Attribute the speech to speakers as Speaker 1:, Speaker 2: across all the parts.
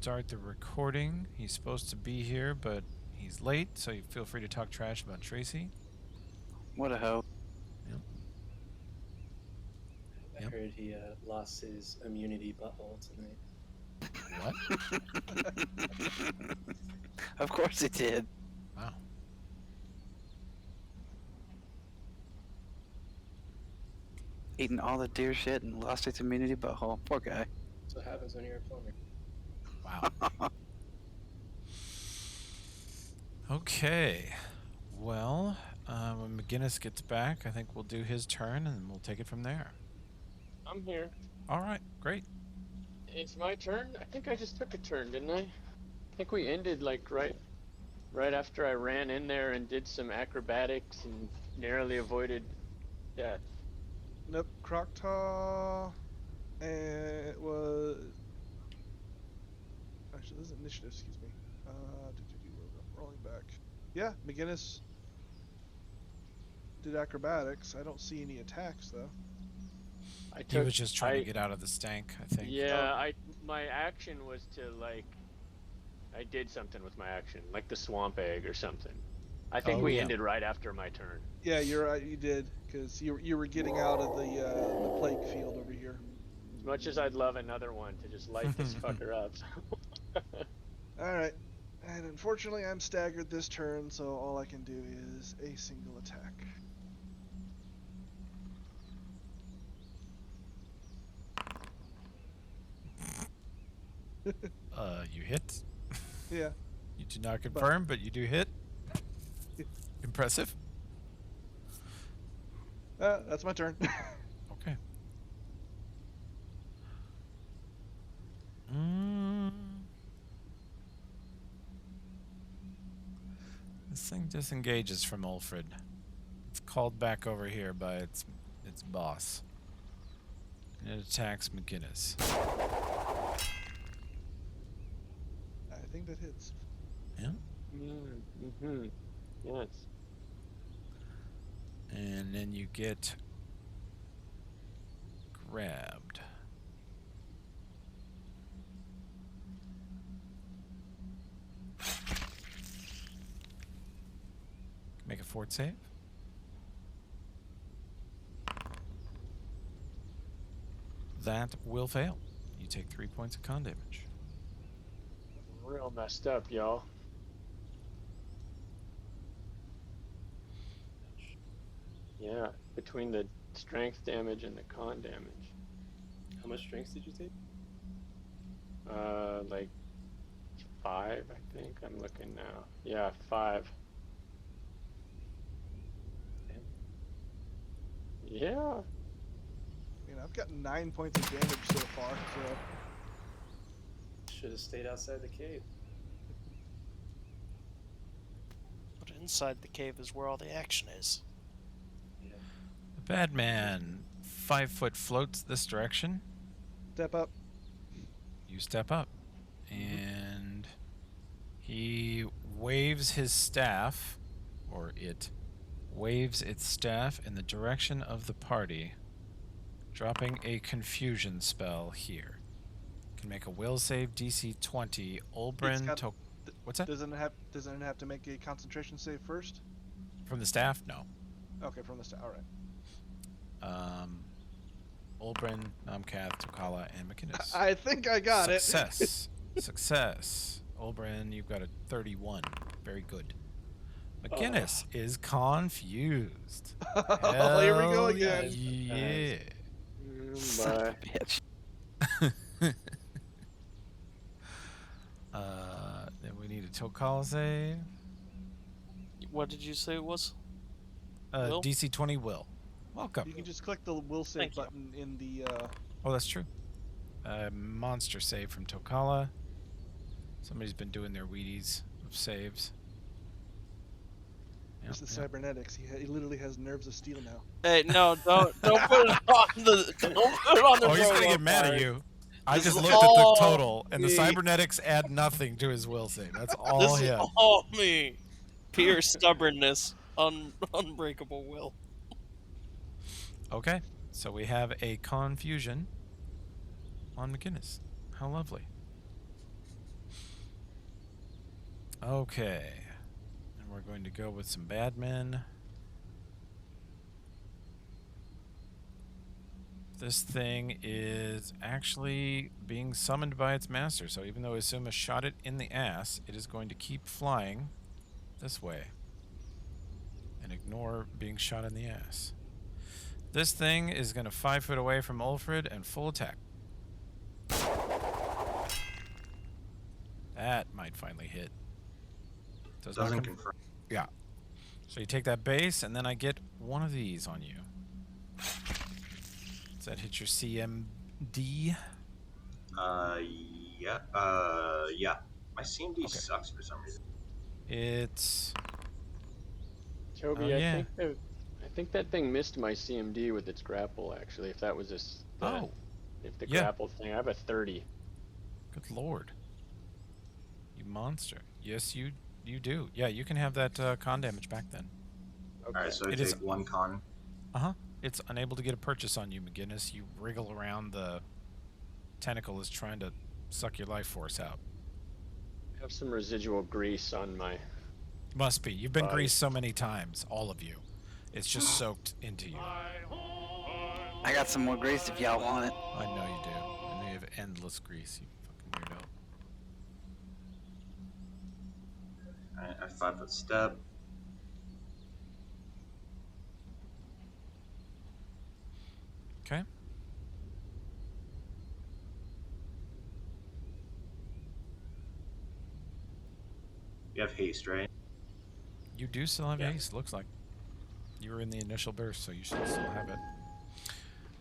Speaker 1: start the recording. He's supposed to be here, but he's late, so you feel free to talk trash about Tracy.
Speaker 2: What a hoe.
Speaker 1: Yep.
Speaker 3: I heard he lost his immunity butthole tonight.
Speaker 1: What?
Speaker 2: Of course it did.
Speaker 1: Wow.
Speaker 2: Eating all the deer shit and lost its immunity butthole. Poor guy.
Speaker 3: That's what happens when you're a plumber.
Speaker 1: Wow. Okay. Well, when McGinnis gets back, I think we'll do his turn and we'll take it from there.
Speaker 4: I'm here.
Speaker 1: All right. Great.
Speaker 4: It's my turn? I think I just took a turn, didn't I? I think we ended like right after I ran in there and did some acrobatics and narrowly avoided death.
Speaker 5: Nope, Croctaw, and it was... Actually, this is initiative, excuse me. Rolling back. Yeah, McGinnis did acrobatics. I don't see any attacks, though.
Speaker 1: He was just trying to get out of the stank, I think.
Speaker 4: Yeah, my action was to I did something with my action, like the swamp egg or something. I think we ended right after my turn.
Speaker 5: Yeah, you're right. You did, because you were getting out of the plague field over here.
Speaker 4: As much as I'd love another one to just light this fucker up.
Speaker 5: All right, and unfortunately, I'm staggered this turn, so all I can do is a single attack.
Speaker 1: You hit.
Speaker 5: Yeah.
Speaker 1: You do not confirm, but you do hit. Impressive.
Speaker 5: That's my turn.
Speaker 1: Okay. This thing disengages from Ulfrid. It's called back over here by its boss. And it attacks McGinnis.
Speaker 5: I think that hits.
Speaker 1: Yeah.
Speaker 4: Mm-hmm. Yes.
Speaker 1: And then you get grabbed. Make a fort save. That will fail. You take 3 points of con damage.
Speaker 4: Real messed up, y'all. Yeah, between the strength damage and the con damage.
Speaker 3: How much strength did you take?
Speaker 4: Like 5, I think. I'm looking now. Yeah, 5.
Speaker 3: Damn.
Speaker 4: Yeah.
Speaker 5: I mean, I've got 9 points of damage so far, so...
Speaker 3: Should have stayed outside the cave.
Speaker 6: But inside the cave is where all the action is.
Speaker 3: Yeah.
Speaker 1: The bad man 5 foot floats this direction.
Speaker 5: Step up.
Speaker 1: You step up. And he waves his staff, or it waves its staff in the direction of the party, dropping a confusion spell here. Can make a will save DC 20. Olbrin what's that?
Speaker 5: Doesn't it have to make a concentration save first?
Speaker 1: From the staff? No.
Speaker 5: Okay, from the staff. All right.
Speaker 1: Olbrin, Namkath, Tokala, and McInnes.
Speaker 5: I think I got it.
Speaker 1: Success. Success. Olbrin, you've got a 31. Very good. McInnes is confused.
Speaker 5: Oh, here we go again.
Speaker 1: Yeah.
Speaker 2: Son of a bitch.
Speaker 1: Then we need a Tokala save.
Speaker 6: What did you say it was? Will?
Speaker 1: DC 20 will. Welcome.
Speaker 5: You can just click the will save
Speaker 6: Thank you.
Speaker 5: button in the...
Speaker 1: Oh, that's true. Monster save from Tokala. Somebody's been doing their Wheaties of saves.
Speaker 5: It's the cybernetics. He literally has nerves of steel now.
Speaker 6: Hey, no, don't put it on the
Speaker 1: Oh, he's gonna get mad at you. I
Speaker 6: This
Speaker 1: just
Speaker 6: is
Speaker 1: looked at the
Speaker 6: all
Speaker 1: total, and the
Speaker 6: me.
Speaker 1: cybernetics add nothing to his will save. That's all
Speaker 6: This is
Speaker 1: him.
Speaker 6: all me. Pure stubbornness, unbreakable will.
Speaker 1: Okay, so we have a confusion on McInnes. How lovely. Okay. And we're going to go with some bad men. This thing is actually being summoned by its master, so even though Izuma shot it in the ass, it is going to keep flying this way and ignore being shot in the ass. This thing is going to 5 foot away from Ulfrid and full attack. That might finally hit.
Speaker 7: Doesn't confirm.
Speaker 1: Yeah. So you take that base, and then I get one of these on you. Does that hit your CMD?
Speaker 7: Yeah. Yeah. My CMD
Speaker 1: Okay.
Speaker 7: sucks for some reason.
Speaker 1: It's...
Speaker 4: Toby,
Speaker 1: Oh, yeah.
Speaker 4: I think that thing missed my CMD with its grapple. Actually, if that was
Speaker 1: Oh.
Speaker 4: if the
Speaker 1: Yeah.
Speaker 4: grapple thing, I have a 30.
Speaker 1: Good lord. You monster. Yes, you do. Yeah, you can have that con damage back then.
Speaker 4: Okay.
Speaker 7: Alright, so I
Speaker 1: It
Speaker 7: take
Speaker 1: is-
Speaker 7: one con.
Speaker 1: Uh-huh. It's unable to get a purchase on you, McGinnis. You wriggle around, the tentacle is trying to suck your life force out.
Speaker 4: I have some residual grease on my.
Speaker 1: Must be. You've been
Speaker 4: Body.
Speaker 1: greased so many times, all of you. It's just soaked into you.
Speaker 2: I got some more grease if y'all want it.
Speaker 1: I know you do. I know you have endless grease, you fucking weirdo.
Speaker 7: Alright, I 5-foot step.
Speaker 1: Okay.
Speaker 7: You have haste, right?
Speaker 1: You do still have
Speaker 7: Yeah.
Speaker 1: haste, looks like. You were in the initial burst, so you should still have it.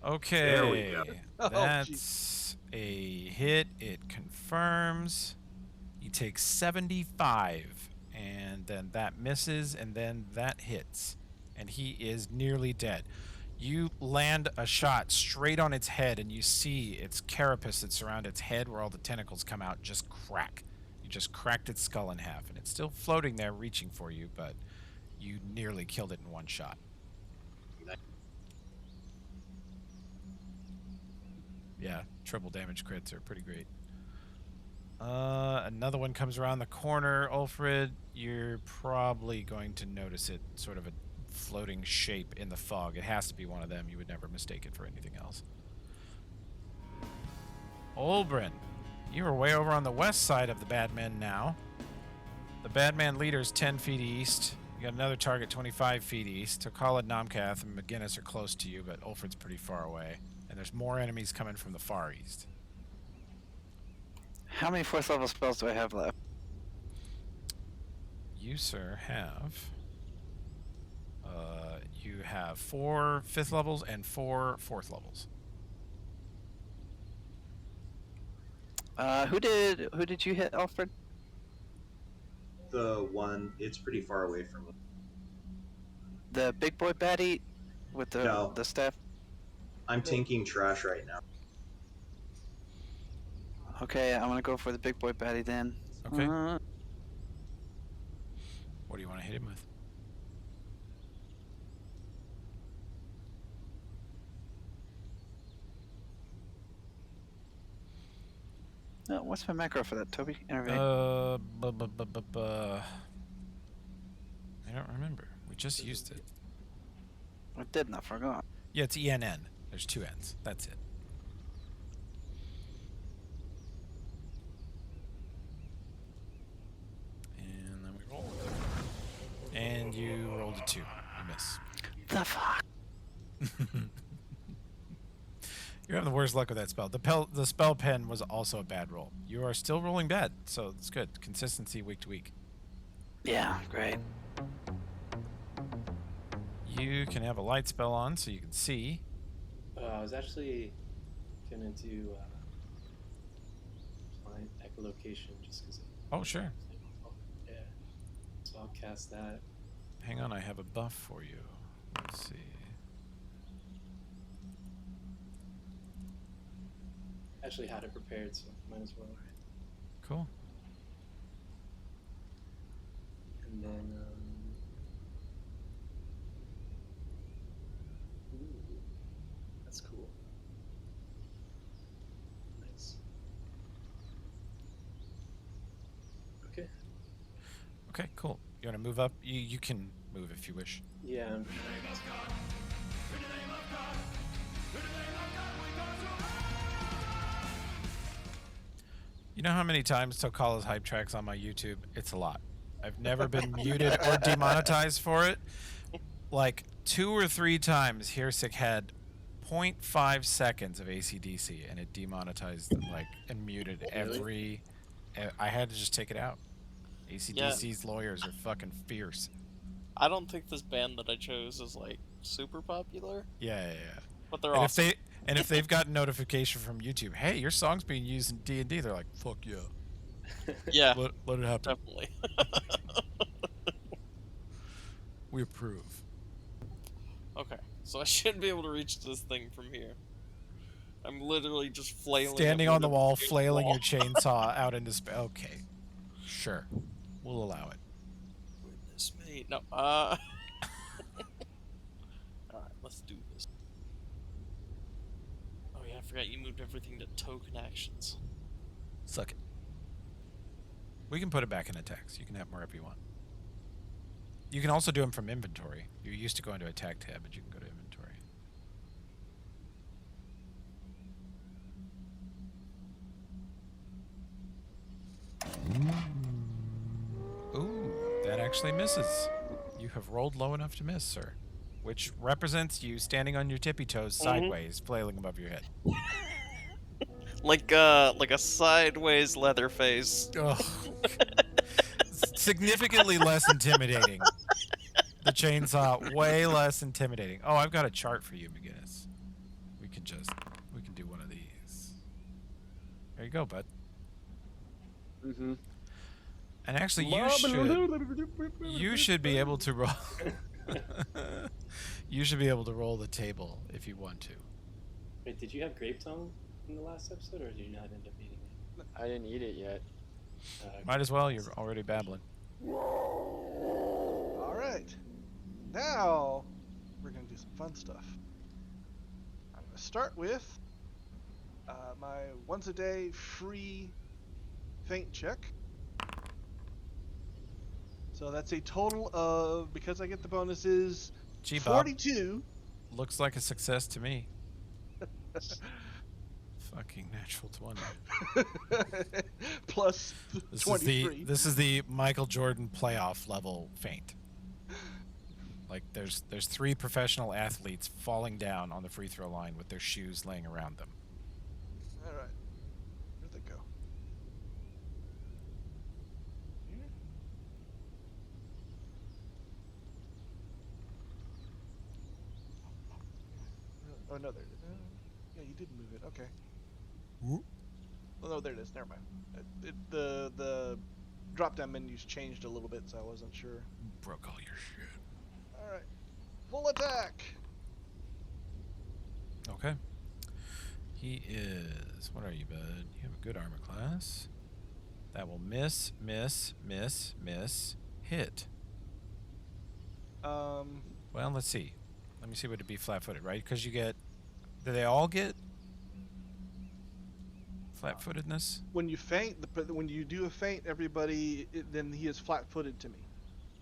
Speaker 1: Okay.
Speaker 7: There we go.
Speaker 5: Oh,
Speaker 1: That's a hit. It confirms. You take 75, and then that misses, and then that hits. And he is nearly dead. You land a shot straight on its head, and you see its carapace that's around its head where all the tentacles come out just crack. You just cracked its skull in half, and it's still floating there reaching for you, but you nearly killed it in one shot. Yeah, triple damage crits are pretty great. Another one comes around the corner. Ulfrid, you're probably going to notice it, sort of a floating shape in the fog. It has to be one of them. You would never mistake it for anything else. Olbrin, you are way over on the west side of the Badman now. The Badman leader's 10 feet east. You got another target 25 feet east. Tokala, Nomkath, and McGinnis are close to you, but Ulfrid's pretty far away. And there's more enemies coming from the far east.
Speaker 2: How many 4th level spells do I have left?
Speaker 1: You, sir, have... you have 4 5th levels and 4 4th levels.
Speaker 2: Who did you hit, Alfred?
Speaker 7: The one, it's pretty far away from me.
Speaker 2: The big boy baddie with
Speaker 7: No.
Speaker 2: the staff?
Speaker 7: I'm tanking trash right now.
Speaker 2: Okay, I'm gonna go for the big boy baddie then.
Speaker 1: Okay. What do you want to hit him with?
Speaker 2: No, what's my macro for that, Toby? Intervene.
Speaker 1: I don't remember. We just used it.
Speaker 2: I didn't, I forgot.
Speaker 1: Yeah, it's ENN. There's 2 N's. That's it. And then we roll. And you rolled a 2. You miss.
Speaker 2: The fuck?
Speaker 1: You're having the worst luck with that spell. The spell pen was also a bad roll. You are still rolling bad, so it's good. Consistency week to week.
Speaker 2: Yeah, great.
Speaker 1: You can have a light spell on so you can see.
Speaker 3: I was actually gonna do blind echolocation just because.
Speaker 1: Oh, sure.
Speaker 3: Yeah. So I'll cast that.
Speaker 1: Hang on, I have a buff for you. Let's see.
Speaker 3: Actually had it prepared, so might as well.
Speaker 1: Cool.
Speaker 3: And then ooh, that's cool. Nice. Okay.
Speaker 1: Okay, cool. You want to move up? You can move if you wish.
Speaker 3: Yeah.
Speaker 1: You know how many times Tokala's hype tracks on my YouTube? It's a lot. I've never been muted or demonetized for it. Like 2 or 3 times, Heersick had 0.5 seconds of AC/DC, and it demonetized and muted every. I had to just take it out. AC/DC's lawyers are fucking fierce.
Speaker 6: I don't think this band that I chose is like super popular,
Speaker 1: Yeah.
Speaker 6: but they're
Speaker 1: And
Speaker 6: awesome.
Speaker 1: if they've got notification from YouTube, hey, your song's being used in D&D, they're like, fuck yeah.
Speaker 6: Yeah,
Speaker 1: Let it happen.
Speaker 6: definitely.
Speaker 1: We approve.
Speaker 6: Okay, so I should be able to reach this thing from here. I'm literally just flailing.
Speaker 1: Standing
Speaker 6: up
Speaker 1: on the wall,
Speaker 6: big
Speaker 1: flailing
Speaker 6: wall.
Speaker 1: your chainsaw out into space. Okay. Sure. We'll allow it.
Speaker 6: Goodness me. No, Alright, let's do this. Oh yeah, I forgot you moved everything to token actions.
Speaker 1: Suck it. We can put it back in attacks. You can have them wherever you want. You can also do them from inventory. You're used to going to attack tab, but you can go to inventory. Ooh, that actually misses. You have rolled low enough to miss, sir. Which represents you standing on your tippy toes sideways, flailing above your head.
Speaker 6: Like a sideways leather face.
Speaker 1: Ugh. Significantly less intimidating. The chainsaw, way less intimidating. Oh, I've got a chart for you, McGinnis. We can do one of these. There you go, bud.
Speaker 4: Mm-hmm.
Speaker 1: And actually, you should be able to roll. You should be able to roll the table if you want to.
Speaker 3: Wait, did you have grape tongue in the last episode, or did you not end up eating it?
Speaker 4: I didn't eat it yet.
Speaker 1: Might as well. You're already babbling.
Speaker 5: All right. Now we're gonna do some fun stuff. I'm gonna start with my once a day free feint check. So that's a total of, because I get the bonuses,
Speaker 1: Gee, Bob,
Speaker 5: 42.
Speaker 1: looks like a success to me. Fucking natural 20.
Speaker 5: Plus
Speaker 1: This
Speaker 5: 23.
Speaker 1: this is the Michael Jordan playoff level feint. Like there's 3 professional athletes falling down on the free throw line with their shoes laying around them.
Speaker 5: All right. Where'd they go? Here? Oh no, there. Yeah, you did move it. Okay.
Speaker 1: Whoop.
Speaker 5: Oh no, there it is. Never mind. The drop-down menus changed a little bit, so I wasn't sure.
Speaker 1: Broke all your shit.
Speaker 5: All right. Full attack.
Speaker 1: Okay. He is. What are you, bud? You have a good armor class. That will miss, hit. Well, let's see. Let me see what it'd be flat-footed, right? Because you get. Do they all get flat-footedness?
Speaker 5: When you feint, when you do a feint, everybody then he is flat-footed to me.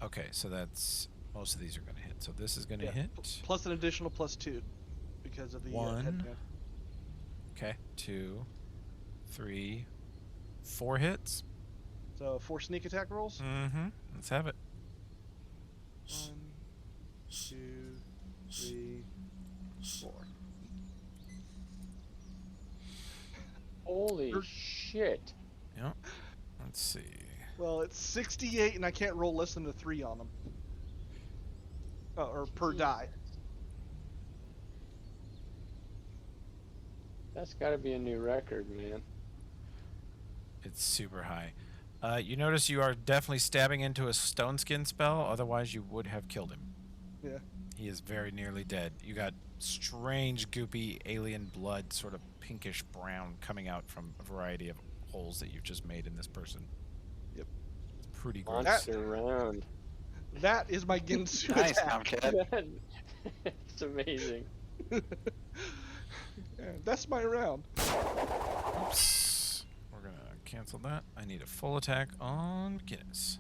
Speaker 1: Okay, so that's most of these are going to hit. So this is going to
Speaker 5: Yeah,
Speaker 1: hit.
Speaker 5: Plus an additional +2 because of the
Speaker 1: 1.
Speaker 5: headband.
Speaker 1: Okay, 2, 3, 4 hits.
Speaker 5: So 4 sneak attack rolls.
Speaker 1: Mm-hmm. Let's have it.
Speaker 5: 1, 2, 3, 4.
Speaker 4: Holy shit!
Speaker 1: Yep. Let's see.
Speaker 5: Well, it's 68, and I can't roll less than a 3 on them. Or per die.
Speaker 4: That's got to be a new record, man.
Speaker 1: It's super high. You notice you are definitely stabbing into a stone skin spell, otherwise you would have killed him.
Speaker 5: Yeah.
Speaker 1: He is very nearly dead. You got strange, goopy, alien blood, sort of pinkish brown, coming out from a variety of holes that you've just made in this person.
Speaker 5: Yep.
Speaker 1: It's pretty gross.
Speaker 4: Monster round.
Speaker 5: That is my Ginsu
Speaker 2: Nice,
Speaker 5: attack.
Speaker 2: Tomcat.
Speaker 4: It's amazing.
Speaker 5: Yeah, that's my round.
Speaker 1: Oops. We're gonna cancel that. I need a full attack on McGinnis.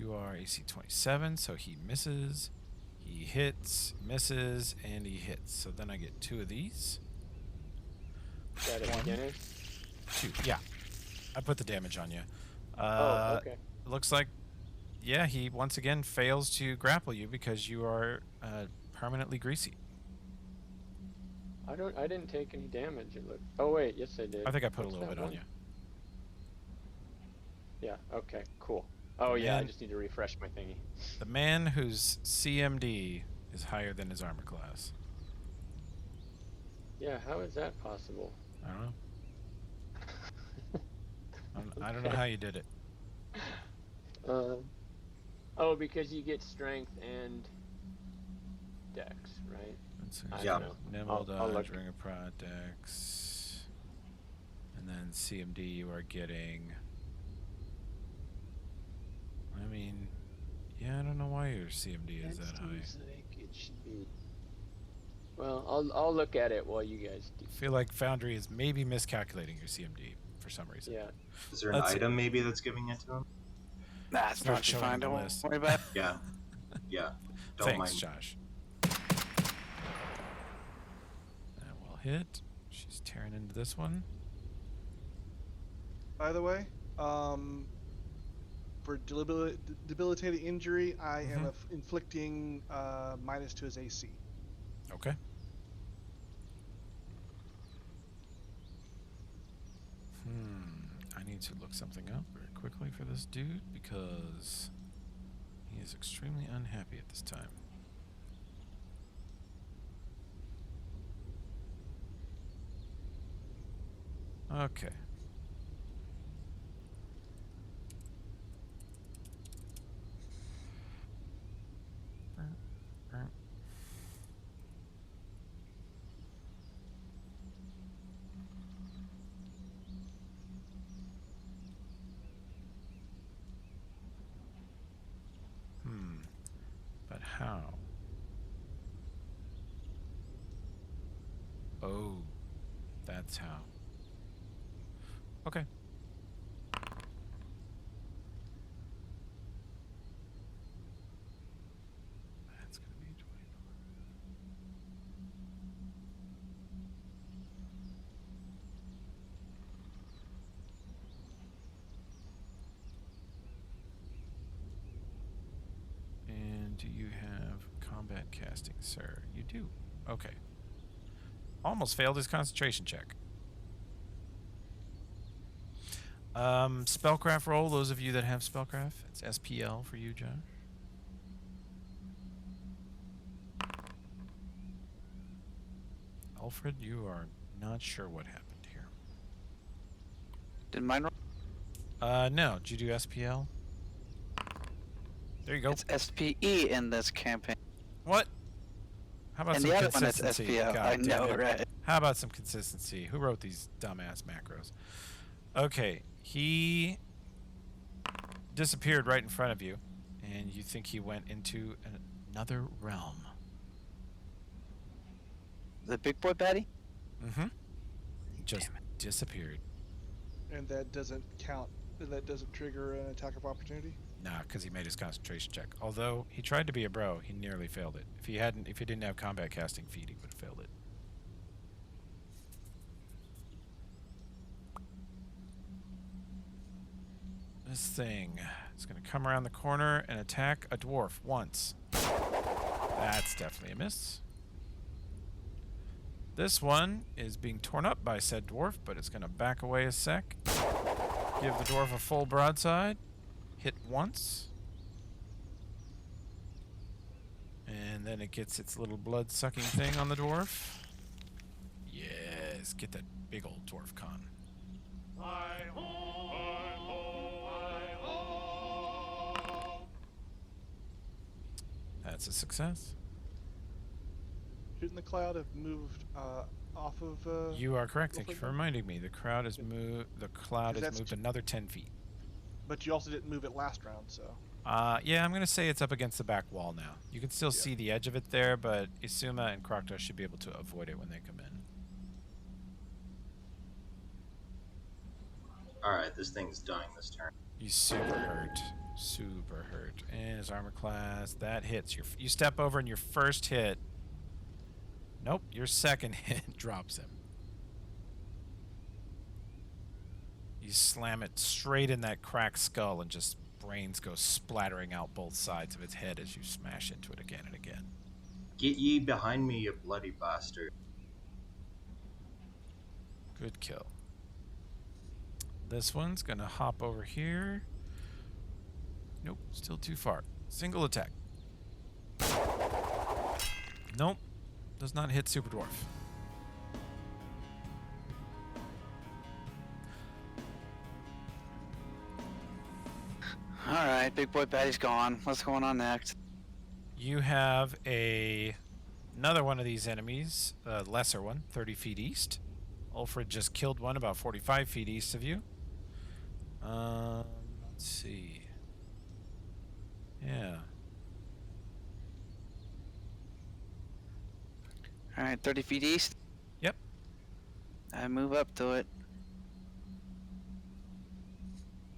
Speaker 1: You are AC 27, so he misses. He hits, misses, and he hits. So then I get 2 of these.
Speaker 4: Is that a
Speaker 1: One.
Speaker 4: beginner?
Speaker 1: 2. Yeah. I put the damage on you.
Speaker 4: Oh, okay.
Speaker 1: Looks like, yeah, he once again fails to grapple you because you are permanently greasy.
Speaker 4: I didn't take any damage. It looked. Oh wait, yes I did.
Speaker 1: I think I put a
Speaker 4: What's
Speaker 1: little
Speaker 4: that
Speaker 1: bit on
Speaker 4: one?
Speaker 1: you.
Speaker 4: Yeah. Okay. Cool. Oh yeah, I
Speaker 1: Man.
Speaker 4: just need to refresh my thingy.
Speaker 1: The man whose CMD is higher than his armor class.
Speaker 4: Yeah. How is that possible?
Speaker 1: I don't know. I don't know how you did it.
Speaker 4: Oh, because you get strength and dex, right?
Speaker 1: Let's see.
Speaker 4: I
Speaker 7: Yeah.
Speaker 4: don't know.
Speaker 1: Nimble
Speaker 4: I'll look.
Speaker 1: dodge, ring of prod, dex. And then CMD you are getting. I mean, yeah, I don't know why your CMD is that high.
Speaker 4: Seems like it should be. Well, I'll look at it while you guys do.
Speaker 1: I feel like Foundry is maybe miscalculating your CMD for some reason.
Speaker 4: Yeah.
Speaker 7: Is there an
Speaker 1: Let's see.
Speaker 7: item maybe that's giving it to him?
Speaker 2: Nah,
Speaker 1: It's
Speaker 2: it's
Speaker 1: not
Speaker 2: not
Speaker 1: showing
Speaker 2: fine.
Speaker 1: on the
Speaker 2: Don't
Speaker 1: list.
Speaker 2: worry about it.
Speaker 7: Yeah. Yeah. Don't
Speaker 1: Thanks,
Speaker 7: mind.
Speaker 1: Josh. That will hit. She's tearing into this one.
Speaker 5: By the way, for debilitating injury, I am inflicting -2 to his AC.
Speaker 1: Okay. I need to look something up very quickly for this dude because he is extremely unhappy at this time. Okay. But how? Oh, that's how. Okay. That's gonna be 24. And do you have combat casting, sir? You do. Okay. Almost failed his concentration check. Spellcraft roll, those of you that have spellcraft. It's SPL for you, Josh. Alfred, you are not sure what happened here.
Speaker 2: Did mine roll?
Speaker 1: No. Did you do SPL? There you go.
Speaker 2: It's SPE in this campaign.
Speaker 1: What? How about
Speaker 2: And
Speaker 1: some
Speaker 2: the other one is
Speaker 1: consistency?
Speaker 2: SPL.
Speaker 1: God
Speaker 2: I
Speaker 1: damn
Speaker 2: know,
Speaker 1: it.
Speaker 2: right?
Speaker 1: How about some consistency? Who wrote these dumbass macros? Okay, he disappeared right in front of you, and you think he went into another realm.
Speaker 2: The big boy baddie?
Speaker 1: Mm-hmm. Just
Speaker 2: Damn
Speaker 1: disappeared.
Speaker 5: And that doesn't count. That doesn't trigger an attack of opportunity.
Speaker 1: Nah, because he made his concentration check. Although he tried to be a bro, he nearly failed it. If he didn't have combat casting feat, he would have failed it. This thing is going to come around the corner and attack a dwarf once. That's definitely a miss. This one is being torn up by said dwarf, but it's going to back away a sec. Give the dwarf a full broadside. Hit once. And then it gets its little blood-sucking thing on the dwarf. Yes, get that big old dwarf con. That's a success.
Speaker 5: Shouldn't the cloud have moved off of?
Speaker 1: You are correct. Thank you
Speaker 5: Wolfing?
Speaker 1: for reminding me. The crowd has moved. The cloud has
Speaker 5: That's
Speaker 1: moved
Speaker 5: t-
Speaker 1: another 10 feet.
Speaker 5: But you also didn't move it last round, so.
Speaker 1: Yeah, I'm gonna say it's up against the back wall now. You can still
Speaker 5: Yeah.
Speaker 1: see the edge of it there, but Isuma and Kroktos should be able to avoid it when they come in.
Speaker 7: Alright, this thing's dying this turn.
Speaker 1: He's super hurt. super hurt. And his armor class, that hits. You step over and your first hit. Nope, your second hit drops him. You slam it straight in that cracked skull and just brains go splattering out both sides of its head as you smash into it again and again.
Speaker 7: Get ye behind me, you bloody bastard.
Speaker 1: Good kill. This one's gonna hop over here. Nope, still too far. Single attack. Nope, does not hit Super Dwarf.
Speaker 2: Alright, big boy baddie's gone. What's going on next?
Speaker 1: You have another one of these enemies, a lesser one, 30 feet east. Ulfred just killed one about 45 feet east of you. Let's see. Yeah.
Speaker 2: Alright, 30 feet east.
Speaker 1: Yep.
Speaker 2: I move up to it.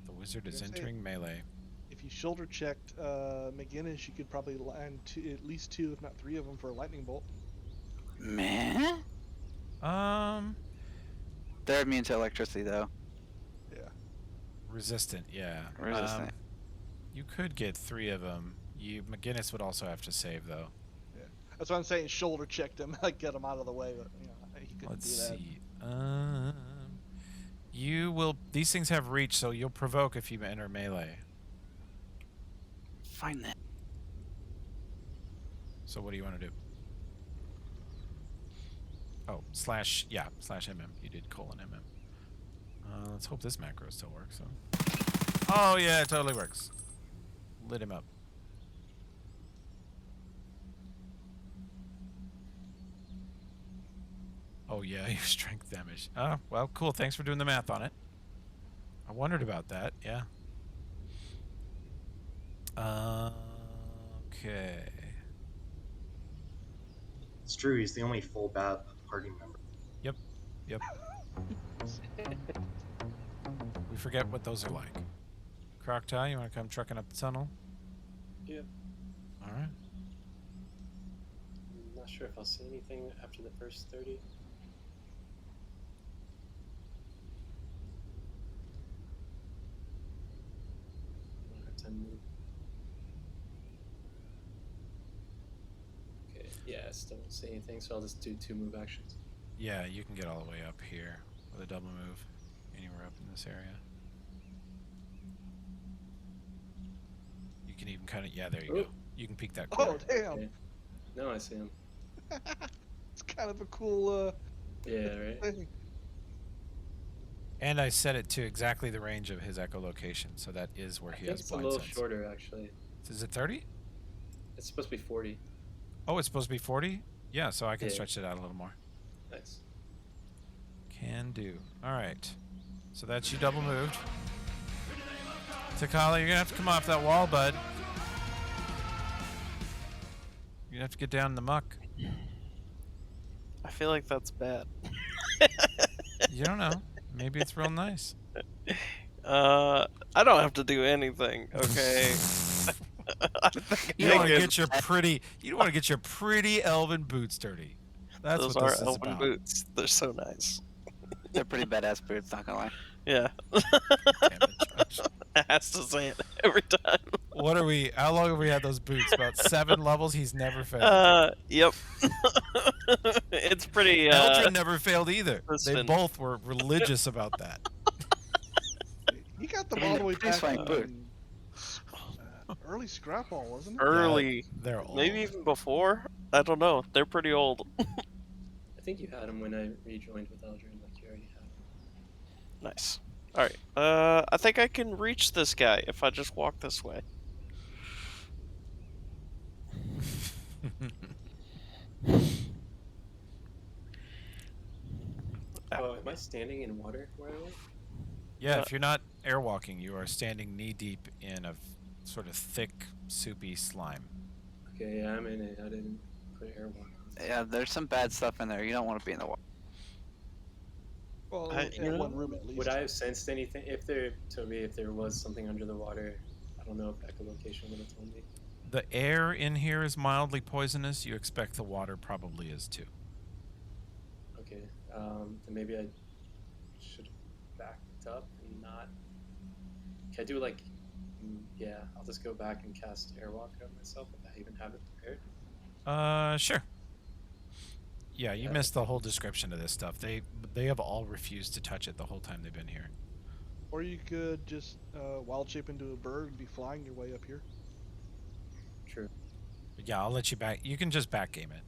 Speaker 1: The wizard is
Speaker 5: Gonna say-
Speaker 1: entering melee.
Speaker 5: If you shoulder checked McGinnis, you could probably land at least 2, if not 3 of them for a lightning bolt.
Speaker 2: Man? They're immune to electricity, though.
Speaker 5: Yeah.
Speaker 1: Resistant, yeah.
Speaker 2: Resistant.
Speaker 1: You could get 3 of them. McGinnis would also have to save, though.
Speaker 5: That's what I'm saying. Shoulder checked him, like get him out of the way, but you know, he couldn't
Speaker 1: Let's
Speaker 5: do that.
Speaker 1: see. You will. These things have reach, so you'll provoke if you enter melee.
Speaker 2: Find that.
Speaker 1: So what do you want to do? Oh, slash MM. You did : MM. Let's hope this macro still works. So. Oh yeah, it totally works. Lit him up. Oh yeah, your strength damage. Oh, well, cool. Thanks for doing the math on it. I wondered about that. Yeah. Okay.
Speaker 7: It's true, he's the only full party member.
Speaker 1: Yep. We forget what those are like. Croctile, you want to come trucking up the tunnel?
Speaker 3: Yeah.
Speaker 1: All right.
Speaker 3: I'm not sure if I'll see anything after the first 30. I don't have time to move. Okay, yeah, I still don't see anything, so I'll just do 2 move actions.
Speaker 1: Yeah, you can get all the way up here with a double move. Anywhere up in this area. You can even kind of, yeah, there you go.
Speaker 3: Ooh.
Speaker 1: You can peek that
Speaker 5: Oh
Speaker 1: corner.
Speaker 5: damn!
Speaker 3: Okay. No, I see him.
Speaker 5: It's kind of a cool
Speaker 3: Yeah, right?
Speaker 5: thing.
Speaker 1: And I set it to exactly the range of his echolocation, so that is where
Speaker 3: I
Speaker 1: he
Speaker 3: think
Speaker 1: has
Speaker 3: it's a
Speaker 1: blind
Speaker 3: little
Speaker 1: sense.
Speaker 3: shorter, actually.
Speaker 1: Is it 30?
Speaker 3: It's supposed to be 40.
Speaker 1: Oh, it's supposed to be 40? Yeah, so I can
Speaker 3: Yeah.
Speaker 1: stretch it out a little more.
Speaker 3: Nice.
Speaker 1: Can do. All right. So that's you double moved. Takala, you're going to have to come off that wall, bud. You're going to have to get down in the muck.
Speaker 6: I feel like that's bad.
Speaker 1: You don't know. Maybe it's real nice.
Speaker 6: I don't have to do anything, okay?
Speaker 1: You don't want to get your pretty. You don't want to get your pretty elven boots dirty. That's
Speaker 6: Those
Speaker 1: what
Speaker 6: are
Speaker 1: this is
Speaker 6: elven
Speaker 1: about.
Speaker 6: boots. They're so nice.
Speaker 2: They're pretty badass boots, not gonna lie.
Speaker 6: Yeah.
Speaker 1: Damn it, Josh.
Speaker 6: I has to say it every time.
Speaker 1: What are we? How long have we had those boots? About 7 levels. He's never failed.
Speaker 6: Yep. It's pretty.
Speaker 1: Eldrin never failed either.
Speaker 6: it's
Speaker 1: They
Speaker 6: been-
Speaker 1: both were religious about that.
Speaker 5: He got them
Speaker 2: I mean,
Speaker 5: all the way
Speaker 2: they're
Speaker 5: back
Speaker 2: pretty swank boot.
Speaker 5: in early scrap ball, wasn't it?
Speaker 6: early,
Speaker 1: They're old.
Speaker 6: maybe even before. I don't know. They're pretty old.
Speaker 3: I think you had him when I rejoined with Eldrin, like you already had him.
Speaker 6: Nice. All right. I think I can reach this guy if I just walk this way.
Speaker 3: Oh, am I standing in water where I am?
Speaker 1: Yeah, if you're not airwalking, you are standing knee deep in a sort of thick, soupy slime.
Speaker 3: Okay, yeah, I'm in it. I didn't put airwalk on.
Speaker 2: Yeah, there's some bad stuff in there. You don't want to be in the water.
Speaker 5: Well,
Speaker 6: I-
Speaker 5: in
Speaker 6: you know,
Speaker 5: one room at least.
Speaker 3: Would I have sensed anything if there was something under the water? I don't know if echolocation would have told me.
Speaker 1: The air in here is mildly poisonous. You expect the water probably is too.
Speaker 3: Okay, then maybe I should have backed up and not. Can I do like, yeah, I'll just go back and cast Airwalk on myself if I even have it prepared.
Speaker 1: Sure. Yeah, you
Speaker 3: Yeah.
Speaker 1: missed the whole description of this stuff. They have all refused to touch it the whole time they've been here.
Speaker 5: Or you could just wild shape into a bird and be flying your way up here.
Speaker 3: True.
Speaker 1: But yeah, I'll let you back. You can just back game it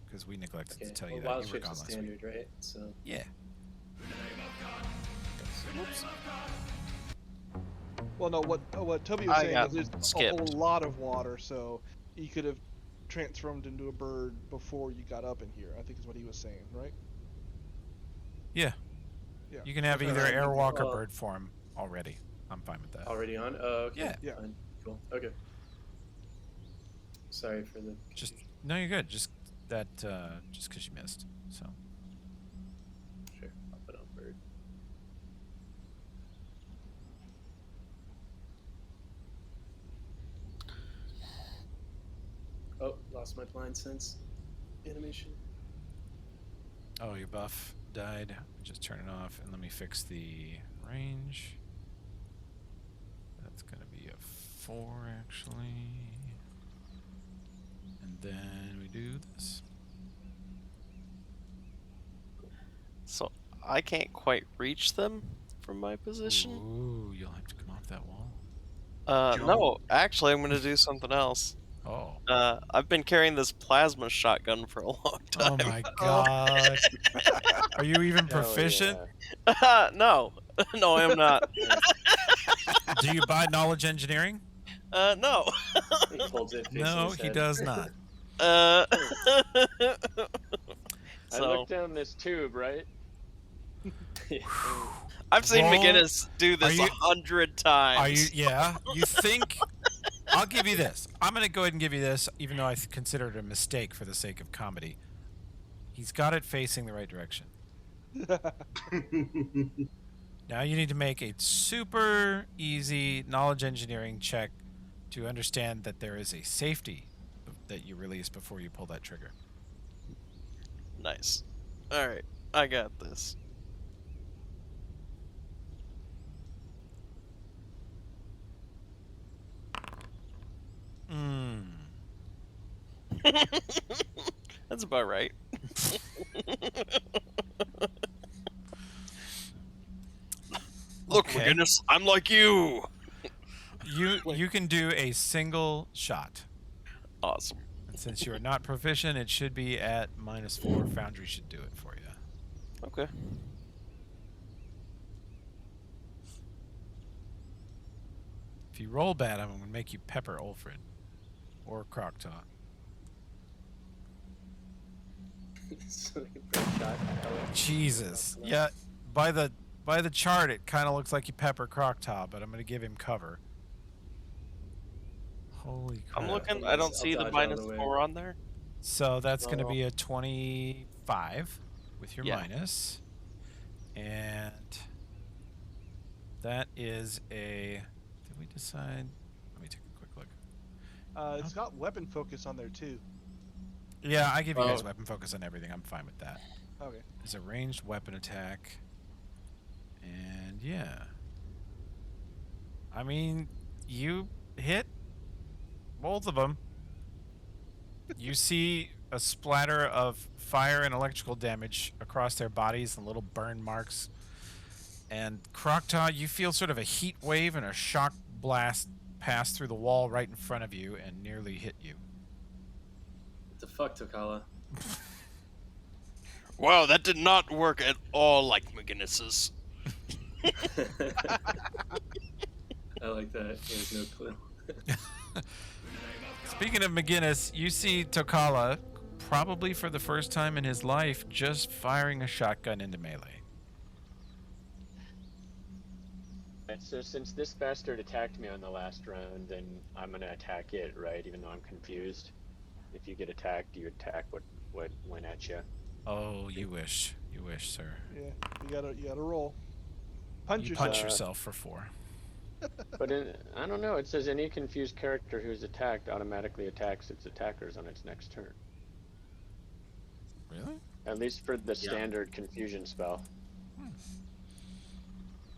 Speaker 1: because we neglected
Speaker 3: Okay.
Speaker 1: to tell
Speaker 3: Well,
Speaker 1: you that
Speaker 3: wild
Speaker 1: you were
Speaker 3: shape's
Speaker 1: gone
Speaker 3: a
Speaker 1: last week.
Speaker 3: standard, right? So.
Speaker 1: Yeah.
Speaker 5: Well, no, what Toby was
Speaker 6: I
Speaker 5: saying
Speaker 6: got
Speaker 5: is there's a
Speaker 6: skipped.
Speaker 5: whole lot of water, so you could have transformed into a bird before you got up in here. I think is what he was saying, right?
Speaker 1: Yeah.
Speaker 5: Yeah.
Speaker 1: You can have
Speaker 5: That's
Speaker 1: either
Speaker 5: what I mean.
Speaker 1: airwalk or
Speaker 3: Well-
Speaker 1: bird form already. I'm fine with that.
Speaker 3: Already on? Oh, okay.
Speaker 1: Yeah.
Speaker 5: Yeah.
Speaker 3: Fine. Cool. Okay. Sorry for the.
Speaker 1: Just
Speaker 3: confusion.
Speaker 1: no, you're good. Just that just because you missed. So
Speaker 3: Sure. I'll put on bird. Oh, lost my blind sense animation.
Speaker 1: oh, your buff died. Just turn it off and let me fix the range. That's gonna be a 4 actually. And then we do this.
Speaker 6: So I can't quite reach them from my position.
Speaker 1: Ooh, you'll have to come off that wall.
Speaker 6: No, actually, I'm gonna do something else.
Speaker 1: Oh.
Speaker 6: I've been carrying this plasma shotgun for a long
Speaker 1: Oh
Speaker 6: time.
Speaker 1: my god. Are you even
Speaker 4: Hell
Speaker 1: proficient?
Speaker 4: yeah.
Speaker 6: No, no, I am not.
Speaker 1: Do you buy knowledge engineering?
Speaker 6: No.
Speaker 3: He holds it facing
Speaker 1: No,
Speaker 3: his
Speaker 1: he
Speaker 3: head.
Speaker 1: does not.
Speaker 6: Uh,
Speaker 4: I
Speaker 6: so
Speaker 4: looked down this tube, right?
Speaker 6: I've seen
Speaker 1: Roll-
Speaker 6: McGinnis do this
Speaker 1: you-
Speaker 6: 100 times.
Speaker 1: Are you? Yeah. You think? I'll give you this. I'm gonna go ahead and give you this, even though I consider it a mistake for the sake of comedy. He's got it facing the right direction. Now you need to make a super easy knowledge engineering check to understand that there is a safety that you release before you pull that trigger.
Speaker 6: Nice. All right, I got this.
Speaker 1: Hmm.
Speaker 6: That's about right. Look,
Speaker 1: Okay.
Speaker 6: McGinnis, I'm like you.
Speaker 1: You can do a single shot.
Speaker 6: Awesome.
Speaker 1: And since you are not proficient, it should be at -4. Foundry should do it for you.
Speaker 6: Okay.
Speaker 1: If you roll bad, I'm going to make you pepper Ulfred. Or Croctaw.
Speaker 3: So like a bird shot.
Speaker 1: Jesus. Yeah, by the chart, it kind of looks like you pepper Croctaw, but I'm going to give him cover. Holy crap.
Speaker 6: I'm looking.
Speaker 3: I'll
Speaker 6: I don't
Speaker 3: dodge
Speaker 6: see the
Speaker 3: out of
Speaker 6: minus
Speaker 3: the way.
Speaker 6: 4 on there.
Speaker 1: So that's going to
Speaker 6: Oh.
Speaker 1: be a 25 with your
Speaker 6: Yeah.
Speaker 1: minus. And that is a... Did we decide? Let me take a quick look.
Speaker 5: It's got weapon focus on there too.
Speaker 1: Yeah, I give you guys
Speaker 6: Oh.
Speaker 1: weapon focus on everything. I'm fine with that.
Speaker 5: Okay.
Speaker 1: It's a ranged weapon attack. And yeah. I mean, you hit both of them. You see a splatter of fire and electrical damage across their bodies and little burn marks. And Croctaw, you feel sort of a heat wave and a shock blast pass through the wall right in front of you and nearly hit you.
Speaker 3: What the fuck, Tokala?
Speaker 6: Wow, that did not work at all like McGinnis's.
Speaker 3: I like that. He has no clue.
Speaker 1: Speaking of McGinnis, you see Tokala, probably for the first time in his life, just firing a shotgun into melee.
Speaker 4: Right, so since this bastard attacked me on the last round, then I'm gonna attack it, right? Even though I'm confused. If you get attacked, you attack what went at you.
Speaker 1: Oh, you wish. You wish, sir.
Speaker 5: Yeah. You gotta roll. Punch
Speaker 1: You
Speaker 5: yourself.
Speaker 1: punch yourself for 4.
Speaker 4: But I don't know. It says any confused character who's attacked automatically attacks its attackers on its next turn.
Speaker 1: Really?
Speaker 4: At least for the
Speaker 7: Yeah.
Speaker 4: standard confusion spell.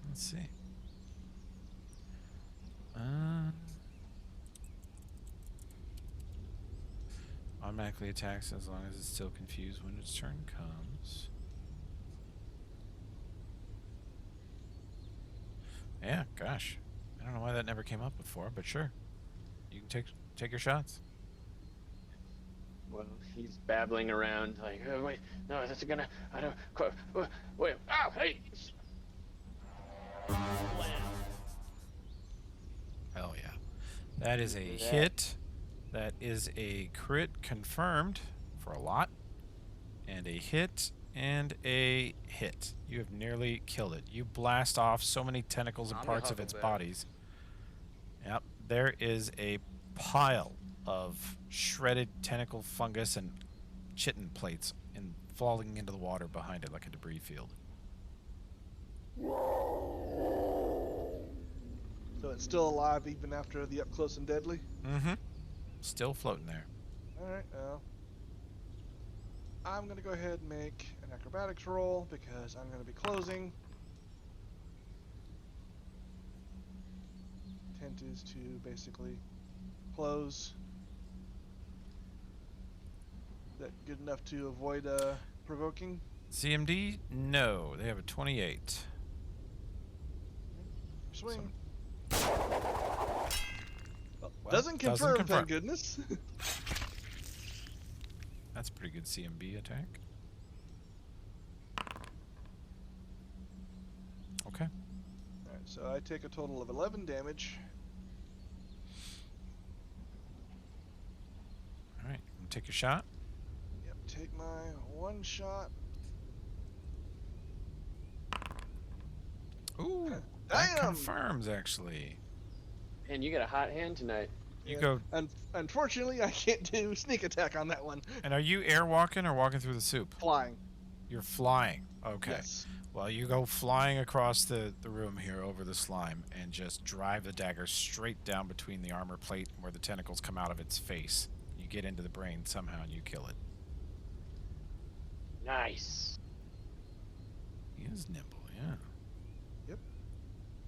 Speaker 1: Let's see. Automatically attacks as long as it's still confused when its turn comes. Yeah, gosh. I don't know why that never came up before, but sure. You can take your shots.
Speaker 4: Well, he's babbling around like, oh, wait, no, that's gonna, I don't, wait, ow, hey!
Speaker 1: Hell yeah. That is a
Speaker 4: Look at that.
Speaker 1: hit. That is a crit confirmed for a lot. And a hit and a hit. You have nearly killed it. You blast off so many tentacles and
Speaker 8: I'm a
Speaker 1: parts of its
Speaker 8: huckleberry.
Speaker 1: bodies. Yep. There is a pile of shredded tentacle fungus and chitin plates and falling into the water behind it like a debris field.
Speaker 5: So it's still alive even after the up close and deadly?
Speaker 1: Mm-hmm. Still floating there.
Speaker 5: Alright, well. I'm gonna go ahead and make an acrobatics roll because I'm gonna be closing. Intent is to basically close. Is that good enough to avoid provoking?
Speaker 1: CMD? No. They have a 28.
Speaker 5: Swing.
Speaker 1: Well,
Speaker 5: Doesn't confirm, thank goodness.
Speaker 1: That's a pretty good CMB attack. Okay.
Speaker 5: Alright, so I take a total of 11 damage.
Speaker 1: Alright, take your shot.
Speaker 5: Yep, take my one shot.
Speaker 1: Ooh, that
Speaker 5: Damn!
Speaker 1: confirms, actually.
Speaker 4: And you got a hot hand tonight.
Speaker 1: You
Speaker 5: Yeah.
Speaker 1: go.
Speaker 5: Unfortunately, I can't do sneak attack on that one.
Speaker 1: And are you air walking or walking through the soup?
Speaker 5: Flying.
Speaker 1: You're flying. Okay.
Speaker 5: Yes.
Speaker 1: Well, you go flying across the room here over the slime and just drive the dagger straight down between the armor plate where the tentacles come out of its face. You get into the brain somehow and you kill it.
Speaker 4: Nice.
Speaker 1: He is nimble, yeah.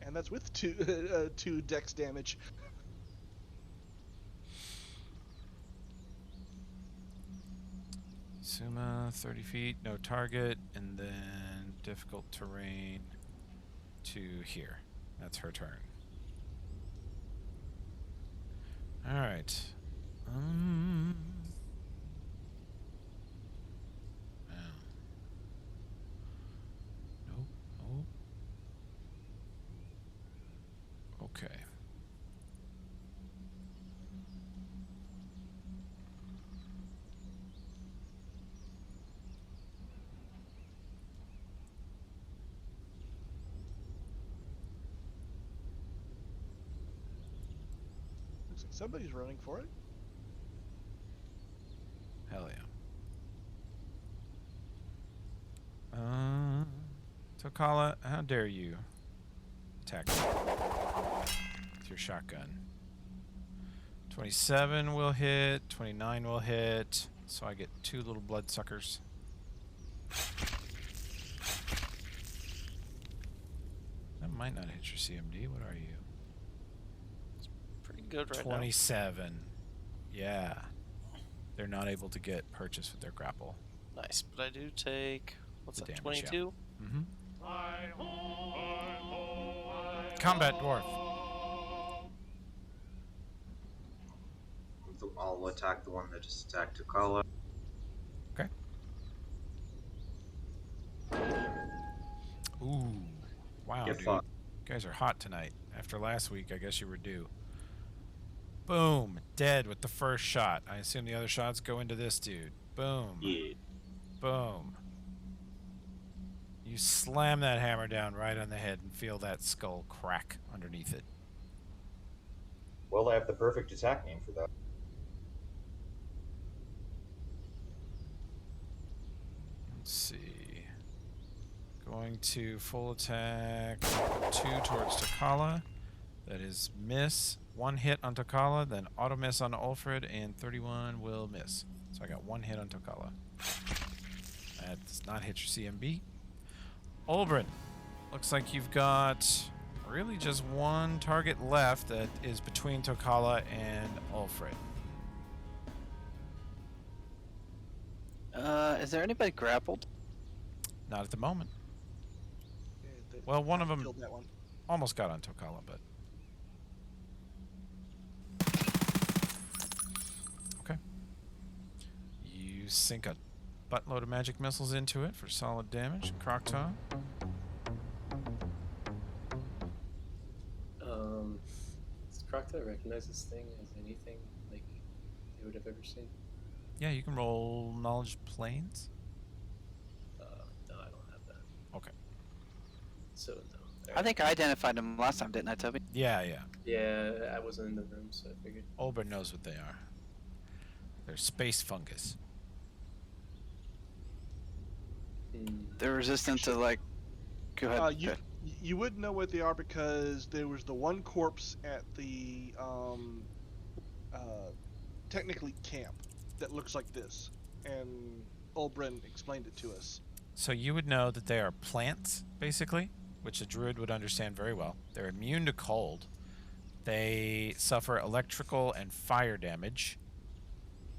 Speaker 5: And that's with two dex damage.
Speaker 1: Suma, 30 feet, no target, and then difficult terrain to here. That's her turn. Alright. Wow. Nope. Nope. Okay.
Speaker 5: Looks like somebody's running for it.
Speaker 1: Hell yeah. Tokala, how dare you attack me with your shotgun? 27 will hit, 29 will hit, so I get 2 little bloodsuckers. That might not hit your CMD. What are you?
Speaker 6: Pretty good right now.
Speaker 1: 27. Yeah. They're not able to get purchase with their grapple.
Speaker 6: Nice, but I do take what's
Speaker 1: The
Speaker 6: that?
Speaker 1: damage, yeah.
Speaker 6: 22.
Speaker 1: Mm-hmm. Combat dwarf.
Speaker 7: I'll attack the one that just attacked Tukala.
Speaker 1: Okay. Ooh. Wow,
Speaker 7: Get
Speaker 1: dude.
Speaker 7: fucked.
Speaker 1: You guys are hot tonight. After last week, I guess you were due. Boom. Dead with the first shot. I assume the other shots go into this dude. Boom.
Speaker 7: Yeah.
Speaker 1: Boom. You slam that hammer down right on the head and feel that skull crack underneath it.
Speaker 7: Well, I have the perfect attack name for that.
Speaker 1: Let's see. Going to full attack 2 towards Takala That is miss. 1 hit on Tokala, then auto miss on Ulfred, and 31 will miss. So I got 1 hit on Tokala. That does not hit your CMB. Olbrin, looks like you've got really just 1 target left that is between Tokala and Ulfred.
Speaker 2: Is there anybody grappled?
Speaker 1: Not at the moment.
Speaker 5: Yeah,
Speaker 1: Well, one of them
Speaker 5: killed that one.
Speaker 1: almost got on Tokala, but... Okay. You sink a buttload of magic missiles into it for solid damage. Croctaw.
Speaker 3: Does Crocta recognize this thing as anything like they would have ever seen?
Speaker 1: Yeah, you can roll Knowledge Planes.
Speaker 3: No, I don't have that.
Speaker 1: Okay.
Speaker 3: So no.
Speaker 2: I think I identified them last time, didn't I, Toby?
Speaker 1: Yeah, yeah.
Speaker 3: Yeah, I wasn't in the room, so I figured.
Speaker 1: Olbrin knows what they are. They're space fungus.
Speaker 2: They're resistant to, like... Go ahead.
Speaker 5: You would know what they are because there was the one corpse at the technically camp that looks like this, and Olbrin explained it to us.
Speaker 1: So you would know that they are plants, basically, which a druid would understand very well. They're immune to cold. They suffer electrical and fire damage,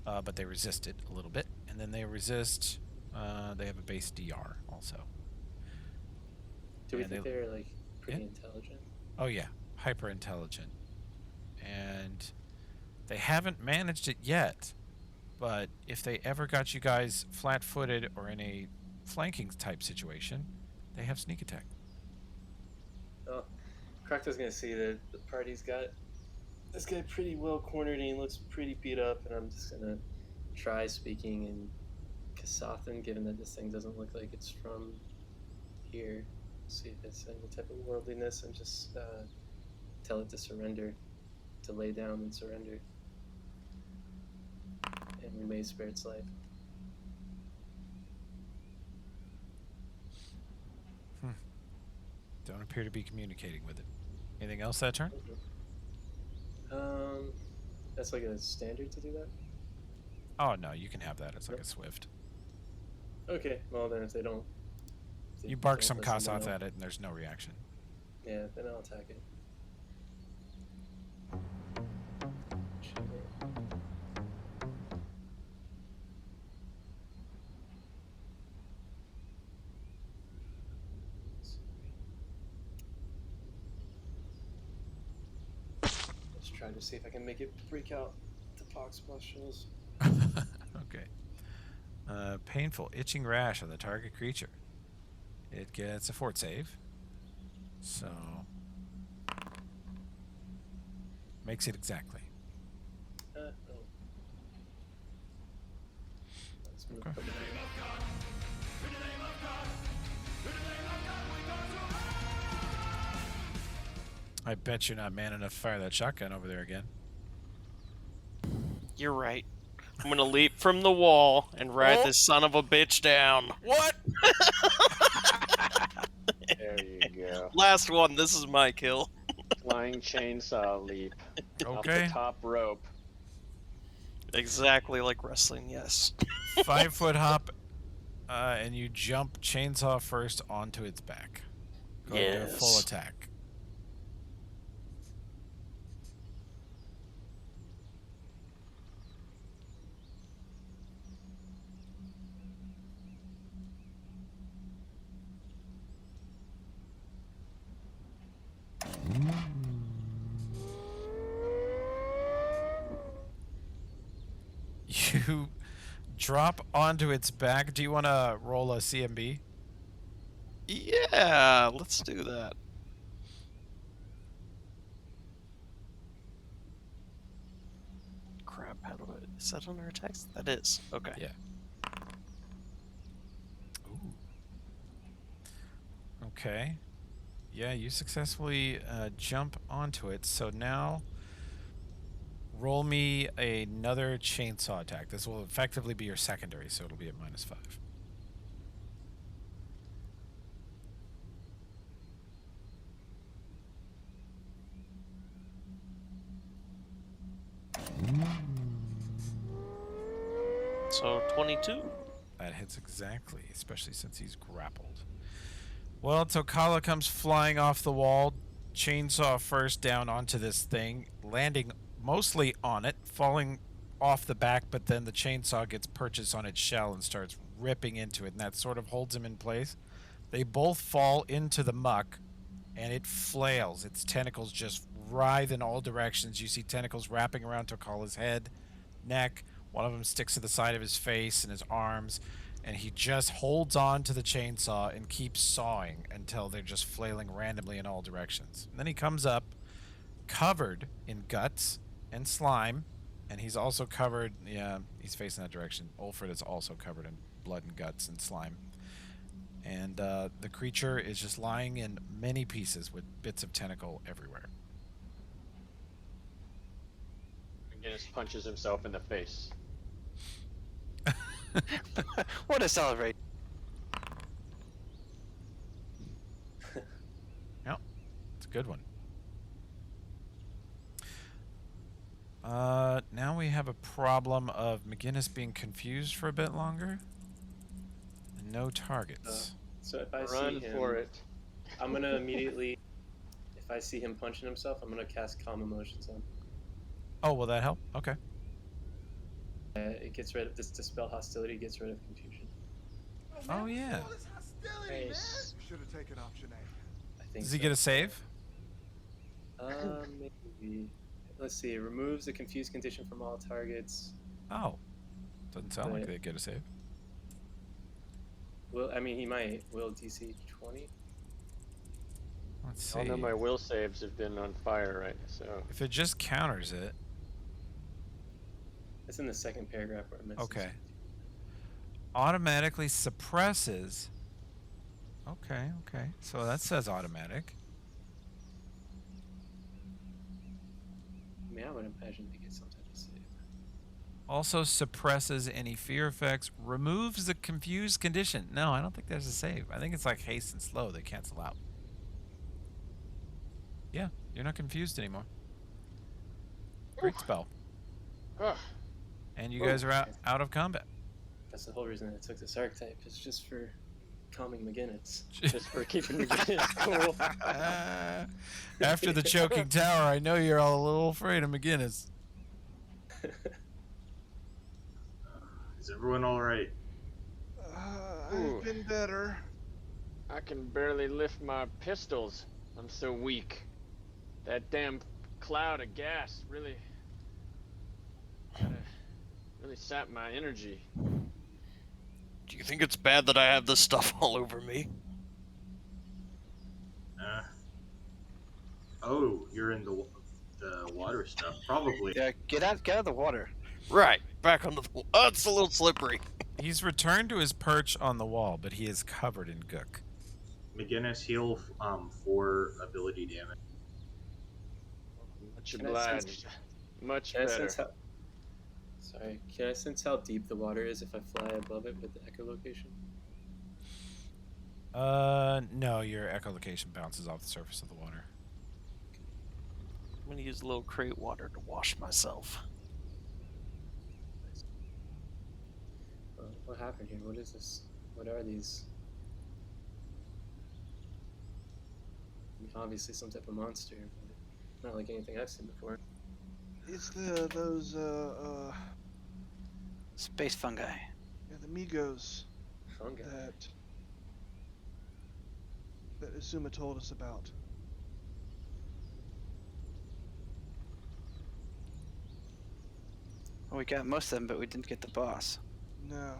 Speaker 1: but they resist it a little bit. And then they resist, they have a base DR also.
Speaker 3: Do we
Speaker 1: And
Speaker 3: think they're like pretty intelligent?
Speaker 1: Oh yeah, hyper intelligent. And they haven't managed it yet, but if they ever got you guys flat-footed or in a flanking type situation, they have sneak attack.
Speaker 3: Oh, Crocta's gonna see that the party's got this guy pretty well cornered and he looks pretty beat up, and I'm just gonna try speaking in Kasathan, given that this thing doesn't look like it's from here. See if it's any type of worldliness, and just tell it to surrender, to lay down and surrender. And we may spare its life.
Speaker 1: Don't appear to be communicating with it. Anything else that turn?
Speaker 3: That's like a standard to do that?
Speaker 1: Oh no, you can have that. It's like a swift.
Speaker 3: Okay, well then if they don't... if they
Speaker 1: You bark
Speaker 3: don't
Speaker 1: some
Speaker 3: listen,
Speaker 1: Kasoth
Speaker 3: then
Speaker 1: at it and there's no reaction.
Speaker 3: Yeah, then I'll attack it. Shoot it. Let's try to see if I can make it break out the pox pustules.
Speaker 1: Okay. Painful itching rash on the target creature. It gets a fort save. So makes it exactly.
Speaker 3: Oh. Let's move
Speaker 1: Okay.
Speaker 3: up.
Speaker 1: I bet you're not man enough to fire that shotgun over there again.
Speaker 6: You're right. I'm gonna leap from the wall and ride this son of a bitch down.
Speaker 1: What?
Speaker 4: There you go.
Speaker 6: Last one. This is my kill.
Speaker 4: Flying chainsaw leap off
Speaker 1: Okay.
Speaker 4: the top rope.
Speaker 6: Exactly like wrestling. Yes.
Speaker 1: 5-foot hop, and you jump chainsaw first onto its back. Go ahead and do a full
Speaker 6: Yes.
Speaker 1: attack. You drop onto its back. Do you want to roll a CMB?
Speaker 6: Yeah. Let's do that. Crap. How do I? Is that under attacks? That is. Okay.
Speaker 1: Yeah. Ooh. Okay. Yeah, you successfully jump onto it. So now roll me another chainsaw attack. This will effectively be your secondary, so it'll be at -5.
Speaker 6: So 22.
Speaker 1: That hits exactly, especially since he's grappled. Well, Tokala comes flying off the wall, chainsaw first down onto this thing, landing mostly on it, falling off the back, but then the chainsaw gets purchased on its shell and starts ripping into it, and that sort of holds him in place. They both fall into the muck, and it flails. Its tentacles just writhe in all directions. You see tentacles wrapping around Tokala's head, neck. One of them sticks to the side of his face and his arms, and he just holds on to the chainsaw and keeps sawing until they're just flailing randomly in all directions. And then he comes up, covered in guts and slime, and he's also covered, yeah, he's facing that direction. Ulfred is also covered in blood and guts and slime. And the creature is just lying in many pieces with bits of tentacle everywhere.
Speaker 4: McGinnis punches himself in the face.
Speaker 2: What a celebration!
Speaker 1: Yep, it's a good one. Now we have a problem of McGinnis being confused for a bit longer. And no targets.
Speaker 3: So if I
Speaker 4: Run
Speaker 3: see him,
Speaker 4: for it.
Speaker 3: I'm gonna immediately. If I see him punching himself, I'm gonna cast Calm Emotions on him.
Speaker 1: Oh, will that help? Okay.
Speaker 3: It gets rid of this dispel hostility. Gets rid of confusion.
Speaker 1: Oh, yeah.
Speaker 4: Nice.
Speaker 8: Should have taken option A.
Speaker 3: I think.
Speaker 1: Does he
Speaker 3: so.
Speaker 1: get a save?
Speaker 3: Maybe. Let's see. It removes the confused condition from all targets.
Speaker 1: Oh. Doesn't sound like
Speaker 3: Right.
Speaker 1: they get a save.
Speaker 3: Well, I mean, he might. Will DC 20?
Speaker 1: Let's
Speaker 4: I
Speaker 1: see.
Speaker 4: know my will saves have been on fire, right? So
Speaker 1: If it just counters it.
Speaker 3: It's in the second paragraph where it mentions.
Speaker 1: Okay. Automatically suppresses. Okay, okay. So that says automatic.
Speaker 3: I mean, I would imagine they get some type of save.
Speaker 1: Also suppresses any fear effects. Removes the confused condition. No, I don't think there's a save. I think it's like haste and slow. They cancel out. Yeah, you're not confused anymore. Great spell.
Speaker 4: Ugh.
Speaker 1: And you
Speaker 3: Whoa.
Speaker 1: guys are out of combat.
Speaker 3: That's the whole reason I took this archetype. It's just for calming McGinnis.
Speaker 4: Just for keeping McGinnis cool.
Speaker 1: After the choking tower, I know you're all a little afraid of McGinnis.
Speaker 7: Is everyone all right?
Speaker 5: I've been better.
Speaker 4: I can barely lift my pistols. I'm so weak. That damn cloud of gas really sapped my energy.
Speaker 6: Do you think it's bad that I have this stuff all over me?
Speaker 7: Oh, you're in the water stuff. Probably.
Speaker 2: Yeah, get out of the water.
Speaker 6: Right, back onto the. Oh, it's a little slippery.
Speaker 1: He's returned to his perch on the wall, but he is covered in gook.
Speaker 7: McGinnis heal 4 ability damage.
Speaker 4: Much
Speaker 3: Can I
Speaker 4: obliged.
Speaker 3: sense-
Speaker 4: Much
Speaker 3: Can I
Speaker 4: better.
Speaker 3: sense how? Sorry. Can I sense how deep the water is if I fly above it with the echolocation?
Speaker 1: No, your echolocation bounces off the surface of the water.
Speaker 6: I'm gonna use a little crate water to wash myself.
Speaker 3: What happened here? What is this? What are these? I mean, obviously some type of monster, but not like anything I've seen before.
Speaker 5: It's those
Speaker 2: Space fungi.
Speaker 5: yeah, the Migos
Speaker 3: Fungi.
Speaker 5: that Azuma told us about.
Speaker 2: Well, we got most of them, but we didn't get the boss.
Speaker 5: No.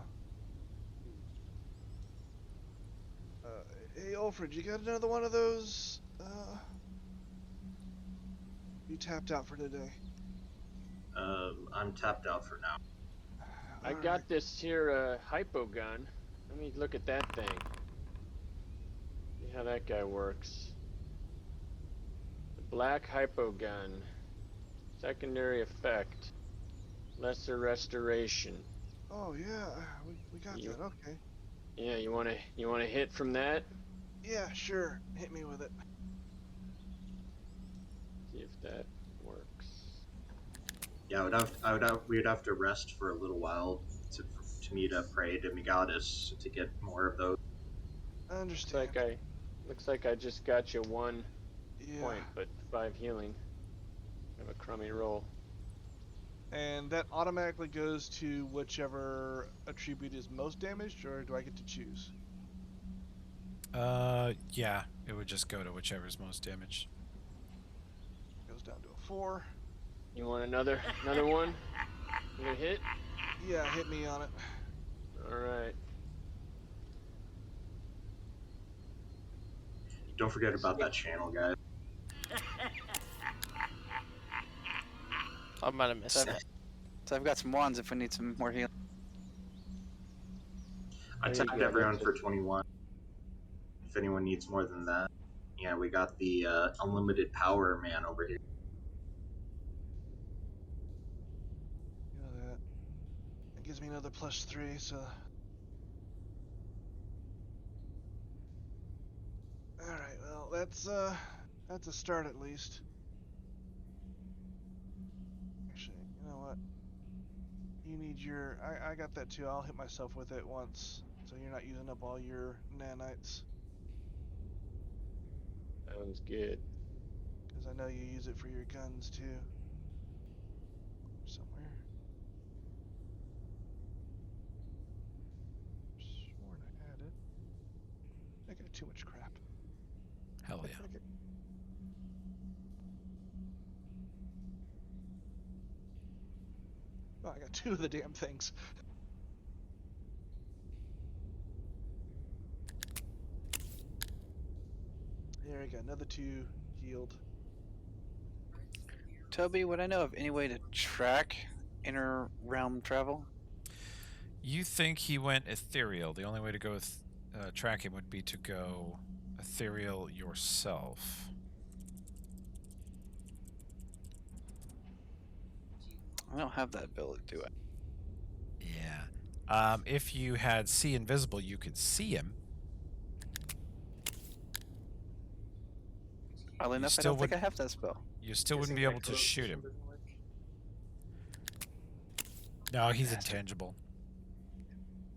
Speaker 5: Hey, Alfred, you got another one of those? You tapped out for today.
Speaker 7: I'm tapped out for now.
Speaker 4: I
Speaker 5: Alright.
Speaker 4: got this here hypo gun. Let me look at that thing. See how that guy works. The black hypo gun. Secondary effect. Lesser restoration.
Speaker 5: Oh yeah, we got
Speaker 4: You-
Speaker 5: that. Okay.
Speaker 4: Yeah, you wanna hit from that?
Speaker 5: Yeah, sure. Hit me with it.
Speaker 4: See if that works.
Speaker 7: Yeah, we'd have to rest for a little while to me to pray to Migatus to get more of those.
Speaker 5: I
Speaker 4: Looks
Speaker 5: understand.
Speaker 4: looks like I just got you 1
Speaker 5: Yeah.
Speaker 4: point, but 5 healing. Have a crummy roll.
Speaker 5: And that automatically goes to whichever attribute is most damaged, or do I get to choose?
Speaker 1: Yeah, it would just go to whichever's most damaged.
Speaker 5: Goes down to a 4.
Speaker 4: You want another one? Another hit?
Speaker 5: Yeah, hit me on it.
Speaker 4: All right.
Speaker 7: Don't forget about that channel, guys.
Speaker 6: I might have missed
Speaker 2: So
Speaker 6: that.
Speaker 2: I've got some wands if we need some more healing.
Speaker 7: I
Speaker 4: There you
Speaker 7: tapped
Speaker 4: go,
Speaker 7: everyone
Speaker 4: that's
Speaker 7: for 21. If anyone needs more than that. Yeah, we got the unlimited power man over here.
Speaker 5: You know that. That gives me another +3, so. Alright, well, that's a start at least. Actually, you know what? You need your. I got that too. I'll hit myself with it once, so you're not using up all your nanites.
Speaker 4: Sounds good.
Speaker 5: Because I know you use it for your guns too. Somewhere. Sworn I had it. I got too much crap.
Speaker 1: Hell yeah.
Speaker 5: Okay. Oh, I got 2 of the damn things. There we go. Another 2 healed.
Speaker 2: Toby, would I know of any way to track inner realm travel?
Speaker 1: You think he went ethereal. The only way to go with track him would be to go ethereal yourself.
Speaker 2: I don't have that ability, do I?
Speaker 1: Yeah. If you had see invisible, you could see him.
Speaker 2: Oddly enough, I
Speaker 1: still
Speaker 2: don't think I
Speaker 1: would-
Speaker 2: have that spell.
Speaker 1: You still wouldn't
Speaker 3: Guessing
Speaker 1: be
Speaker 3: my
Speaker 1: able to
Speaker 3: cloak
Speaker 1: shoot
Speaker 3: vision
Speaker 1: him.
Speaker 3: doesn't work.
Speaker 1: No, he's
Speaker 2: Bastard.
Speaker 1: intangible.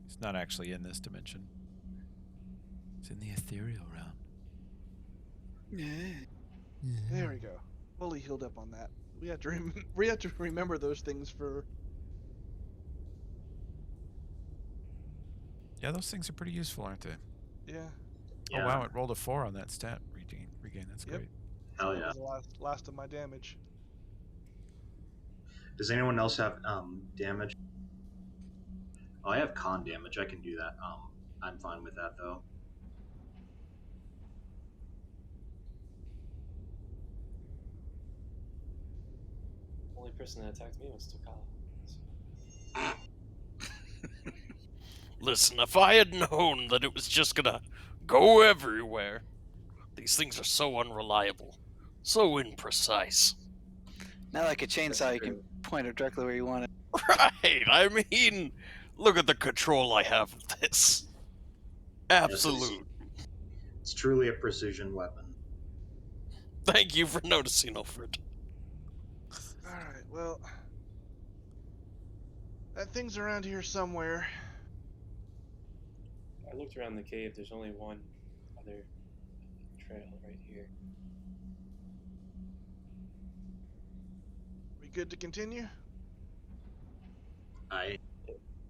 Speaker 1: He's not actually in this dimension. He's in the ethereal realm.
Speaker 5: There we go. Fully healed up on that. We have to we have to remember those things for.
Speaker 1: Yeah, those things are pretty useful, aren't they?
Speaker 5: Yeah.
Speaker 7: Yeah.
Speaker 1: Oh wow, it rolled a 4 on that stat regain. That's
Speaker 5: Yep.
Speaker 1: great.
Speaker 7: Hell
Speaker 5: That
Speaker 7: yeah.
Speaker 5: was the last of my damage.
Speaker 7: Does anyone else have damage? Oh, I have con damage. I can do that. I'm fine with that though.
Speaker 3: Only person that attacked me was Takala.
Speaker 6: Listen, if I had known that it was just gonna go everywhere, these things are so unreliable, so imprecise.
Speaker 2: Not like a chainsaw, you can point it directly where you want it.
Speaker 6: Right, I mean, look at the control I have of this. Absolute.
Speaker 7: It's truly a precision weapon.
Speaker 6: Thank you for noticing, Alfred.
Speaker 5: Alright, well. That thing's around here somewhere.
Speaker 3: I looked around the cave. There's only one other trail right here.
Speaker 5: We good to continue?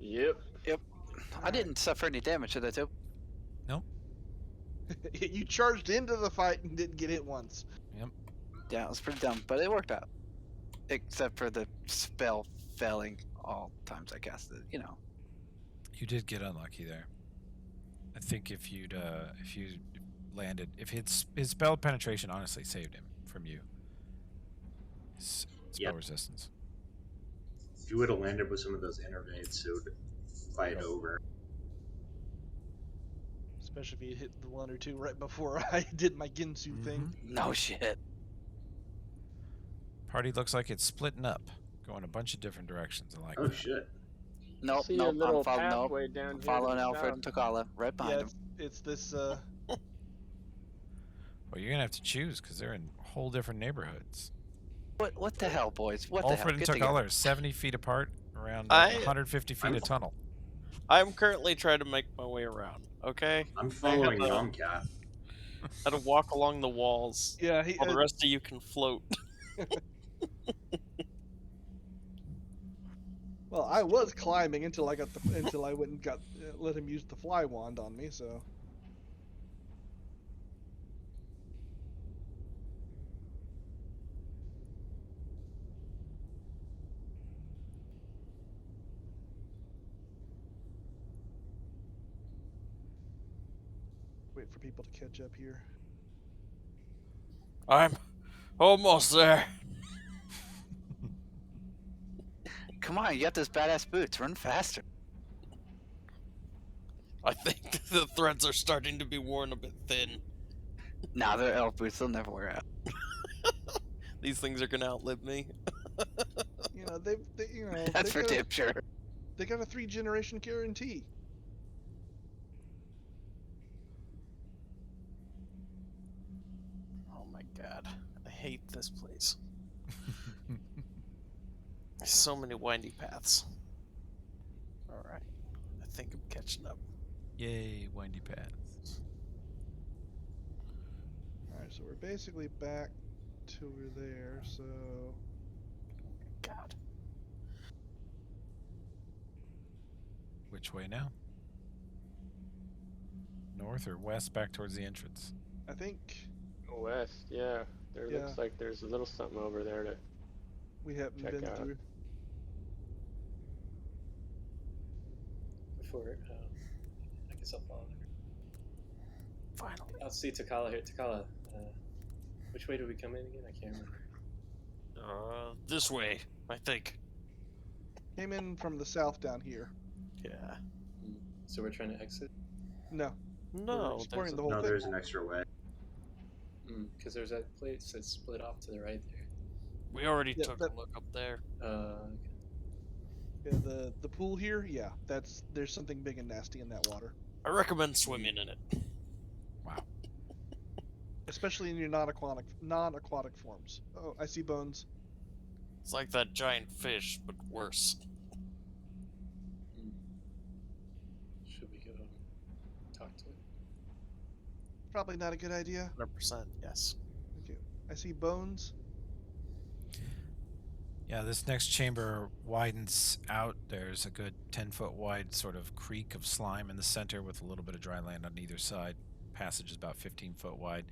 Speaker 4: Yep.
Speaker 2: I didn't suffer any damage to that, too.
Speaker 5: You charged into the fight and didn't get hit once.
Speaker 2: Yeah, it was pretty dumb, but it worked out. Except for the spell failing all times I cast it, you know.
Speaker 1: You did get unlucky there. I think if you landed, if his spell penetration honestly saved him from you. His spell
Speaker 7: Yep.
Speaker 1: resistance.
Speaker 7: If you would have landed with some of those innervates, it would fight over.
Speaker 5: Especially if you hit the 1 or 2 right before I did my Ginsu thing.
Speaker 2: No shit.
Speaker 1: Party looks like it's splitting up, going a bunch of different directions. I like
Speaker 7: Oh
Speaker 1: that.
Speaker 7: shit.
Speaker 2: Nope,
Speaker 4: See
Speaker 2: nope,
Speaker 4: a little
Speaker 2: I'm following,
Speaker 4: pathway down
Speaker 2: I'm
Speaker 4: here to
Speaker 2: following
Speaker 4: the
Speaker 2: Alfred
Speaker 4: south.
Speaker 2: and Takala right behind
Speaker 5: Yeah,
Speaker 2: him.
Speaker 5: it's this,
Speaker 1: Well, you're gonna have to choose because they're in whole different neighborhoods.
Speaker 2: What the hell, boys? What the hell?
Speaker 1: Alfred and
Speaker 2: Get together.
Speaker 1: Takala are 70 feet apart, around
Speaker 6: I-
Speaker 1: 150 feet of tunnel.
Speaker 6: I'm currently trying to make my way around. Okay,
Speaker 7: I'm
Speaker 6: I had
Speaker 7: following
Speaker 6: to,
Speaker 7: Nomcat.
Speaker 6: had to walk along the walls
Speaker 5: Yeah,
Speaker 6: while the rest of you can float.
Speaker 5: well, I was climbing until I went and got let him use the fly wand on me. So wait for people to catch up here.
Speaker 6: I'm almost there.
Speaker 2: Come on, you got those badass boots. Run faster.
Speaker 6: I think the threads are starting to be worn a bit thin.
Speaker 2: Nah, they're elf boots. They'll never wear out.
Speaker 6: These things are gonna outlive me.
Speaker 5: You know they
Speaker 2: That's for damn sure.
Speaker 5: they got a 3-generation guarantee.
Speaker 6: Oh my god, I hate this place. So many windy paths. Alright, I think I'm catching up.
Speaker 1: Yay, windy paths.
Speaker 5: All right, so we're basically back to over there. So
Speaker 6: God.
Speaker 1: Which way now? North or west back towards the entrance?
Speaker 5: I think
Speaker 4: West, yeah. There
Speaker 5: Yeah.
Speaker 4: looks like there's a little something over there to
Speaker 5: we haven't
Speaker 4: check
Speaker 5: been
Speaker 4: out.
Speaker 5: through.
Speaker 3: Before, I guess I'll follow there.
Speaker 6: Finally.
Speaker 3: I'll see Takala here. Takala, which way do we come in again? I can't remember.
Speaker 6: This way, I think.
Speaker 5: Came in from the south down here.
Speaker 6: Yeah.
Speaker 3: So we're trying to exit?
Speaker 5: No,
Speaker 6: No,
Speaker 5: exploring
Speaker 6: there's
Speaker 5: the whole
Speaker 7: No,
Speaker 5: thing.
Speaker 7: there's an extra way.
Speaker 3: Because there's that place that's split off to the right there.
Speaker 6: we already
Speaker 5: Yeah,
Speaker 6: took
Speaker 5: that-
Speaker 6: a look up there.
Speaker 5: Yeah, the pool here. Yeah, there's something big and nasty in that water,
Speaker 6: I recommend swimming in it.
Speaker 1: Wow.
Speaker 5: especially in your non-aquatic forms. Oh, I see bones.
Speaker 6: It's like that giant fish, but worse.
Speaker 3: Should we go talk to it?
Speaker 5: Probably not a good idea.
Speaker 6: 100%, yes.
Speaker 5: Okay, I see bones.
Speaker 1: Yeah, this next chamber widens out. There's a good 10-foot wide sort of creek of slime in the center with a little bit of dry land on either side. Passage is about 15-foot wide.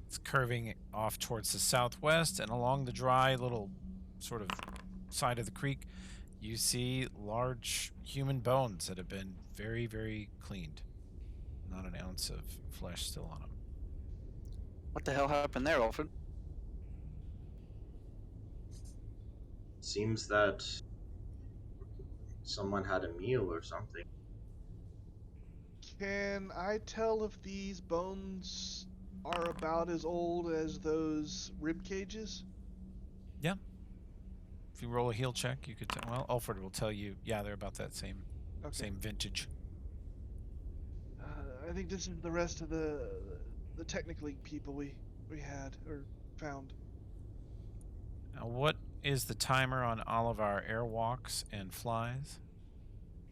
Speaker 1: It's curving off towards the southwest, and along the dry little sort of side of the creek, you see large human bones that have been very, very cleaned. Not an ounce of flesh still on them.
Speaker 2: What the hell happened there, Alfred?
Speaker 7: Seems that someone had a meal or something.
Speaker 5: Can I tell if these bones are about as old as those rib cages?
Speaker 1: If you roll a heal check, you could tell. Well, Alfred will tell you. Yeah, they're about that same vintage.
Speaker 5: I think this is the rest of the Technic League people we had or found.
Speaker 1: Now, what is the timer on all of our airwalks and flies?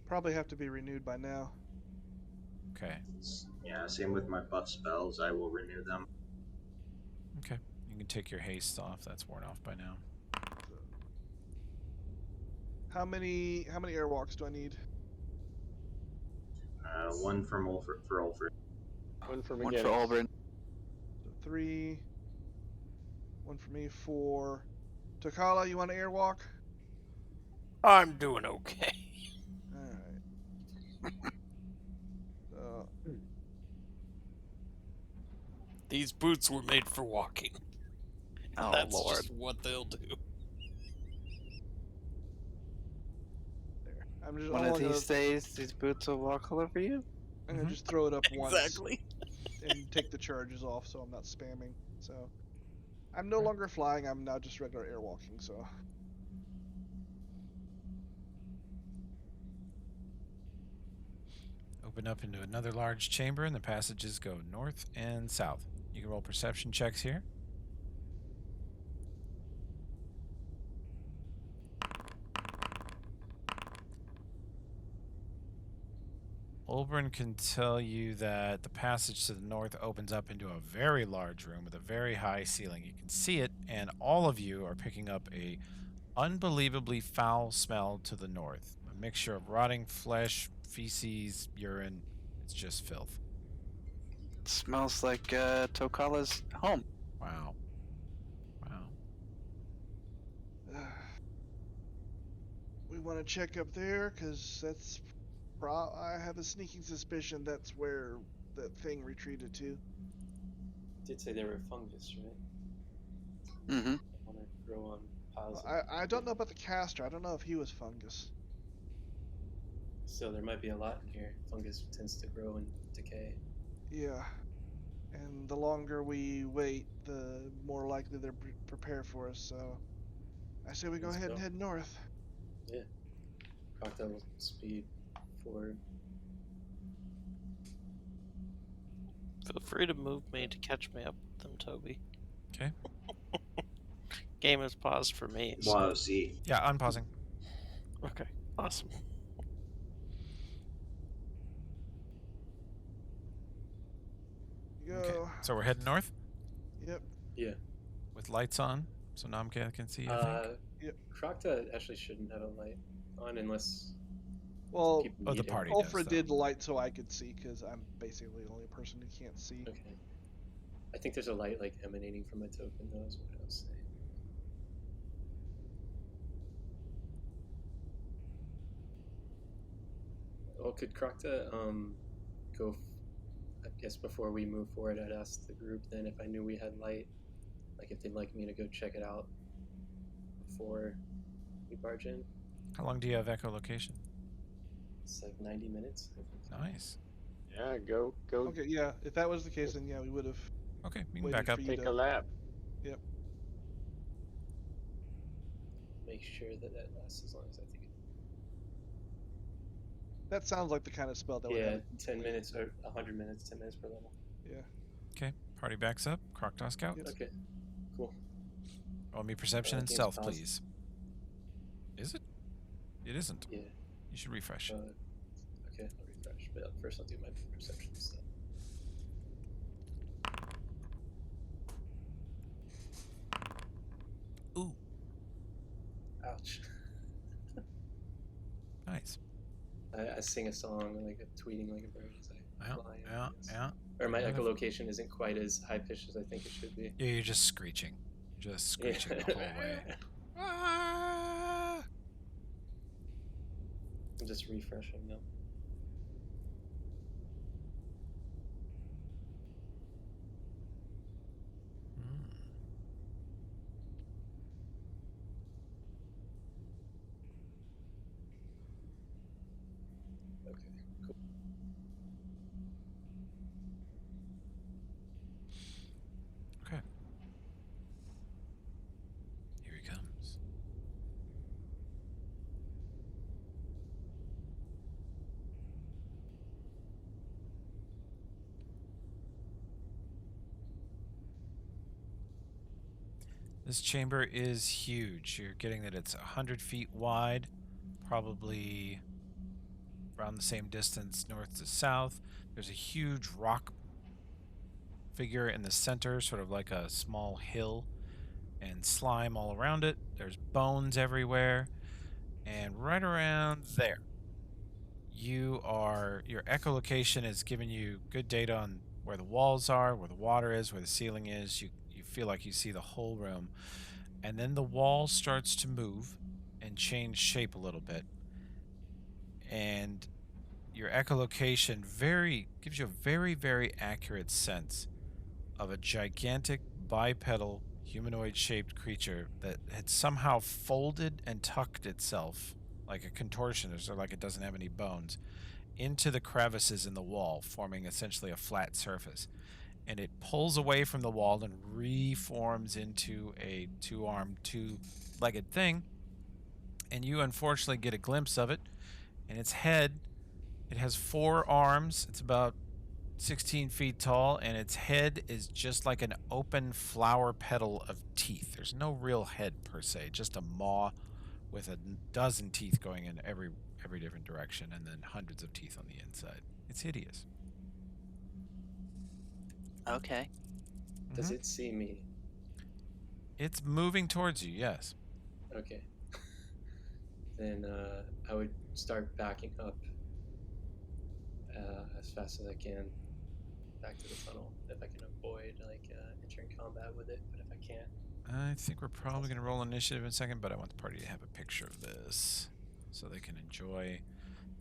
Speaker 5: Probably have to be renewed by now.
Speaker 1: Okay.
Speaker 7: Yeah, same with my buff spells. I will renew them.
Speaker 1: Okay. You can take your haste off. That's worn off by now.
Speaker 5: How many airwalks do I need?
Speaker 7: One from for Ulfred.
Speaker 4: One for
Speaker 2: One
Speaker 4: McGinnis.
Speaker 2: for Auburn.
Speaker 5: So 3. One for me. 4. Takala, you want an airwalk?
Speaker 6: I'm doing okay.
Speaker 5: Alright. So,
Speaker 6: These boots were made for walking.
Speaker 2: Oh,
Speaker 6: That's
Speaker 2: Lord.
Speaker 6: just what they'll do.
Speaker 5: there. I'm just
Speaker 2: One
Speaker 5: all
Speaker 2: of
Speaker 5: gonna-
Speaker 2: these days, these boots will walk all over you.
Speaker 5: I'm gonna just throw it up once
Speaker 6: Exactly.
Speaker 5: and take the charges off so I'm not spamming. So I'm no longer flying, I'm now just regular airwalking, so
Speaker 1: Open up into another large chamber, and the passages go north and south. You can roll perception checks here. Olbrin can tell you that the passage to the north opens up into a very large room with a very high ceiling. You can see it, and all of you are picking up a unbelievably foul smell to the north. A mixture of rotting flesh, feces, urine. It's just filth.
Speaker 2: It smells like Tokala's home.
Speaker 1: Wow. Wow.
Speaker 5: We want to check up there because that's. I have a sneaking suspicion that's where that thing retreated to.
Speaker 3: Did say they were fungus, right?
Speaker 2: Mm-hmm.
Speaker 3: I want to grow on piles.
Speaker 5: I don't know about the caster. I don't know if he was fungus.
Speaker 3: So there might be a lot in here. Fungus tends to grow and decay.
Speaker 5: Yeah. And the longer we wait, the more likely they're prepared for us. So I say we go
Speaker 3: Let's
Speaker 5: ahead
Speaker 3: go.
Speaker 5: and head north.
Speaker 3: Yeah. Cocktail speed forward.
Speaker 6: Feel free to move me to catch me up with them, Toby.
Speaker 1: Okay.
Speaker 6: Game is paused for me. So.
Speaker 7: Wow, see.
Speaker 1: Yeah, I'm pausing.
Speaker 6: Okay, awesome.
Speaker 5: Go.
Speaker 1: Okay. So we're heading north
Speaker 5: Yep.
Speaker 3: Yeah.
Speaker 1: with lights on, so Namka can see. I think.
Speaker 5: Yep.
Speaker 3: Crocta actually shouldn't have a light on unless
Speaker 5: Well,
Speaker 3: people
Speaker 1: Oh,
Speaker 3: need
Speaker 1: the
Speaker 3: him.
Speaker 1: party.
Speaker 5: Ulfra
Speaker 1: does,
Speaker 5: did light so I could see because I'm basically the only person who can't see.
Speaker 3: Okay. I think there's a light like emanating from a token though, is what I was saying. Well, could Crocta go? I guess before we move forward, I'd ask the group then if I knew we had light, like if they'd like me to go check it out before we barge in.
Speaker 1: How long do you have echolocation?
Speaker 3: It's like 90 minutes, I think.
Speaker 1: Nice.
Speaker 4: Yeah, go
Speaker 5: Okay, yeah. If that was the case, then yeah, we would have.
Speaker 1: Okay, we can
Speaker 5: Waited
Speaker 1: back up.
Speaker 5: for you
Speaker 4: take
Speaker 5: to-
Speaker 4: a lap.
Speaker 3: Make sure that that lasts as long as I think.
Speaker 5: That sounds like the kind of spell that would
Speaker 3: Yeah,
Speaker 5: have.
Speaker 3: 10 minutes or 100 minutes, 10 minutes per level.
Speaker 5: Yeah.
Speaker 1: Okay, party backs up. Crocodile scouts.
Speaker 3: Okay, cool.
Speaker 1: Roll me perception and
Speaker 3: game's
Speaker 1: stealth,
Speaker 3: paused.
Speaker 1: please. Is it? It isn't.
Speaker 3: Yeah.
Speaker 1: You should refresh.
Speaker 3: Okay, I'll refresh. But first, I'll do my perception stuff.
Speaker 1: Ooh,
Speaker 3: Ouch.
Speaker 1: nice.
Speaker 3: I sing a song, like tweeting like a bird as I
Speaker 1: Yeah,
Speaker 3: fly.
Speaker 1: yeah, yeah.
Speaker 3: Or my
Speaker 1: Yeah.
Speaker 3: echolocation isn't quite as high pitched as I think it should be.
Speaker 1: Yeah, you're just screeching. Just screeching the whole way. Ah!
Speaker 3: I'm just refreshing now.
Speaker 1: Mm.
Speaker 3: Okay, cool.
Speaker 1: Okay. Here he comes. This chamber is huge. You're getting that it's 100 feet wide, probably around the same distance north to south. There's a huge rock figure in the center, sort of like a small hill, and slime all around it. There's bones everywhere. And right around there, your echolocation is giving you good data on where the walls are, where the water is, where the ceiling is. You feel like you see the whole room. And then the wall starts to move and change shape a little bit. And your echolocation gives you a very, very accurate sense of a gigantic bipedal humanoid shaped creature that had somehow folded and tucked itself like a contortionist, or like it doesn't have any bones, into the crevices in the wall, forming essentially a flat surface. And it pulls away from the wall and reforms into a two-armed, two-legged thing. And you unfortunately get a glimpse of it. And its head, it has 4 arms. It's about 16 feet tall, and its head is just like an open flower petal of teeth. There's no real head per se, just a maw with a dozen teeth going in every different direction, and then hundreds of teeth on the inside. It's hideous.
Speaker 2: Okay.
Speaker 3: Does
Speaker 1: Mhm.
Speaker 3: it see me?
Speaker 1: It's moving towards you, yes.
Speaker 3: Okay. Then I would start backing up as fast as I can back to the tunnel if I can avoid like entering combat with it. But if I can't,
Speaker 1: I think we're probably going to roll initiative in a second, but I want the party to have a picture of this so they can enjoy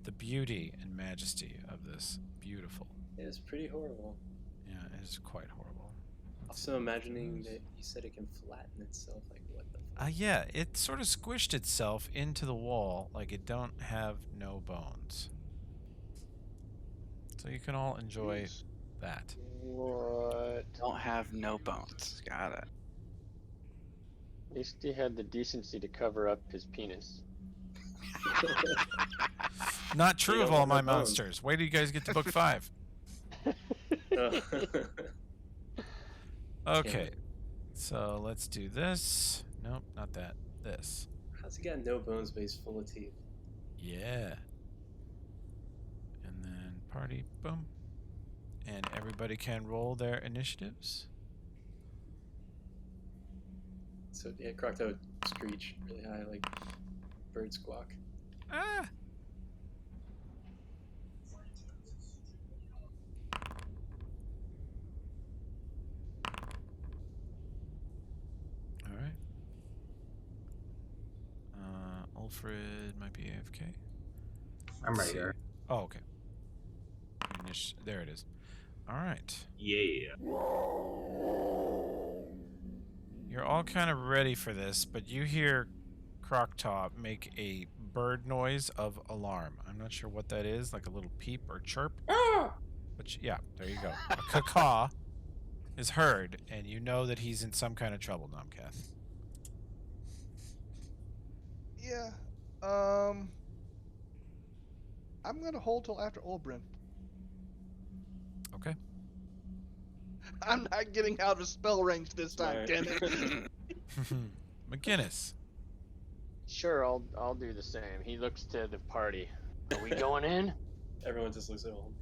Speaker 1: the beauty and majesty of this beautiful.
Speaker 3: it's pretty horrible.
Speaker 1: Yeah, it is quite horrible. Let's
Speaker 3: Also,
Speaker 1: see.
Speaker 3: imagining that you said it can flatten itself, like what the fuck?
Speaker 1: Yeah, it sort of squished itself into the wall like it don't have no bones. So you can all enjoy
Speaker 5: Jeez.
Speaker 1: that.
Speaker 4: What?
Speaker 2: Don't have no bones. Got it.
Speaker 4: At least he had the decency to cover up his penis.
Speaker 1: Not true
Speaker 3: You
Speaker 1: of
Speaker 3: don't
Speaker 1: all
Speaker 3: have
Speaker 1: my
Speaker 3: no bones.
Speaker 1: monsters. Wait till you guys get to book 5. Okay, so let's do this. Nope, not that. This.
Speaker 3: How's he got no bones, but he's full of teeth?
Speaker 1: Yeah. And then party, boom. And everybody can roll their initiatives.
Speaker 3: So yeah, Crocodile would screech really high, like bird squawk.
Speaker 1: Ah! All right. Alfred might be AFK.
Speaker 7: I'm
Speaker 1: Let's
Speaker 7: right
Speaker 1: see.
Speaker 7: here.
Speaker 1: Oh, okay. There it is. All right.
Speaker 7: Yeah.
Speaker 1: You're all kind of ready for this, but you hear Croctop make a bird noise of alarm. I'm not sure what that is, like a little peep or chirp. But yeah, there you go. A caw is heard, and you know that he's in some kind of trouble, Nomcath.
Speaker 5: Yeah. I'm gonna hold till after Olbrin.
Speaker 1: Okay.
Speaker 5: I'm not getting out of spell range this time,
Speaker 3: Smart.
Speaker 5: damn it.
Speaker 1: McGinnis.
Speaker 4: Sure, I'll do the same. He looks to the party. Are we going in?
Speaker 3: Everyone just looks at Olbrin.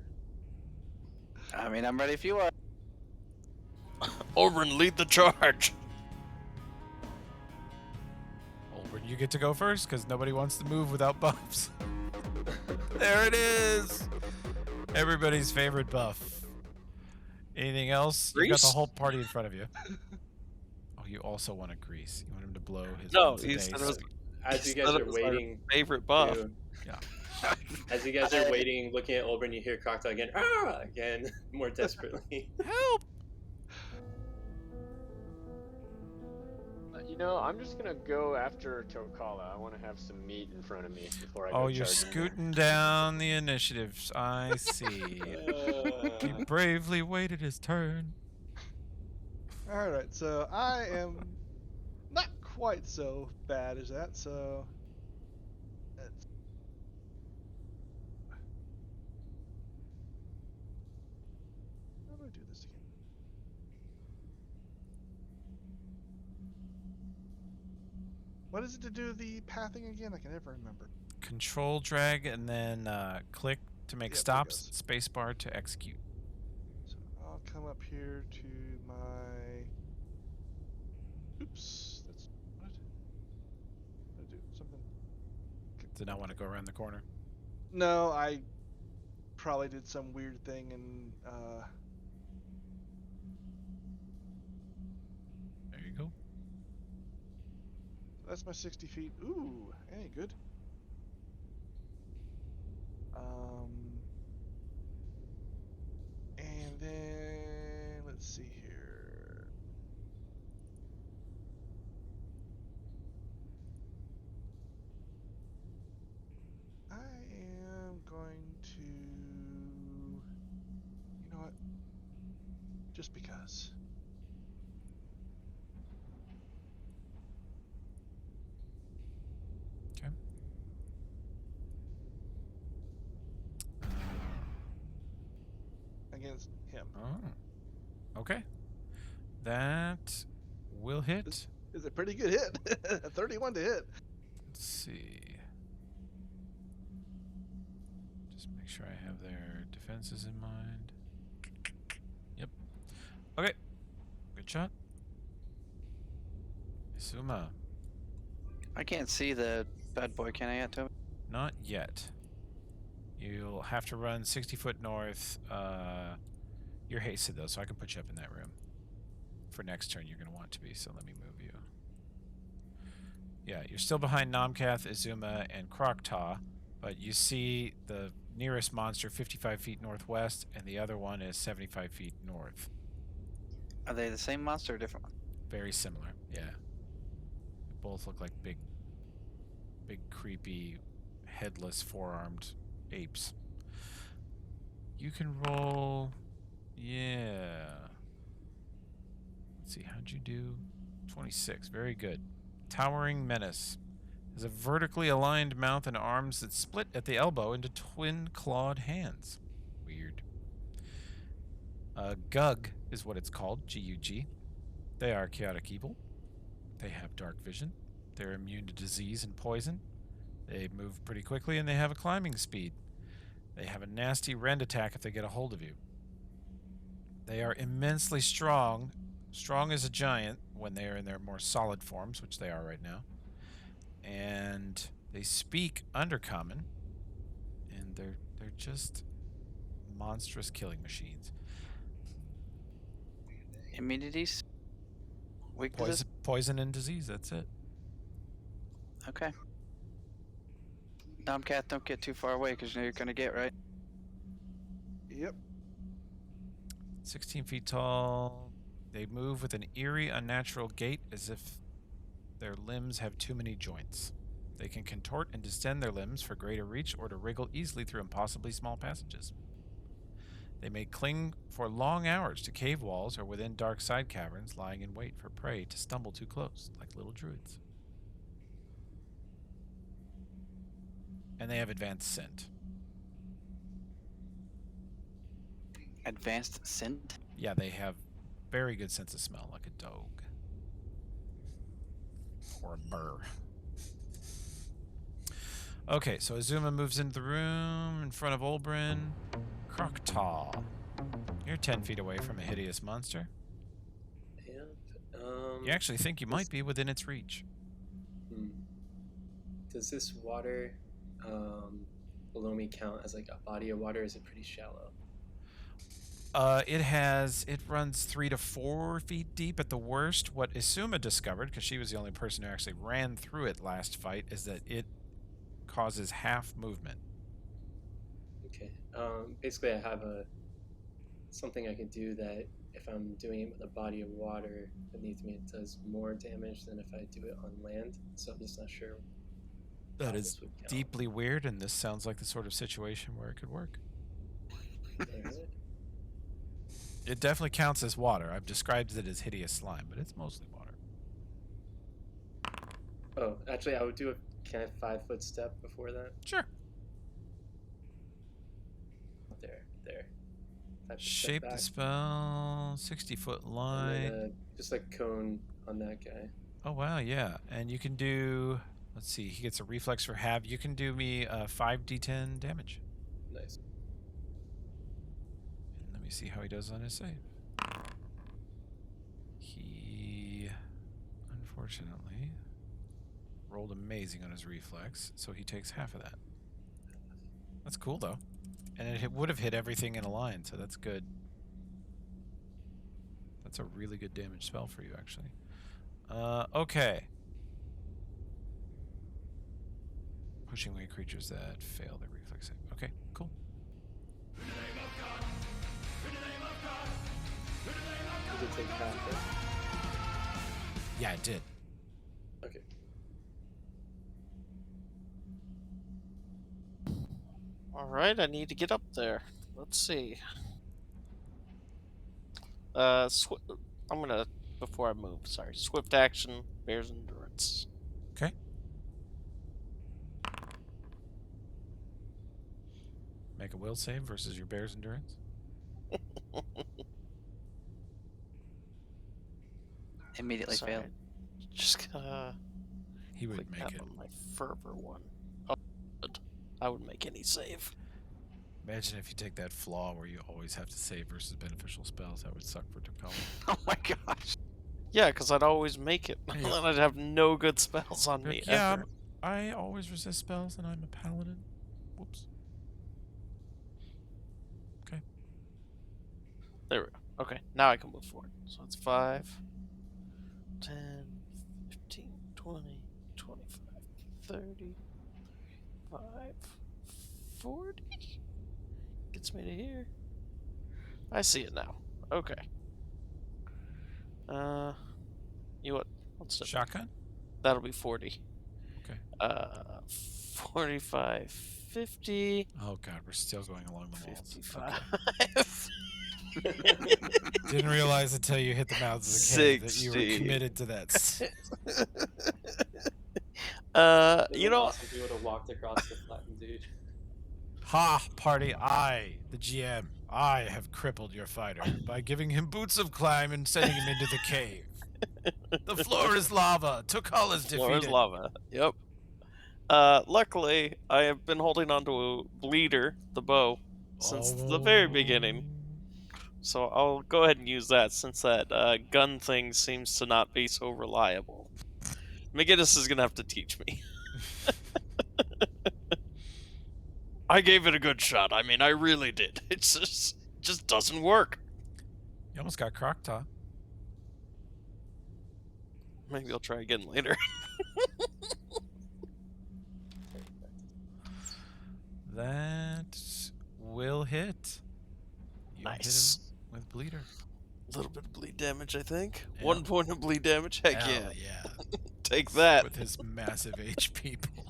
Speaker 2: I mean, I'm ready if you are.
Speaker 6: Oberyn, lead the charge.
Speaker 1: Olbrin, you get to go first, because nobody wants to move without buffs. There it is! Everybody's favorite buff. Anything else? You got the
Speaker 6: Grease?
Speaker 1: whole party in front of you. Oh, you also want a grease. You want him to blow his
Speaker 6: No,
Speaker 1: once a
Speaker 6: he
Speaker 1: day
Speaker 6: said it was-
Speaker 1: sweet.
Speaker 3: As you
Speaker 6: He
Speaker 3: guys
Speaker 6: said it
Speaker 3: are
Speaker 6: was our
Speaker 3: waiting,
Speaker 6: favorite buff.
Speaker 3: as you guys are waiting, looking at Olbrin, you hear Crocodile again. Ah! Again, more desperately.
Speaker 1: Help!
Speaker 4: You know, I'm just gonna go after Tokala. I want to have some meat in front of me before I go
Speaker 1: Oh, you're
Speaker 4: charging in.
Speaker 1: scooting down the initiatives. I see. He bravely waited his turn.
Speaker 5: Alright, so I am not quite so bad as that, so let's... How do I do this again? What is it to do the pathing again? I can never remember.
Speaker 1: Control drag and then click to make
Speaker 5: Yep, there it
Speaker 1: stops.
Speaker 5: goes.
Speaker 1: Spacebar to execute.
Speaker 5: So I'll come up here to my... Oops, that's... What? What did I do? Something...
Speaker 1: Did not want to go around the corner.
Speaker 5: No, I probably did some weird thing and
Speaker 1: There you go.
Speaker 5: that's my 60 feet. Ooh, ain't good. And then let's see here. I am going to, you know what? Just because.
Speaker 1: Okay.
Speaker 5: Against him.
Speaker 1: Oh. Okay. That will hit.
Speaker 5: This is a pretty good hit. 31 to hit.
Speaker 1: Let's see. Just make sure I have their defenses in mind. Yep. Okay. Good shot. Isuma.
Speaker 2: I can't see the bad boy, can I yet, Toby?
Speaker 1: Not yet. You'll have to run 60 foot north. You're hasted though, so I can put you up in that room. For next turn, you're going to want to be, so let me move you. Yeah, you're still behind Namkath, Izuma, and Krokta, but you see the nearest monster 55 feet northwest, and the other one is 75 feet north.
Speaker 2: Are they the same monster or different one?
Speaker 1: Very similar, yeah. They both look like big, creepy, headless, four-armed apes. You can roll... Yeah. Let's see, how'd you do? 26, very good. Towering Menace has a vertically aligned mouth and arms that split at the elbow into twin clawed hands. Weird. Gug is what it's called, G-U-G. They are chaotic evil. They have dark vision. They're immune to disease and poison. They move pretty quickly and they have a climbing speed. They have a nasty rend attack if they get a hold of you. They are immensely strong as a giant when they are in their more solid forms, which they are right now. And they speak Undercommon, and they're just monstrous killing machines.
Speaker 2: Immunities? Weaknesses?
Speaker 1: Poison and disease, that's it.
Speaker 2: Okay. Nomcat, don't get too far away because you know you're gonna get right.
Speaker 5: Yep.
Speaker 1: 16 feet tall. They move with an eerie, unnatural gait as if their limbs have too many joints. They can contort and distend their limbs for greater reach or to wriggle easily through impossibly small passages. They may cling for long hours to cave walls or within dark side caverns, lying in wait for prey to stumble too close, like little druids. And they have advanced scent.
Speaker 2: Advanced scent?
Speaker 1: Yeah, they have very good sense of smell, like a dog. Or a burr. Okay, so Azuma moves into the room in front of Olbrin. Krokta. You're 10 feet away from a hideous monster.
Speaker 3: And
Speaker 1: You actually think you might be within its reach.
Speaker 3: Does this water below me count as like a body of water? Or is it pretty shallow?
Speaker 1: It runs 3 to 4 feet deep at the worst. What Isuma discovered, because she was the only person who actually ran through it last fight, is that it causes half movement.
Speaker 3: Okay. Basically, I have something I can do that if I'm doing it with a body of water beneath me, it does more damage than if I do it on land. So I'm just not sure.
Speaker 1: That
Speaker 3: how
Speaker 1: is
Speaker 3: this would count.
Speaker 1: deeply weird, and this sounds like the sort of situation where it could work.
Speaker 3: Alright.
Speaker 1: It definitely counts as water. I've described it as hideous slime, but it's mostly water.
Speaker 3: Oh, actually, I would do a kind of 5-foot step before that.
Speaker 1: Sure.
Speaker 3: There. 5 foot step
Speaker 1: Shape the
Speaker 3: back,
Speaker 1: spell, 60-foot
Speaker 3: and
Speaker 1: line.
Speaker 3: then just like cone on that guy.
Speaker 1: Oh, wow, yeah. And you can do... Let's see, he gets a reflex for half. You can do me 5d10 damage.
Speaker 3: Nice.
Speaker 1: And let me see how he does on his save. He, unfortunately, rolled amazing on his reflex, so he takes half of that. That's cool, though. And it would have hit everything in a line, so that's good. That's a really good damage spell for you, actually. Okay. Pushing away creatures that fail their reflex save. Okay, cool.
Speaker 3: Did it take half it?
Speaker 1: Yeah, it did.
Speaker 3: Okay.
Speaker 8: Alright, I need to get up there. Let's see. I'm gonna, before I move, sorry. Swift action, Bear's Endurance.
Speaker 1: Okay. Make a will save versus your bear's endurance.
Speaker 2: Immediately
Speaker 8: Sorry,
Speaker 2: failed.
Speaker 8: just gotta
Speaker 1: He would
Speaker 8: click
Speaker 1: make
Speaker 8: that
Speaker 1: it.
Speaker 8: on my fervor one. Oh, good. I would make any save.
Speaker 1: Imagine if you take that flaw where you always have to save versus beneficial spells. That would suck for Tukala.
Speaker 2: Oh my gosh.
Speaker 6: Yeah, because I'd always make it.
Speaker 1: Yeah.
Speaker 6: And then I'd have no good spells on me
Speaker 1: Like, yeah,
Speaker 6: ever.
Speaker 1: I always resist spells and I'm a paladin. Whoops. Okay.
Speaker 6: There we go. Okay, now I can move forward. So it's 5, 10, 15, 20, 25, 30, 35, 40. Gets me to here. I see it now. Okay. You what? What's that?
Speaker 1: Shotgun?
Speaker 6: That'll be 40.
Speaker 1: Okay.
Speaker 6: 45, 50,
Speaker 1: Oh god, we're still going along the walls.
Speaker 6: 55.
Speaker 1: Didn't realize until you hit the mouths of the cave that you were
Speaker 6: 60.
Speaker 1: committed to that.
Speaker 6: You know,
Speaker 3: awesome if you would have walked across the flattened dude.
Speaker 1: Ha, party, I, the GM, I have crippled your fighter by giving him boots of climb and sending him into the cave. The floor is lava. Tukal is
Speaker 6: floor is
Speaker 1: defeated.
Speaker 6: lava. Yep. Luckily, I have been holding on to a bleeder, the bow, since the very beginning. So I'll go ahead and use that since that gun thing seems to not be so reliable. McGinnis is gonna have to teach me. I gave it a good shot. I mean, I really did. It just doesn't work.
Speaker 1: You almost got Croctaw.
Speaker 6: Maybe I'll try again later.
Speaker 1: That will hit. You
Speaker 6: Nice.
Speaker 1: hit him with bleeder.
Speaker 6: A little bit of bleed damage, I think.
Speaker 1: Yeah.
Speaker 6: 1 point of bleed damage. Heck
Speaker 1: Hell
Speaker 6: yeah.
Speaker 1: yeah.
Speaker 6: Take that.
Speaker 1: With his massive HP pool.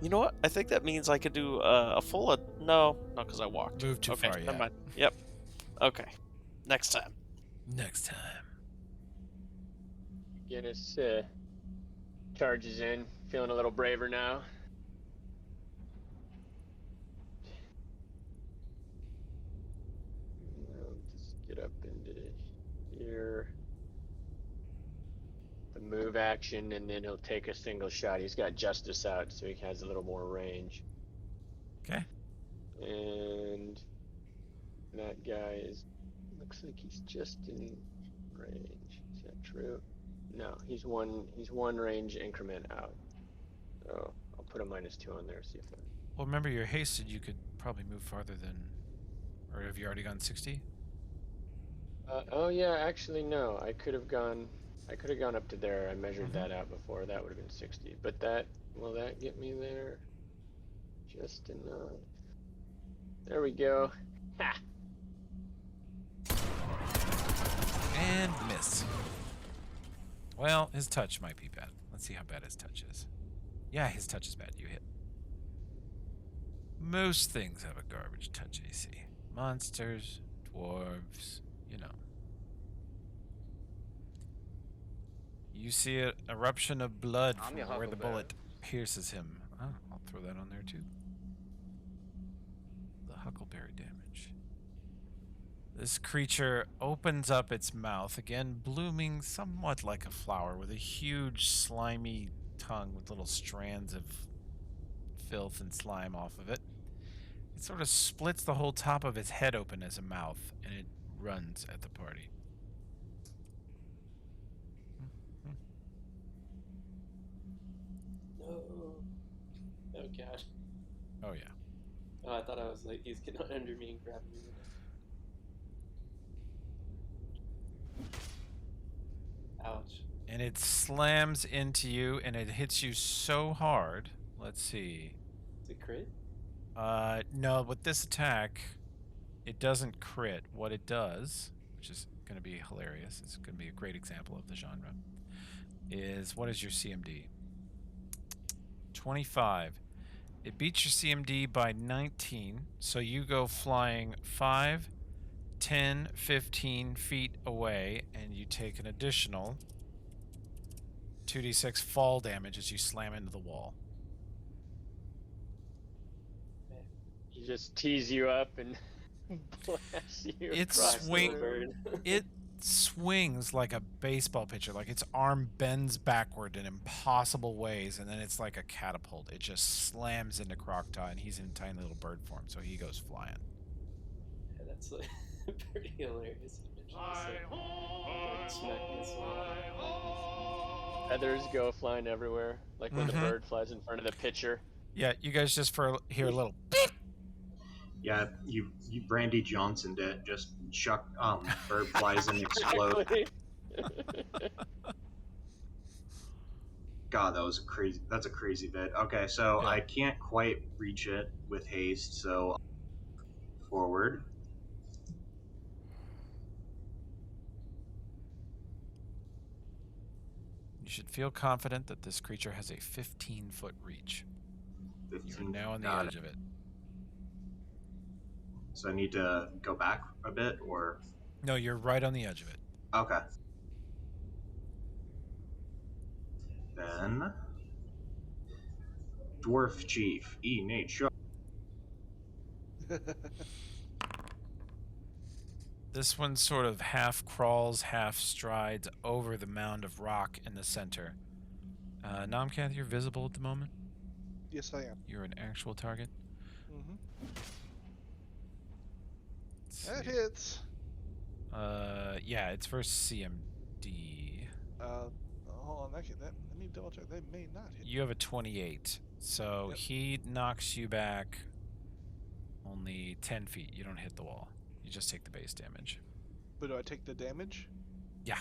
Speaker 6: You know what? I think that means I could do a full. No, because I walked.
Speaker 1: Move too
Speaker 6: okay,
Speaker 1: far,
Speaker 6: never
Speaker 1: yeah.
Speaker 6: mind. Yep. Okay. Next time.
Speaker 1: Next time.
Speaker 4: Guinness charges in, feeling a little braver now. Just get up into here. The move action, and then he'll take a single shot. He's got Justice out, so he has a little more range.
Speaker 1: Okay.
Speaker 4: And that guy looks like he's just in range. Is that true? No, he's one range increment out. So I'll put a -2 on there, see if that.
Speaker 1: Well, remember you're hasted. You could probably move farther than, or have you already gone 60?
Speaker 4: Oh yeah, actually no. I could have gone up to there. I measured that out before. That would have been 60. But will that get me there? Just enough. There we go. Ha!
Speaker 1: And miss. Well, his touch might be bad. Let's see how bad his touch is. Yeah, his touch is bad. You hit. Most things have a garbage touch AC. Monsters, dwarves, you know. You see an eruption of blood from where the bullet pierces him. Oh, I'll throw that on there too. The huckleberry damage. This creature opens up its mouth, again blooming somewhat like a flower, with a huge slimy tongue with little strands of filth and slime off of it. It sort of splits the whole top of its head open as a mouth, and it runs at the party.
Speaker 3: No. Oh god.
Speaker 1: Oh yeah.
Speaker 3: Oh, I thought I was like, he's getting under me and grabbing me. Ouch.
Speaker 1: And it slams into you, and it hits you so hard. Let's see.
Speaker 3: Is it crit?
Speaker 1: No, with this attack, it doesn't crit. What it does, which is going to be hilarious, it's going to be a great example of the genre, is what is your CMD? 25. It beats your CMD by 19, so you go flying 5, 10, 15 feet away, and you take an additional 2d6 fall damage as you slam into the wall.
Speaker 4: He just tees you up and blasts you.
Speaker 1: It
Speaker 4: across the
Speaker 1: swing-
Speaker 4: room.
Speaker 1: It swings like a baseball pitcher. Like its arm bends backward in impossible ways, and then it's like a catapult. It just slams into Croctaw, and he's in tiny little bird form, so he goes flying.
Speaker 3: Yeah, that's like pretty hilarious. Like smacking his
Speaker 4: Feathers go flying everywhere, like when the
Speaker 1: Mhm.
Speaker 4: bird flies in front of the pitcher.
Speaker 1: Yeah, you guys just hear a little.
Speaker 7: Yeah, you Brandy Johnson did just chuck bird flies and explode.
Speaker 4: Exactly.
Speaker 7: God, that was a crazy. That's a crazy bit. Okay, so
Speaker 1: Yeah.
Speaker 7: I can't quite reach it with haste, so forward.
Speaker 1: You should feel confident that this creature has a 15-foot reach.
Speaker 7: 15.
Speaker 1: You're now on the
Speaker 7: Got
Speaker 1: edge
Speaker 7: it.
Speaker 1: of it.
Speaker 7: So I need to go back a bit, or
Speaker 1: No, you're right on the edge of it.
Speaker 7: okay. Then Dwarf Chief Nate Shaw.
Speaker 1: This one sort of half crawls, half strides over the mound of rock in the center. Nomcath, you're visible at the moment.
Speaker 5: Yes, I am.
Speaker 1: You're an actual target.
Speaker 5: Mm-hmm.
Speaker 1: Let's
Speaker 5: That
Speaker 1: see.
Speaker 5: hits.
Speaker 1: Yeah, it's versus CMD.
Speaker 5: Hold on. Let me double check. They may not hit.
Speaker 1: You have a 28, so
Speaker 5: Yep.
Speaker 1: he knocks you back only 10 feet. You don't hit the wall. You just take the base damage.
Speaker 5: But do I take the damage?
Speaker 1: Yeah.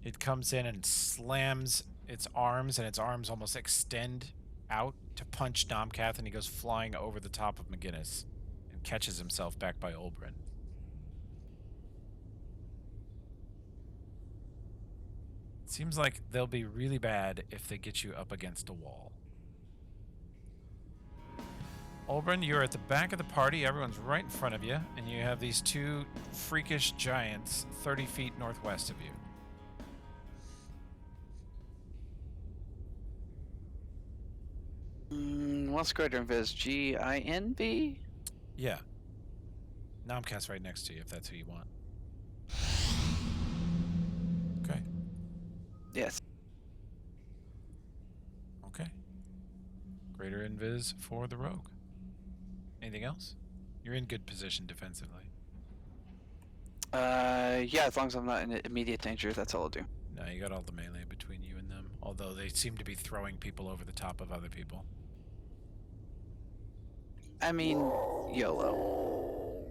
Speaker 1: It comes in and slams its arms, and its arms almost extend out to punch Nomcath, and he goes flying over the top of McGinnis and catches himself back by Olbrin. It seems like they'll be really bad if they get you up against a wall. Olbrin, you're at the back of the party. Everyone's right in front of you, and you have these two freakish giants 30 feet northwest of you.
Speaker 2: What's greater invis? GINV?
Speaker 1: Yeah. Nomcast right next to you, if that's who you want. Okay.
Speaker 2: Yes.
Speaker 1: Okay. Greater invis for the rogue. Anything else? You're in good position defensively.
Speaker 2: Yeah, as long as I'm not in immediate danger, that's all I'll do.
Speaker 1: No, you got all the melee between you and them, although they seem to be throwing people over the top of other people.
Speaker 2: I mean, YOLO.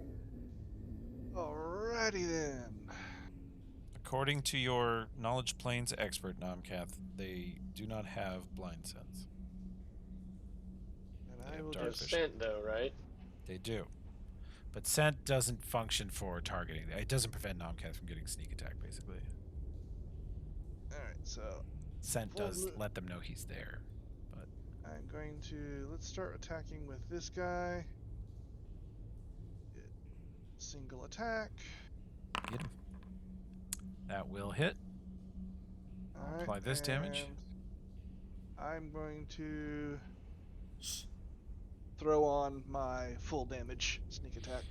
Speaker 5: Alrighty then.
Speaker 1: According to your Knowledge Planes expert, Nomcath, they do not have blind sense.
Speaker 5: And
Speaker 1: They
Speaker 5: I
Speaker 1: have
Speaker 5: will
Speaker 1: dark
Speaker 5: just.
Speaker 1: vision.
Speaker 4: Scent though, right?
Speaker 1: They do. But scent doesn't function for targeting. It doesn't prevent Nomcath from getting sneak attack, basically.
Speaker 5: Alright, so
Speaker 1: Scent
Speaker 5: Full
Speaker 1: does
Speaker 5: mo-
Speaker 1: let them know he's there. But
Speaker 5: I'm going to. Let's start attacking with this guy. Single attack.
Speaker 1: get him. That will hit. I'll
Speaker 5: Alright,
Speaker 1: apply this damage.
Speaker 5: and I'm going to throw on my full damage sneak attack.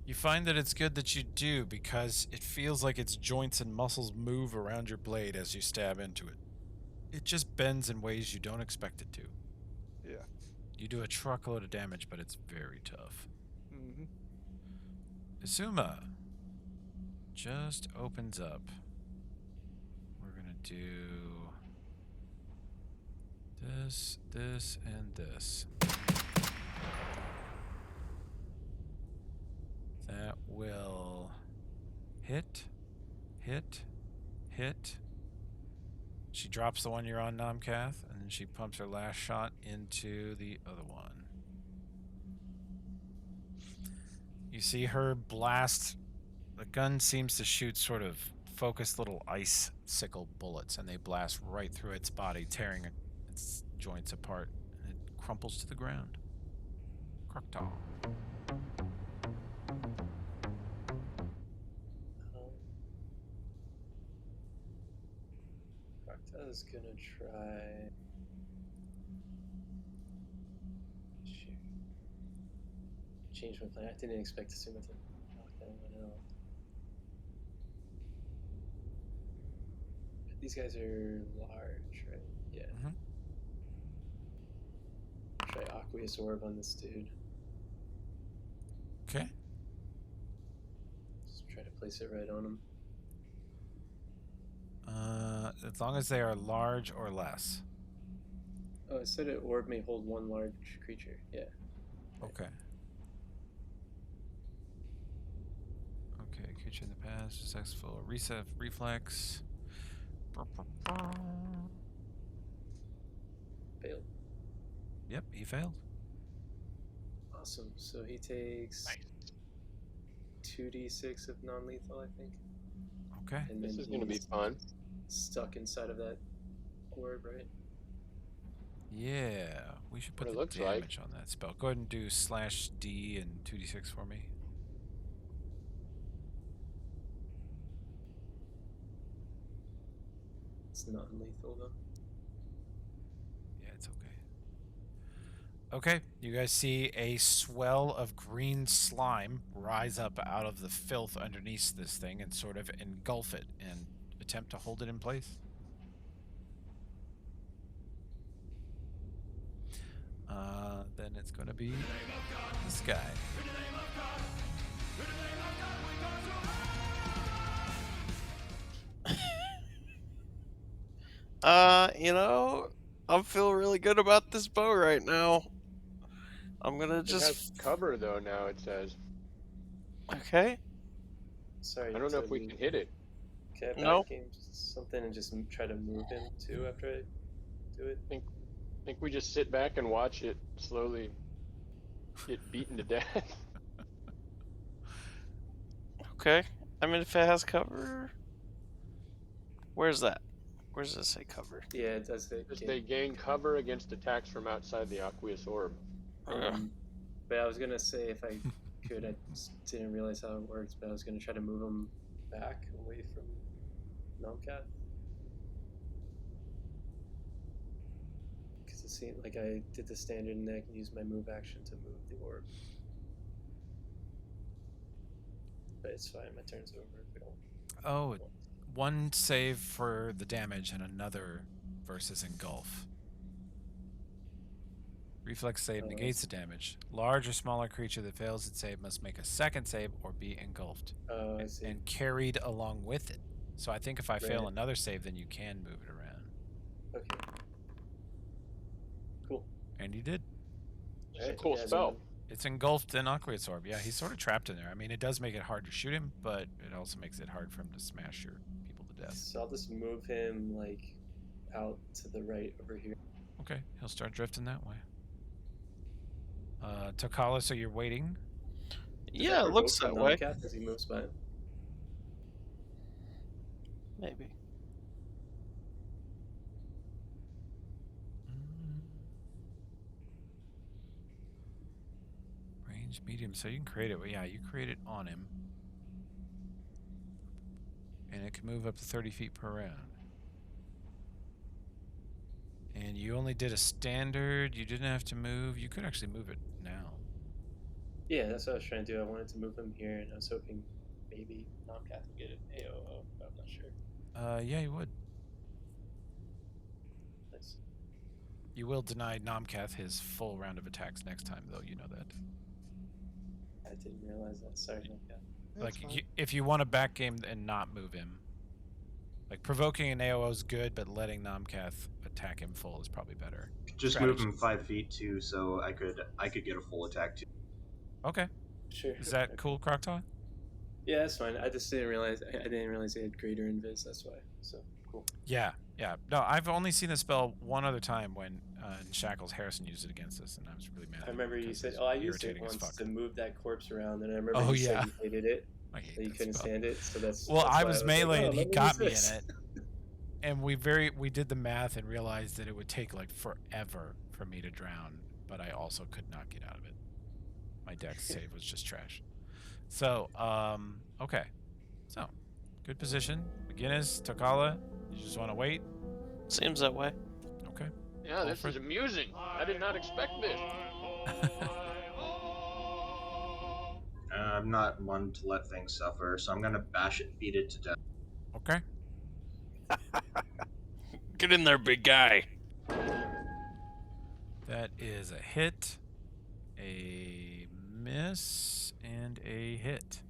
Speaker 1: You find that it's good that you do, because it feels like its joints and muscles move around your blade as you stab into it. It just bends in ways you don't expect it to.
Speaker 5: Yeah.
Speaker 1: You do a truckload of damage, but it's very tough.
Speaker 5: Mm-hmm.
Speaker 1: Izuma just opens up. We're gonna do this, this, and this. That will hit, hit, hit. She drops the one you're on, Nomcath, and then she pumps her last shot into the other one. You see her blast. The gun seems to shoot sort of focused little icicle bullets, and they blast right through its body, tearing its joints apart, and it crumples to the ground. Croctaw.
Speaker 3: Croctaw is gonna try. Shoot. Change my plan. I didn't expect to swim with him. anyone else. These guys are large, right? Yeah.
Speaker 1: Mhm.
Speaker 3: Try Aqueous Orb on this dude.
Speaker 1: Okay.
Speaker 3: Just try to place it right on him.
Speaker 1: As long as they are large or less.
Speaker 3: Oh, it said an orb may hold one large creature. Yeah.
Speaker 1: Okay. Okay, creature in the past, successful reset reflex.
Speaker 3: Failed.
Speaker 1: Yep, he failed.
Speaker 3: Awesome. So he takes 2d6 of non-lethal, I think.
Speaker 1: Okay.
Speaker 3: And
Speaker 4: This
Speaker 3: then
Speaker 4: is gonna be
Speaker 3: he's
Speaker 4: fun.
Speaker 3: stuck inside of that orb, right?
Speaker 1: Yeah, we should put
Speaker 4: What it
Speaker 1: the
Speaker 4: looks like.
Speaker 1: damage on that spell. Go ahead and do /D and 2d6 for me.
Speaker 3: It's non-lethal though.
Speaker 1: Yeah, it's okay. Okay, you guys see a swell of green slime rise up out of the filth underneath this thing and sort of engulf it and attempt to hold it in place. Then it's going to be this guy.
Speaker 6: You know, I'm feeling really good about this bow right now. I'm gonna
Speaker 4: It has
Speaker 6: just
Speaker 4: cover though. Now it says.
Speaker 6: okay.
Speaker 3: Sorry.
Speaker 4: I don't know if we can hit it.
Speaker 3: Can I
Speaker 6: No.
Speaker 3: back game something and just try to move him too after I do it?
Speaker 4: I think we just sit back and watch it slowly get beaten to death.
Speaker 6: Okay. I mean, if it has cover, where's that? Where does it say cover?
Speaker 3: Yeah, it does say.
Speaker 4: They gain cover against attacks from outside the aqueous orb.
Speaker 3: But I was gonna say if I could, I just didn't realize how it works. But I was gonna try to move him back away from Nomcat because it seemed like I did the standard and then I can use my move action to move the orb. But it's fine. My turn's over if we don't.
Speaker 1: Oh, one save for the damage and another versus engulf. Reflex save negates the damage. Large or smaller creature that fails its save must make a second save or be engulfed.
Speaker 3: Oh, I see.
Speaker 1: And carried along with it. So I think if I fail
Speaker 3: Right.
Speaker 1: another save, then you can move it around.
Speaker 3: Okay. Cool.
Speaker 1: And you did.
Speaker 4: It's a
Speaker 3: Alright,
Speaker 4: cool
Speaker 3: yeah,
Speaker 4: spell.
Speaker 1: It's engulfed in Aqueous Orb. Yeah, he's sort of trapped in there. I mean, it does make it hard to shoot him, but it also makes it hard for him to smash your people to death.
Speaker 3: So I'll just move him like out to the right over here.
Speaker 1: Okay, he'll start drifting that way. Takala, so you're waiting?
Speaker 6: Yeah, it looks that way.
Speaker 3: As he moves by.
Speaker 6: Maybe.
Speaker 1: Range medium, so you can create it. Well, yeah, you create it on him. And it can move up to 30 feet per round. And you only did a standard. You didn't have to move. You could actually move it now.
Speaker 3: Yeah, that's what I was trying to do. I wanted to move him here, and I was hoping maybe Nomcat would get an AOO, but I'm not sure.
Speaker 1: Yeah, you would.
Speaker 3: Nice.
Speaker 1: You will deny Nomcath his full round of attacks next time, though. You know that.
Speaker 3: I didn't realize that. Sorry, Nomcat.
Speaker 5: That's
Speaker 1: Like,
Speaker 5: fine.
Speaker 1: if you want to back game and not move him, like provoking an AOO is good, but letting Nomcath attack him full is probably better.
Speaker 7: Just
Speaker 1: Strategy.
Speaker 7: move him 5 feet too, so I could get a full attack too.
Speaker 1: Okay,
Speaker 3: Sure.
Speaker 1: is that cool, Croctaw?
Speaker 3: Yeah, that's fine. I just didn't realize. I didn't realize he had greater invis. That's why. So cool.
Speaker 1: Yeah, yeah. No, I've only seen the spell one other time when in Shackles Harrison used it against us, and I was really mad.
Speaker 3: I
Speaker 1: at him
Speaker 3: remember you
Speaker 1: because
Speaker 3: said,
Speaker 1: it's
Speaker 3: "Oh, I used it
Speaker 1: irritating as
Speaker 3: once
Speaker 1: fuck.
Speaker 3: to move that corpse around," and I remember
Speaker 1: Oh,
Speaker 3: you
Speaker 1: yeah.
Speaker 3: said you hated it.
Speaker 1: I hate
Speaker 3: That you
Speaker 1: that
Speaker 3: couldn't
Speaker 1: spell.
Speaker 3: stand it. So that's.
Speaker 1: Well,
Speaker 3: that's
Speaker 1: I
Speaker 3: why
Speaker 1: was
Speaker 3: like,
Speaker 1: melee
Speaker 3: "Oh,
Speaker 1: and he
Speaker 3: let me
Speaker 1: got
Speaker 3: use
Speaker 1: me in
Speaker 3: this."
Speaker 1: it, and we did the math and realized that it would take like forever for me to drown, but I also could not get out of it. My dex save was just trash. So, okay. So, good position. McGinnis, Takala, you just want to wait?
Speaker 6: Seems that way.
Speaker 1: Okay.
Speaker 4: Yeah, this is amusing. I did not expect this.
Speaker 7: I'm not one to let things suffer, so I'm gonna bash it, feed it to death.
Speaker 1: Okay.
Speaker 8: Get in there, big guy.
Speaker 1: That is a hit, a miss, and a hit.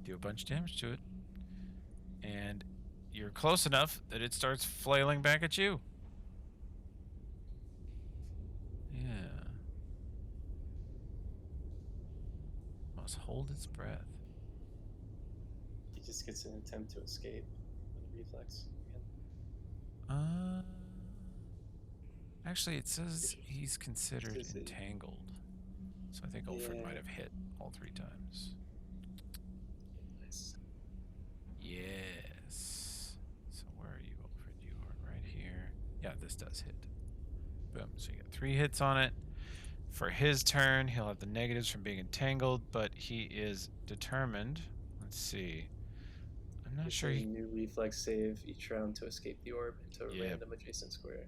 Speaker 1: Do a bunch of damage to it. And you're close enough that it starts flailing back at you. Yeah. Must hold its breath.
Speaker 3: He just gets an attempt to escape with a reflex again.
Speaker 1: Actually, it says he's considered
Speaker 3: Does it-
Speaker 1: entangled. So I think Ulfred
Speaker 3: Yeah.
Speaker 1: might have hit all 3 times.
Speaker 3: Nice.
Speaker 1: Yes. So where are you, Ulfred? You are right here. Yeah, this does hit. Boom. So you got 3 hits on it. For his turn, he'll have the negatives from being entangled, but he is determined. Let's see. I'm not
Speaker 3: It's
Speaker 1: sure
Speaker 3: a
Speaker 1: he...
Speaker 3: new reflex save each round to escape the orb into a
Speaker 1: Yeah.
Speaker 3: random adjacent square.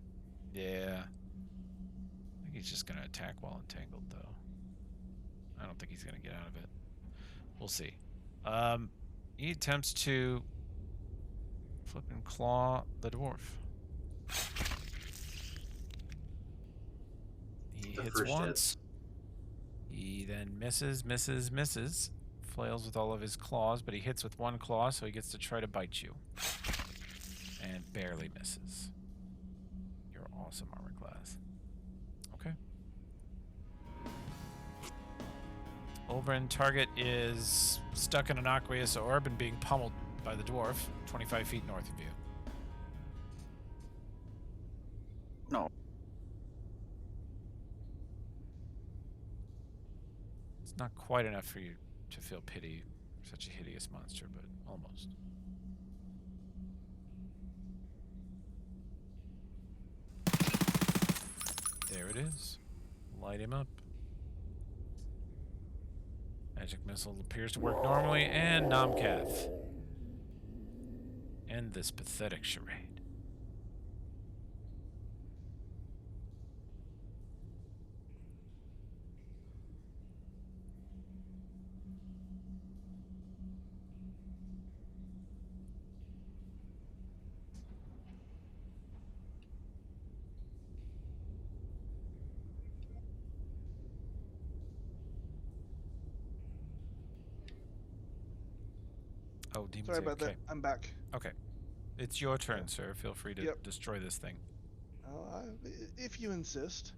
Speaker 1: Yeah. I think he's just going to attack while entangled, though. I don't think he's going to get out of it. We'll see. He attempts to flip and claw the dwarf. He
Speaker 7: The
Speaker 1: hits
Speaker 7: first
Speaker 1: once. He then misses, misses, misses. Flails with all of his claws, but he hits with 1 claw, so he gets to try to bite you. And barely misses. Your awesome armor class. Okay. Oberyn, target is stuck in an aqueous orb and being pummeled by the dwarf 25 feet north of you.
Speaker 2: No.
Speaker 1: It's not quite enough for you to feel pity for such a hideous monster, but almost. There it is. Light him up. Magic missile appears to work normally, and Nomcath. End this pathetic charade. Oh, Demon
Speaker 5: Sorry
Speaker 1: Save,
Speaker 5: about
Speaker 1: okay.
Speaker 5: that. I'm back.
Speaker 1: Okay. It's your turn, sir. Feel free to
Speaker 5: Yep.
Speaker 1: destroy this thing.
Speaker 5: If you insist.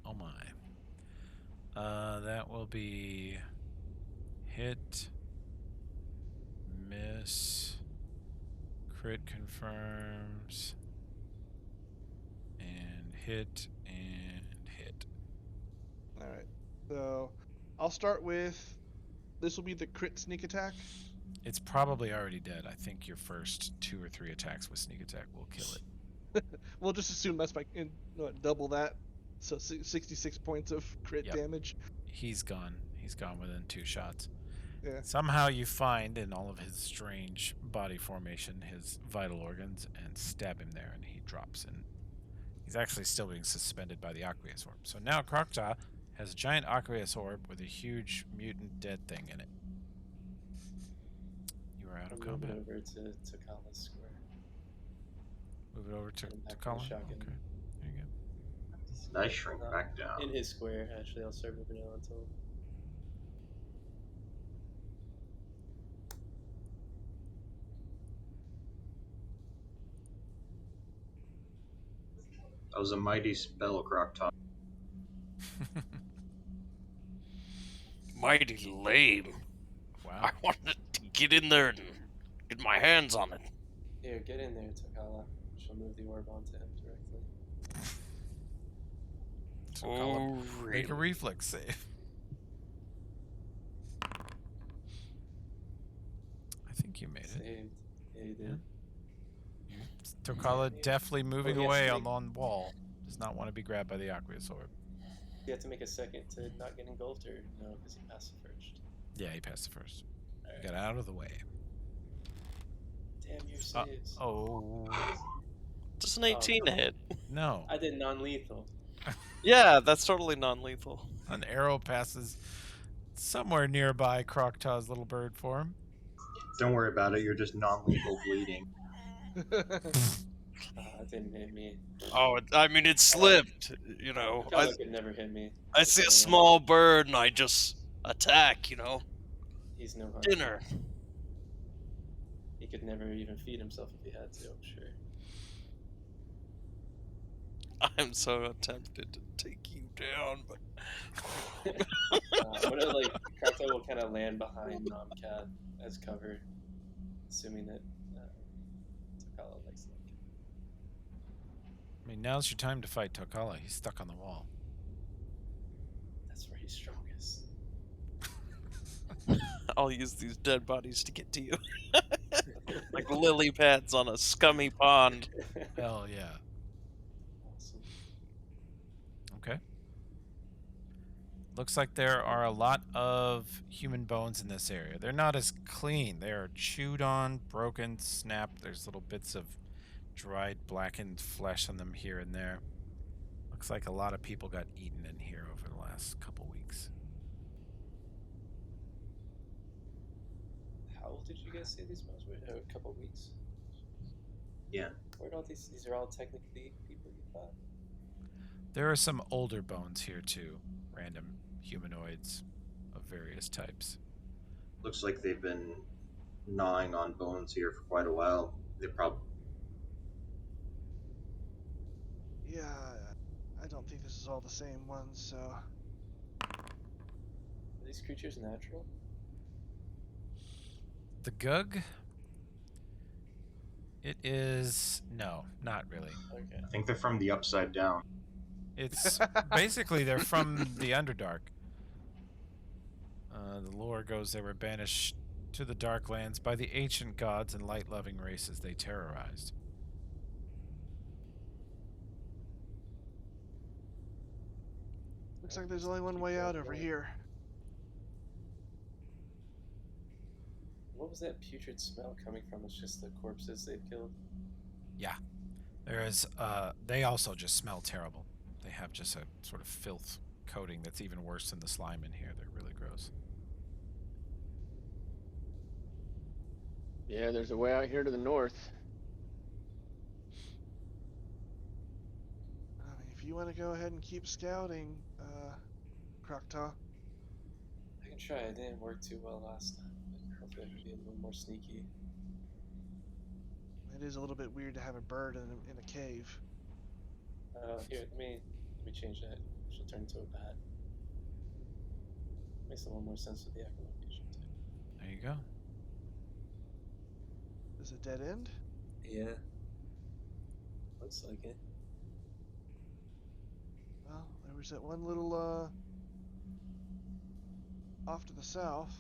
Speaker 1: Oh my. That will be hit, miss, crit confirms, and hit, and hit.
Speaker 5: All right. So I'll start with. This will be the crit sneak attack.
Speaker 1: It's probably already dead. I think your first 2 or 3 attacks with sneak attack will kill it.
Speaker 5: We'll just assume that's my double that. So 66 points of crit
Speaker 1: Yep.
Speaker 5: damage.
Speaker 1: He's gone. He's gone within 2 shots.
Speaker 5: Yeah.
Speaker 1: Somehow you find in all of his strange body formation his vital organs and stab him there, and he drops in. He's actually still being suspended by the aqueous orb. So now Krokta has a giant aqueous orb with a huge mutant dead thing in it. You are out of
Speaker 3: I'll move it
Speaker 1: combat.
Speaker 3: over to Takala's square.
Speaker 1: Move it over to
Speaker 3: Put him back in the
Speaker 1: Colin.
Speaker 3: shotgun.
Speaker 1: Okay. There you go.
Speaker 7: I shrink back down.
Speaker 3: In his square, actually, I'll start moving it on to him.
Speaker 7: That was a mighty spell, Croctop.
Speaker 8: Mighty lame.
Speaker 1: Wow.
Speaker 8: I wanted to get in there and get my hands on it.
Speaker 3: Here, get in there, Takala. She'll move the orb onto him directly.
Speaker 1: So Colin,
Speaker 8: Oh,
Speaker 1: make a
Speaker 8: really?
Speaker 1: reflex save. I think you made it.
Speaker 3: Saved. Yeah, he did.
Speaker 1: Tokala deftly moving
Speaker 3: he has
Speaker 1: away
Speaker 3: to
Speaker 1: on
Speaker 3: make-
Speaker 1: the wall. Does not want to be grabbed by the aqueous orb.
Speaker 3: You have to make a second to not get engulfed, or no, because he passed the first.
Speaker 1: Yeah, he passed the first. Got out of the way.
Speaker 3: Damn your saves.
Speaker 1: Oh.
Speaker 6: Does an 18
Speaker 3: come on.
Speaker 6: hit?
Speaker 1: No.
Speaker 3: I did non-lethal.
Speaker 6: Yeah, that's totally non-lethal.
Speaker 1: An arrow passes somewhere nearby Croctaw's little bird form.
Speaker 7: Don't worry about it. You're just non-lethal bleeding.
Speaker 3: It didn't hit me.
Speaker 6: Oh, I mean, it slipped. You know,
Speaker 3: Kala could never hit me.
Speaker 6: I see a small bird and I just attack. You know,
Speaker 3: He's no hunter.
Speaker 6: dinner.
Speaker 3: He could never even feed himself if he had to, I'm sure.
Speaker 6: I'm so tempted to take you down, but
Speaker 3: I'm gonna like Kratos will kind of land behind Nomcat as cover, assuming that Takala likes that.
Speaker 1: I mean, now's your time to fight Tokala. He's stuck on the wall.
Speaker 3: That's where he's strongest.
Speaker 6: I'll use these dead bodies to get to you, like lily pads on a scummy pond.
Speaker 1: Hell yeah.
Speaker 3: Awesome.
Speaker 1: Okay. Looks like there are a lot of human bones in this area. They're not as clean. They are chewed on, broken, snapped. There's little bits of dried, blackened flesh on them here and there. Looks like a lot of people got eaten in here over the last couple weeks.
Speaker 3: How old did you guys say these bones were? A couple weeks.
Speaker 7: Yeah.
Speaker 3: Where'd all these? These are all technically people you thought.
Speaker 1: There are some older bones here too. Random humanoids of various types.
Speaker 7: Looks like they've been gnawing on bones here for quite a while. They probably.
Speaker 5: Yeah, I don't think this is all the same ones, so.
Speaker 3: Are these creatures natural?
Speaker 1: The Gug? It is... no, not really.
Speaker 3: Okay.
Speaker 7: I think they're from the Upside Down.
Speaker 1: It's basically they're from the Underdark. The lore goes they were banished to the Darklands by the ancient gods and light-loving races they terrorized.
Speaker 5: Looks like there's only one way out over here.
Speaker 3: What was that putrid smell coming from? It's just the corpses they've killed.
Speaker 1: Yeah. There is, they also just smell terrible. They have just a sort of filth coating that's even worse than the slime in here. They're really gross.
Speaker 4: Yeah, there's a way out here to the north.
Speaker 5: I mean, if you want to go ahead and keep scouting, Croctaw.
Speaker 3: I can try. It didn't work too well last time, but hopefully I can be a little more sneaky.
Speaker 5: It is a little bit weird to have a bird in a cave.
Speaker 3: Here, let me change that. She'll turn into a bat. Makes a little more sense with the echolocation too.
Speaker 1: There you go.
Speaker 5: Is it dead end?
Speaker 3: Yeah. Looks like it.
Speaker 5: Well, there was that one little, off to the south.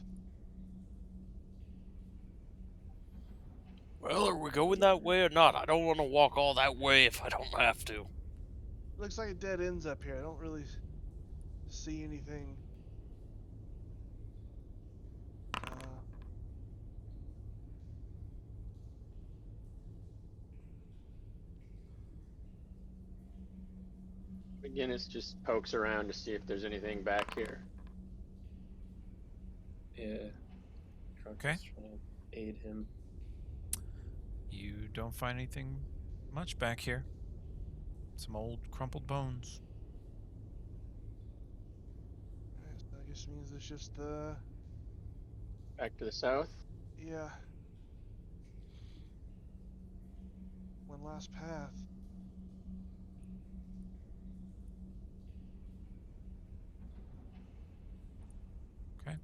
Speaker 6: Well, are we going that way or not? I don't want to walk all that way if I don't have to.
Speaker 5: Looks like it dead ends up here. I don't really see anything.
Speaker 4: McGinnis just pokes around to see if there's anything back here.
Speaker 3: Yeah.
Speaker 1: Okay.
Speaker 3: Trying to aid him.
Speaker 1: You don't find anything much back here. Some old crumpled bones.
Speaker 5: So I guess means it's just the
Speaker 4: Back to the south?
Speaker 5: yeah. One last path.
Speaker 1: Okay.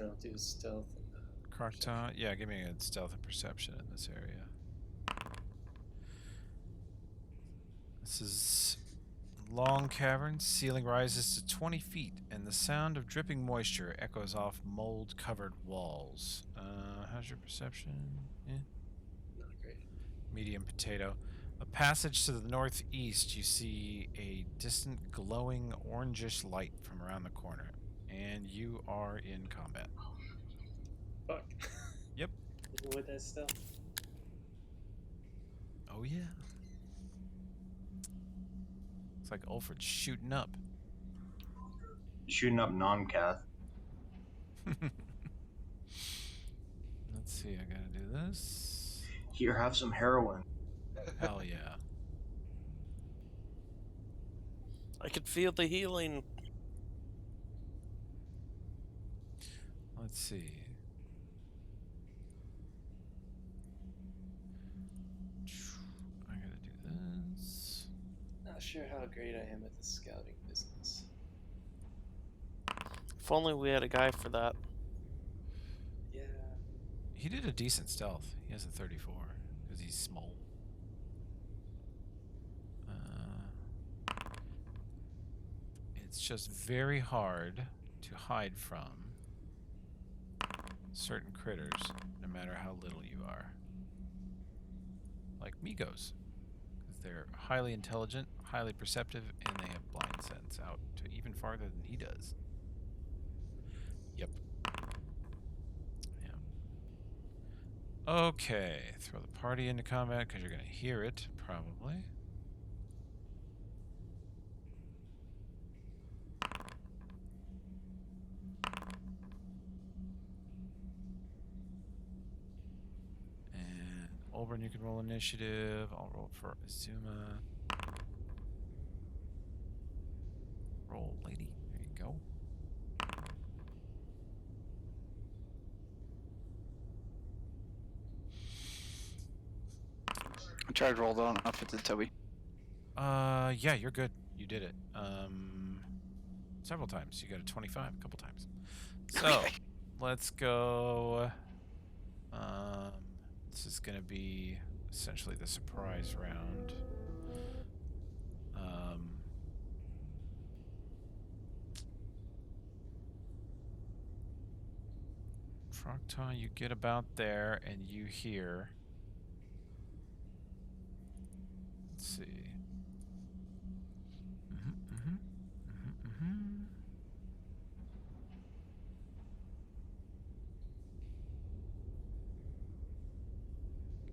Speaker 3: I'll do stealth and
Speaker 1: Croctaw, yeah, give me a stealth and perception in this area. This is long cavern. Ceiling rises to 20 feet, and the sound of dripping moisture echoes off mold-covered walls. How's your perception? Yeah.
Speaker 3: not great.
Speaker 1: Medium potato. A passage to the northeast, you see a distant glowing orangish light from around the corner. and you are in combat.
Speaker 3: Fuck.
Speaker 1: Yep.
Speaker 3: Even with that stealth.
Speaker 1: Oh yeah. It's like Ulfred's shooting up.
Speaker 7: Shooting up non-cath.
Speaker 1: Let's see, I gotta do this.
Speaker 7: Here, have some heroin.
Speaker 1: Hell yeah.
Speaker 6: I could feel the healing.
Speaker 1: Let's see. I gotta do this.
Speaker 3: Not sure how great I am at the scouting business.
Speaker 6: If only we had a guy for that.
Speaker 3: Yeah.
Speaker 1: He did a decent stealth. He has a 34 because he's small. It's just very hard to hide from certain critters, no matter how little you are. Like Migos, because they're highly intelligent, highly perceptive, and they have blind sense out to even farther than he does. Yep. Yeah. Okay, throw the party into combat because you're going to hear it, probably. And Olbern, you can roll initiative. I'll roll for Azuma. Roll, lady. There you go.
Speaker 2: I tried rolled on off it to Toby.
Speaker 1: Yeah, you're good. You did it. Several times. You got a 25 a couple times. So,
Speaker 2: Okay.
Speaker 1: let's go. This is going to be essentially the surprise round. Frogtaw, you get about there and you hear. Let's see.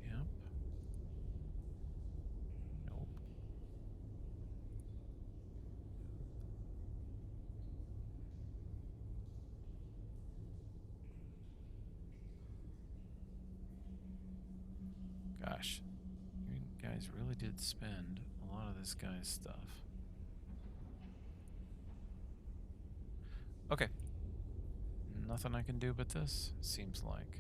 Speaker 1: Yep. Nope. Gosh, you guys really did spend a lot of this guy's stuff. Okay. Nothing I can do but this, seems like.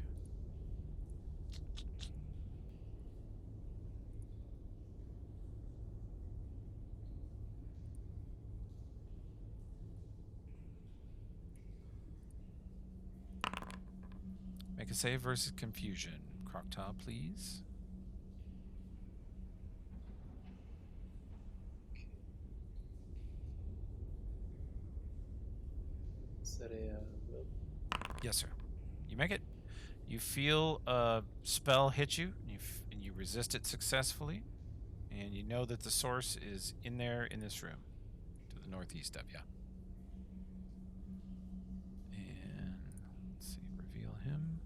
Speaker 1: Make a save versus confusion. Croctaw, please.
Speaker 3: Is that a will?
Speaker 1: Yes, sir. You make it. You feel a spell hit you, and you resist it successfully, and you know that the source is in there in this room, to the northeast of you. And let's see, reveal him.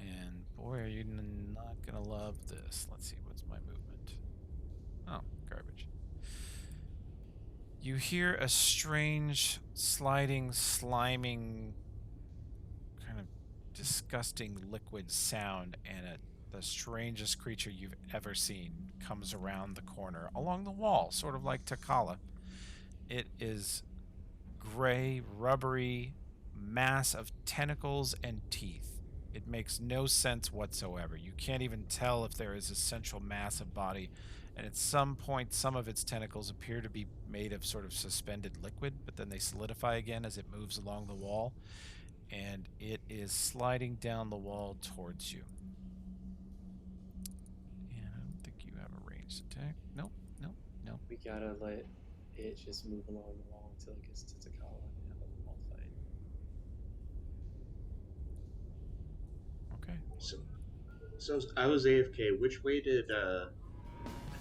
Speaker 1: And boy, are you not gonna love this. Let's see, what's my movement? Oh, garbage. You hear a strange, sliding, sliming, kind of disgusting liquid sound, and the strangest creature you've ever seen comes around the corner, along the wall, sort of like Takala. It is gray, rubbery mass of tentacles and teeth. It makes no sense whatsoever. You can't even tell if there is a central mass of body, and at some point some of its tentacles appear to be made of sort of suspended liquid, but then they solidify again as it moves along the wall, and it is sliding down the wall towards you. And I don't think you have a ranged attack. Nope, nope, nope.
Speaker 3: We gotta let it just move along the wall until it gets to Takala and have a wall fight.
Speaker 1: Okay.
Speaker 7: So I was AFK. Which way did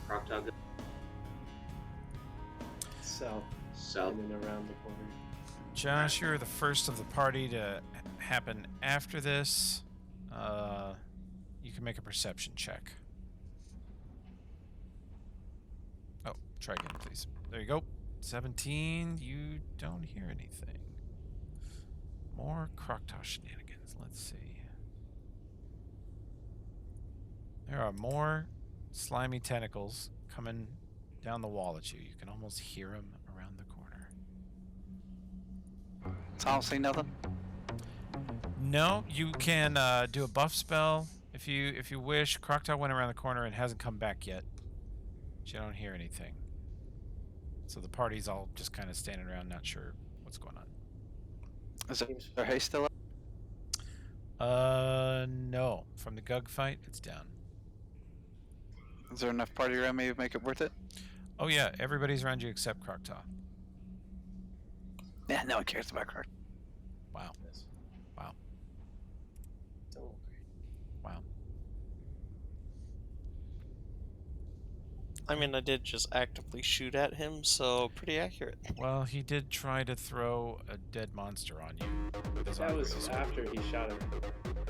Speaker 7: Croctaw go?
Speaker 3: south
Speaker 7: South.
Speaker 3: and then around the corner.
Speaker 1: Josh, you're the first of the party to happen after this. You can make a perception check. Oh, try again, please. There you go. 17. You don't hear anything. More Croctaw shenanigans. Let's see. There are more slimy tentacles coming down the wall at you. You can almost hear them around the corner.
Speaker 2: So I don't see nothing.
Speaker 1: No, you can do a buff spell if you wish. Croctaw went around the corner and hasn't come back yet. But you don't hear anything. So the party's all just kind of standing around, not sure what's going on.
Speaker 2: Is there haste still up?
Speaker 1: No. From the Gug fight, it's down.
Speaker 2: Is there enough party around me to make it worth it?
Speaker 1: Oh yeah, everybody's around you except Croctaw.
Speaker 2: Yeah, no one cares about Croc.
Speaker 1: Wow.
Speaker 3: Yes.
Speaker 1: Wow.
Speaker 3: Don't worry.
Speaker 1: Wow.
Speaker 6: I mean, I did just actively shoot at him, so pretty accurate.
Speaker 1: Well, he did try to throw a dead monster on you with his
Speaker 3: That
Speaker 1: arm
Speaker 3: was
Speaker 1: raised.
Speaker 3: after he shot her.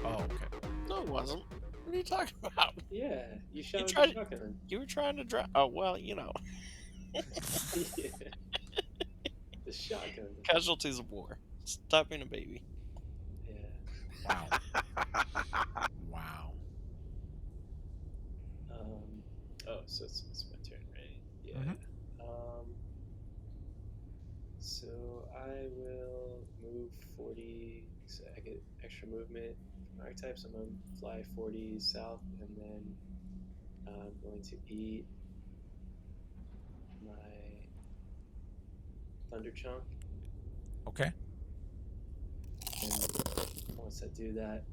Speaker 1: Oh, okay.
Speaker 6: No, it wasn't. What are you talking about?
Speaker 3: Yeah, you shot with
Speaker 6: tried-
Speaker 3: the shotgun.
Speaker 6: You were trying to drive. Oh, well, you know.
Speaker 3: Yeah. The shotgun.
Speaker 6: Casualties of war. Stop being a baby.
Speaker 3: Yeah.
Speaker 1: Wow. Wow.
Speaker 3: Oh, so it's my turn, right? Yeah.
Speaker 1: Mhm.
Speaker 3: So I will move 40. So I get extra movement from archetypes. I'm gonna fly 40 south, and then I'm going to eat my thunder chunk.
Speaker 1: Okay.
Speaker 3: And once I do that,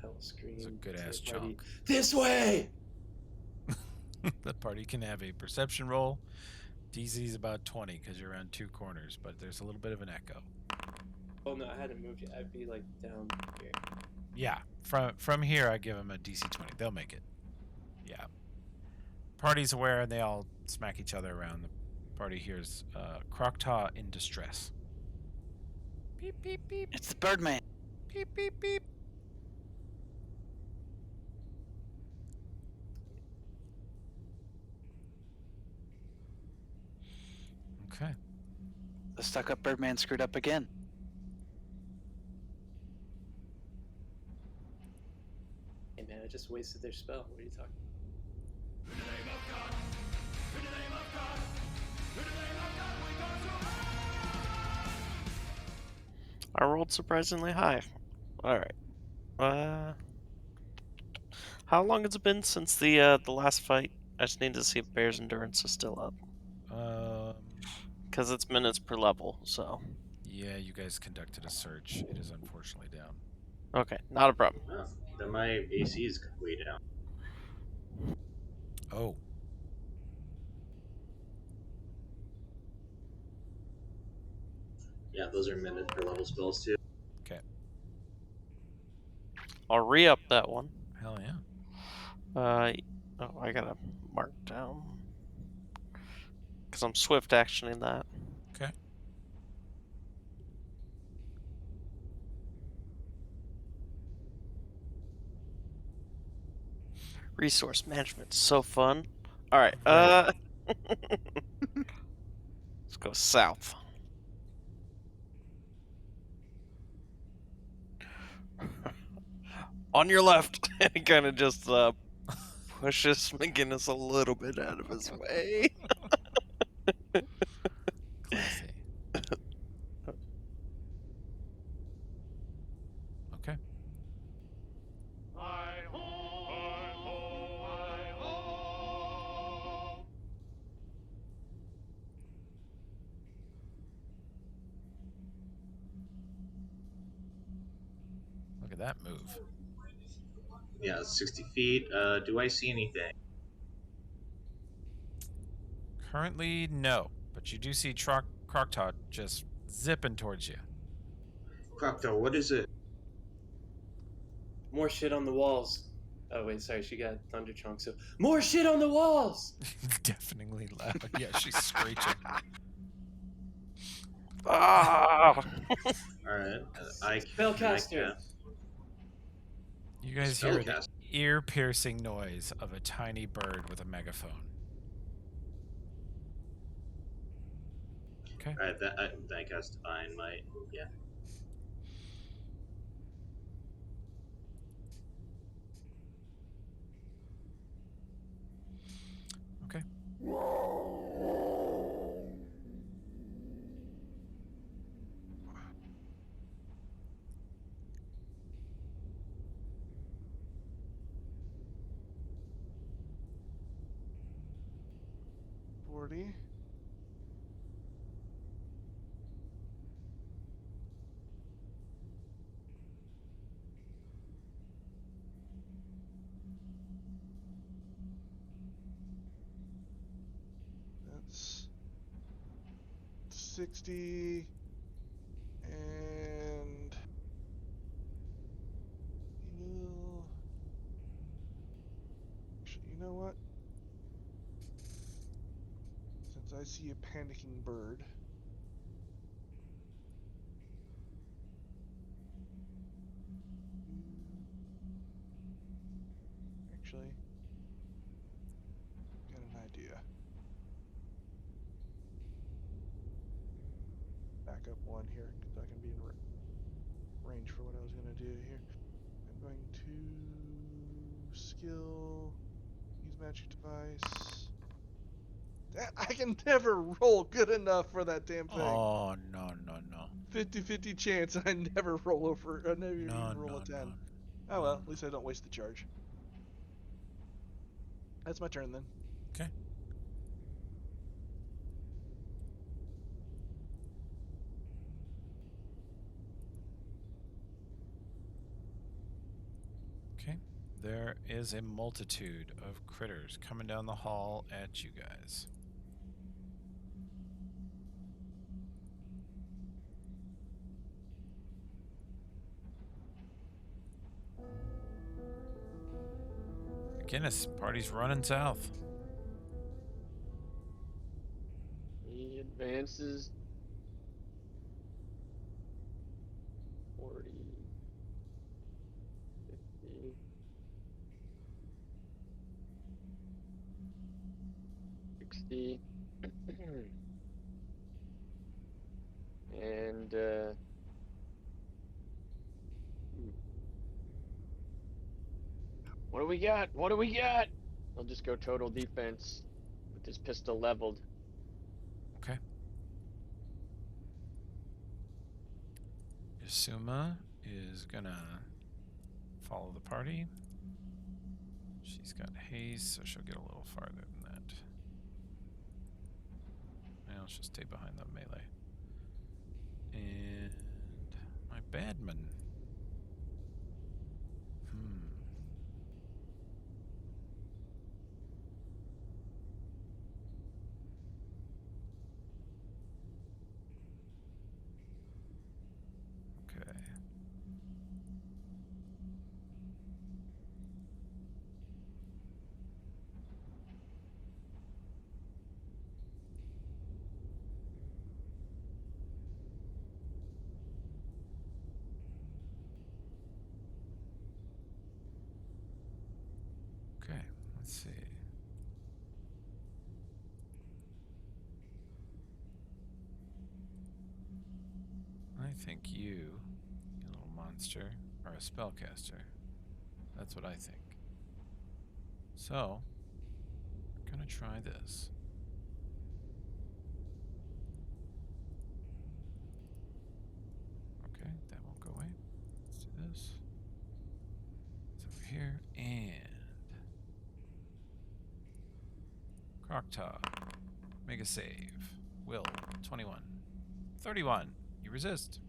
Speaker 3: I will scream.
Speaker 1: It's a good
Speaker 3: to the
Speaker 1: ass
Speaker 3: party,
Speaker 1: chunk.
Speaker 3: This way!
Speaker 1: The party can have a perception roll. DC is about 20 because you're around two corners, but there's a little bit of an echo.
Speaker 3: Oh no, I hadn't moved yet. I'd be like down here.
Speaker 1: Yeah, from here I give them a DC 20. They'll make it. Yeah. Party's aware and they all smack each other around. The party hears Croctaw in distress. Beep beep beep.
Speaker 2: It's the Birdman.
Speaker 1: Beep beep beep. Okay.
Speaker 2: The stuck-up Birdman screwed up again.
Speaker 3: Hey man, I just wasted their spell. What are you talking about?
Speaker 6: I rolled surprisingly high. Alright. How long has it been since the last fight? I just need to see if Bear's endurance is still up. Because it's minutes per level, so.
Speaker 1: Yeah, you guys conducted a search. It is unfortunately down.
Speaker 6: Okay, not a problem.
Speaker 7: Oh, then my AC is way down.
Speaker 1: Oh.
Speaker 7: Yeah, those are minute per level spells too.
Speaker 1: Okay.
Speaker 6: I'll re-up that one.
Speaker 1: Hell yeah.
Speaker 6: Oh, I gotta mark down. Because I'm swift actioning that.
Speaker 1: Okay.
Speaker 6: Resource management, so fun. Alright,
Speaker 1: Right.
Speaker 6: let's go south. On your left. And he kind of just pushes McGinnis a little bit out of his way.
Speaker 1: Classy. Okay. Look at that move.
Speaker 7: Yeah, 60 feet. Do I see anything?
Speaker 1: Currently, no. But you do see Croctaw just zipping towards you.
Speaker 7: Croctaw, what is it?
Speaker 3: More shit on the walls. Oh wait, sorry, she got thunder chunk. So more shit on the walls.
Speaker 1: Deafeningly loud. Yeah, she's screeching.
Speaker 8: Ah!
Speaker 7: All right. I
Speaker 3: Spellcaster.
Speaker 7: cast.
Speaker 1: You guys hear the
Speaker 7: Spellcast.
Speaker 1: ear-piercing noise of a tiny bird with a megaphone. Okay.
Speaker 7: All right. I cast Divine Might. Yeah.
Speaker 1: Okay.
Speaker 5: $40. That's 60. And he'll. Actually, you know what? Since I see a panicking bird. Actually, got an idea. Back up one here so I can be in range for what I was going to do here. I'm going to skill, use magic device. I can never roll good enough for that damn thing.
Speaker 1: Oh, no.
Speaker 5: 50-50 chance I never roll over. I never
Speaker 1: No,
Speaker 5: even roll
Speaker 1: no,
Speaker 5: a 10.
Speaker 1: no.
Speaker 5: Oh well,
Speaker 1: No,
Speaker 5: at least I don't waste the charge. That's my turn then.
Speaker 1: Okay. Okay. There is a multitude of critters coming down the hall at you guys. McGinnis, party's running south.
Speaker 4: He advances 40, 50. And what do we got? What do we got? I'll just go total defense with this pistol leveled.
Speaker 1: Okay. Yasuma is gonna follow the party. She's got haste, so she'll get a little farther than that. Now she'll stay behind the melee. And my badman. Okay. Okay, let's see. I think you little monster, are a spellcaster. That's what I think. So, I'm gonna try this. Okay, that won't go away. Let's do this. It's over here, and Croctaw. Make a save. Will, 21. 31. You resist.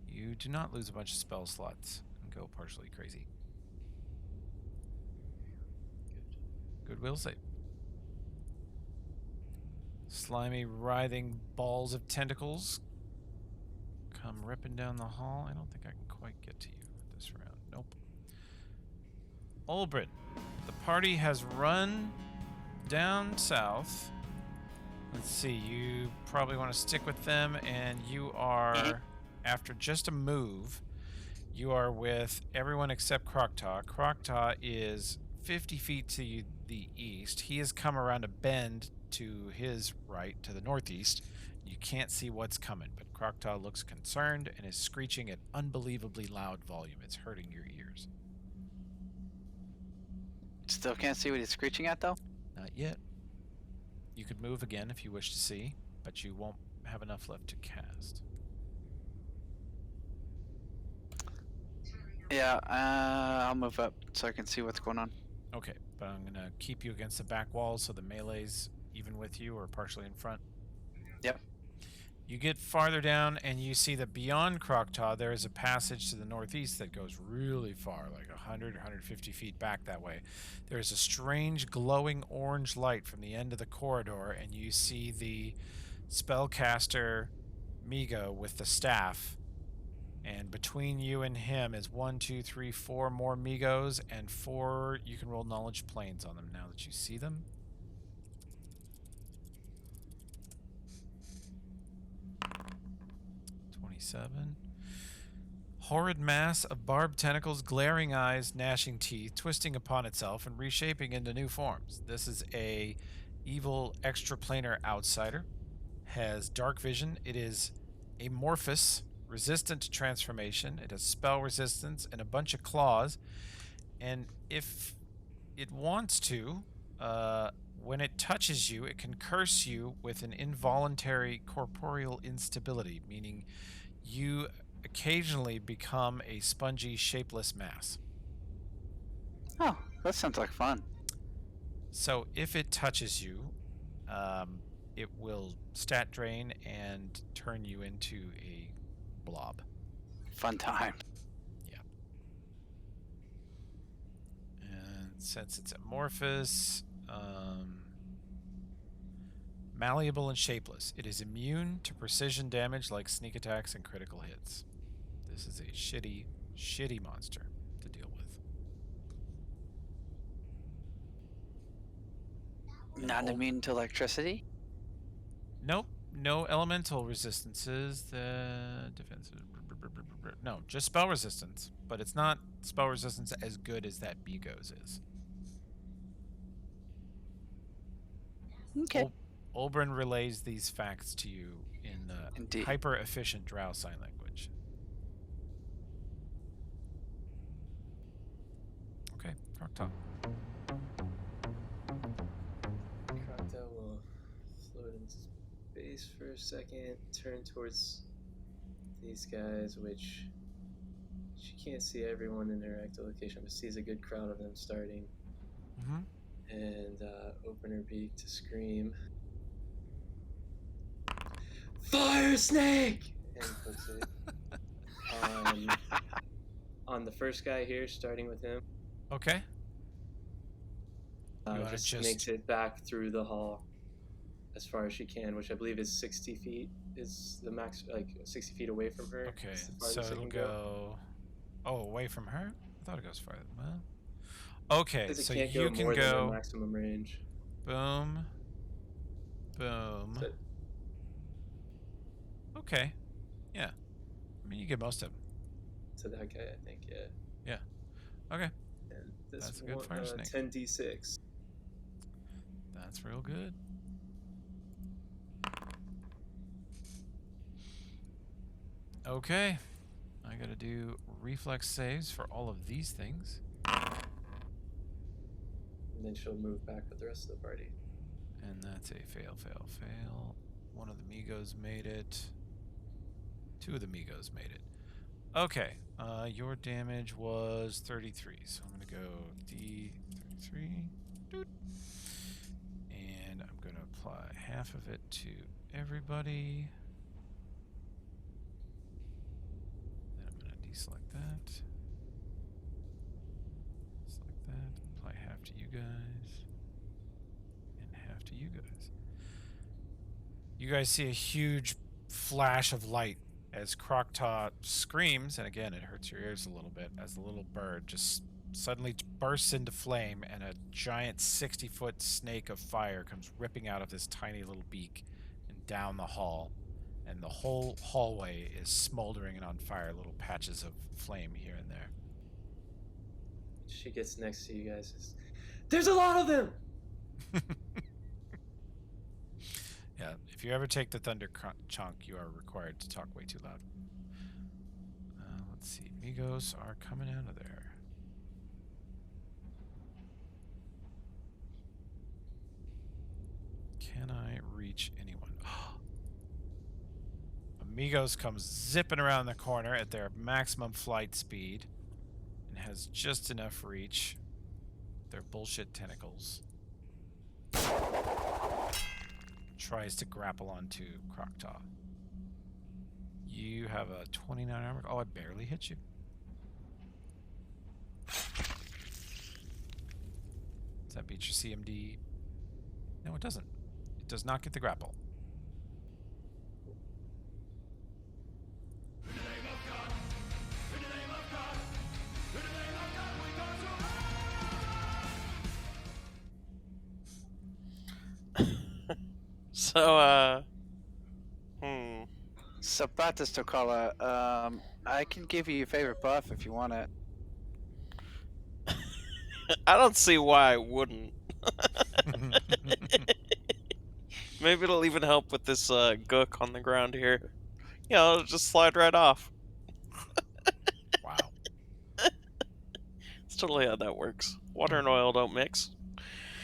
Speaker 1: You do not lose a bunch of spell slots and go partially crazy. Good will save. Slimy, writhing balls of tentacles come ripping down the hall. I don't think I can quite get to you this round. Nope. Olbrin, the party has run down south. Let's see, you probably want to stick with them, and you are, after just a move, you are with everyone except Croctaw. Croctaw is 50 feet to the east. He has come around a bend to his right, to the northeast. You can't see what's coming, but Croctaw looks concerned and is screeching at unbelievably loud volume. It's hurting your ears.
Speaker 2: Still can't see what he's screeching at, though?
Speaker 1: Not yet. You could move again if you wish to see, but you won't have enough left to cast.
Speaker 2: Yeah, I'll move up so I can see what's going on.
Speaker 1: Okay, but I'm going to keep you against the back wall so the melee's even with you or partially in front.
Speaker 2: Yep.
Speaker 1: You get farther down and you see that beyond Croctaw there is a passage to the northeast that goes really far, like 100 or 150 feet back that way. There is a strange glowing orange light from the end of the corridor, and you see the spellcaster Migo with the staff. And between you and him is 1, 2, 3, 4 more Migos, and 4, you can roll knowledge planes on them now that you see them. Horrid mass of barbed tentacles, glaring eyes, gnashing teeth, twisting upon itself and reshaping into new forms. This is a evil extraplanar outsider. Has dark vision. It is amorphous, resistant to transformation. It has spell resistance and a bunch of claws. And if it wants to, when it touches you, it can curse you with an involuntary corporeal instability, meaning you occasionally become a spongy, shapeless mass.
Speaker 2: Oh, that sounds like fun.
Speaker 1: So if it touches you, it will stat drain and turn you into a blob.
Speaker 2: Fun time.
Speaker 1: Yeah. And since it's amorphous, malleable and shapeless, it is immune to precision damage like sneak attacks and critical hits. This is a shitty, shitty monster to deal with.
Speaker 2: Not immune to electricity?
Speaker 1: Nope, no elemental resistances. The defensive. No, just spell resistance, but it's not spell resistance as good as that Migos is.
Speaker 2: Okay.
Speaker 1: Olbrin relays these facts to you in the
Speaker 2: Indeed.
Speaker 1: hyper-efficient Drow sign language. Okay, Croctaw.
Speaker 3: Croctaw will float in space for a second, turn towards these guys, which she can't see everyone in her echolocation, but sees a good crowd of them starting.
Speaker 1: Mm-hmm.
Speaker 3: And open her beak to scream, "Fire snake!" and puts it on the first guy here, starting with him.
Speaker 1: Okay.
Speaker 3: Just makes it back through the hall as far as she can, which I believe is 60 feet is the max, like 60 feet away from her.
Speaker 1: Okay,
Speaker 3: It's the
Speaker 1: so
Speaker 3: farthest it
Speaker 1: it'll
Speaker 3: can
Speaker 1: go. Oh, away from her? I thought it goes farther. Well, okay,
Speaker 3: Because it
Speaker 1: so
Speaker 3: can't
Speaker 1: you
Speaker 3: go
Speaker 1: can
Speaker 3: more than
Speaker 1: go
Speaker 3: their maximum range.
Speaker 1: boom, boom.
Speaker 3: So,
Speaker 1: Okay, yeah. I mean, you get most of them.
Speaker 3: to that guy, I think, yeah.
Speaker 1: Yeah. Okay,
Speaker 3: And this
Speaker 1: That's a good
Speaker 3: one,
Speaker 1: fire snake.
Speaker 3: 10d6.
Speaker 1: that's real good. Okay, I gotta do reflex saves for all of these things.
Speaker 3: And then she'll move back with the rest of the party.
Speaker 1: And that's a fail, fail, fail. One of the Migos made it. 2 of the Migos made it. Okay, your damage was 33, so I'm gonna go D33. Doot. And I'm gonna apply half of it to everybody. Then I'm gonna deselect that. Select that. Apply half to you guys. And half to you guys. You guys see a huge flash of light as Croctaw screams, and again, it hurts your ears a little bit, as the little bird just suddenly bursts into flame, and a giant 60-foot snake of fire comes ripping out of this tiny little beak and down the hall. And the whole hallway is smoldering and on fire, little patches of flame here and there.
Speaker 3: She gets next to you guys. Says, "There's a lot of them."
Speaker 1: Yeah, if you ever take the thunder chunk, you are required to talk way too loud. Let's see. Migos are coming out of there. Can I reach anyone? Amigos comes zipping around the corner at their maximum flight speed and has just enough reach. Their bullshit tentacles. Tries to grapple onto Croctaw. You have a 29 armor. Oh, I barely hit you. Does that beat your CMD? No, it doesn't. It does not get the grapple.
Speaker 8: So,
Speaker 2: Sapatas Tokala, I can give you your favorite buff if you want it.
Speaker 8: I don't see why I wouldn't. Maybe it'll even help with this gook on the ground here. You know, it'll just slide right off.
Speaker 1: Wow.
Speaker 8: That's totally how that works. Water and oil don't mix.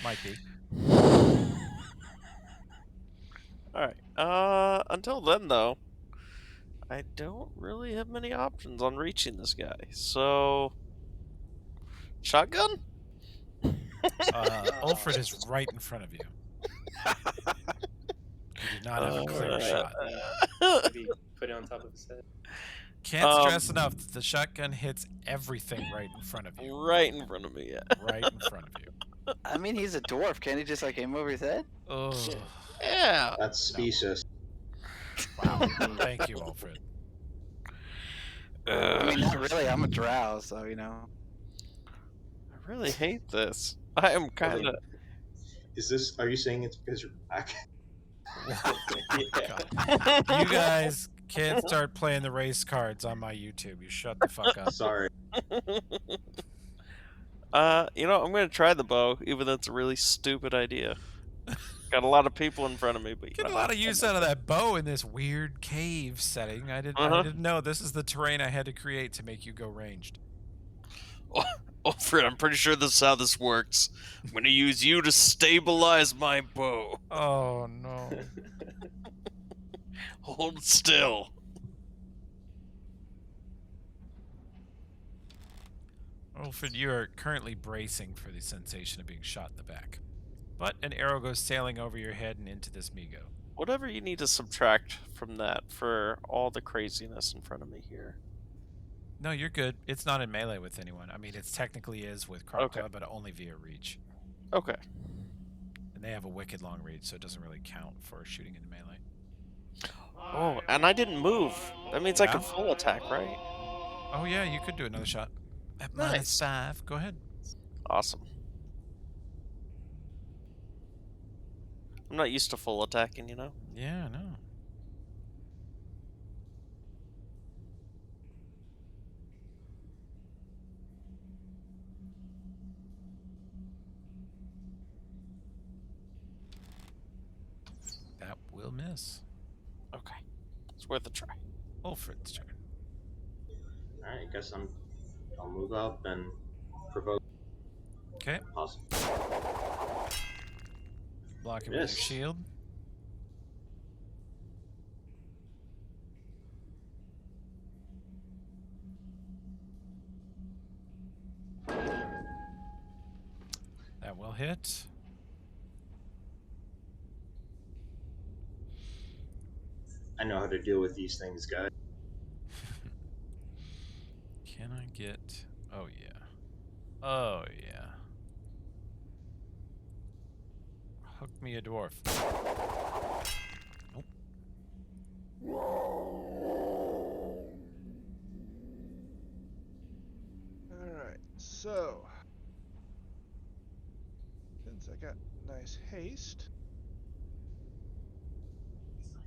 Speaker 1: Might be.
Speaker 8: Alright. Until then, though, I don't really have many options on reaching this guy. So, shotgun?
Speaker 1: Ulfred is right in front of you. You do not have a clear shot.
Speaker 3: Maybe put it on top of his head.
Speaker 1: Can't stress enough that the shotgun hits everything right in front of you.
Speaker 8: Right in front of me, yeah.
Speaker 1: Right in front of you.
Speaker 2: I mean, he's a dwarf. Can't he just like aim over his head?
Speaker 1: Oh,
Speaker 8: Yeah.
Speaker 7: That's specious.
Speaker 1: wow. Thank you, Ulfred.
Speaker 2: I mean, not really. I'm a drow, so you know.
Speaker 8: I really hate this. I am kind of.
Speaker 7: Are you saying it's because you're black?
Speaker 1: God. You guys can't start playing the race cards on my YouTube. You shut the fuck up.
Speaker 7: Sorry.
Speaker 8: You know, I'm gonna try the bow, even though it's a really stupid idea. Got a lot of people in front of me, but you
Speaker 1: Get a
Speaker 8: know.
Speaker 1: lot of use out of that bow in this weird cave setting. I didn't know this is the terrain I had to create to make you go ranged.
Speaker 8: Oh, Fred, I'm pretty sure this is how this works. I'm gonna use you to stabilize my bow.
Speaker 1: Oh no.
Speaker 8: Hold still.
Speaker 1: Ulfred, you are currently bracing for the sensation of being shot in the back. But an arrow goes sailing over your head and into this Migo.
Speaker 8: Whatever you need to subtract from that for all the craziness in front of me here.
Speaker 1: No, you're good. It's not in melee with anyone. I mean, it technically is with Croctaw,
Speaker 8: Okay.
Speaker 1: but only via reach.
Speaker 8: Okay.
Speaker 1: And they have a wicked long reach, so it doesn't really count for shooting into melee.
Speaker 8: Oh, and I didn't move. That means I
Speaker 1: Yeah.
Speaker 8: can full attack, right?
Speaker 1: Oh yeah, you could do another shot. At
Speaker 8: Nice.
Speaker 1: -5. Go ahead.
Speaker 8: Awesome. I'm not used to full attacking, you know?
Speaker 1: Yeah, no. That will miss.
Speaker 8: Okay. It's worth a try.
Speaker 1: Ulfred's turn.
Speaker 7: Alright, I guess I'll move up and provoke.
Speaker 1: Okay.
Speaker 7: Awesome.
Speaker 1: Block it with your
Speaker 7: Miss.
Speaker 1: shield. That will hit.
Speaker 7: I know how to deal with these things, guys.
Speaker 1: Can I get... Oh, yeah. Oh, yeah. Hook me a dwarf.
Speaker 8: 1
Speaker 5: So, since I got nice haste,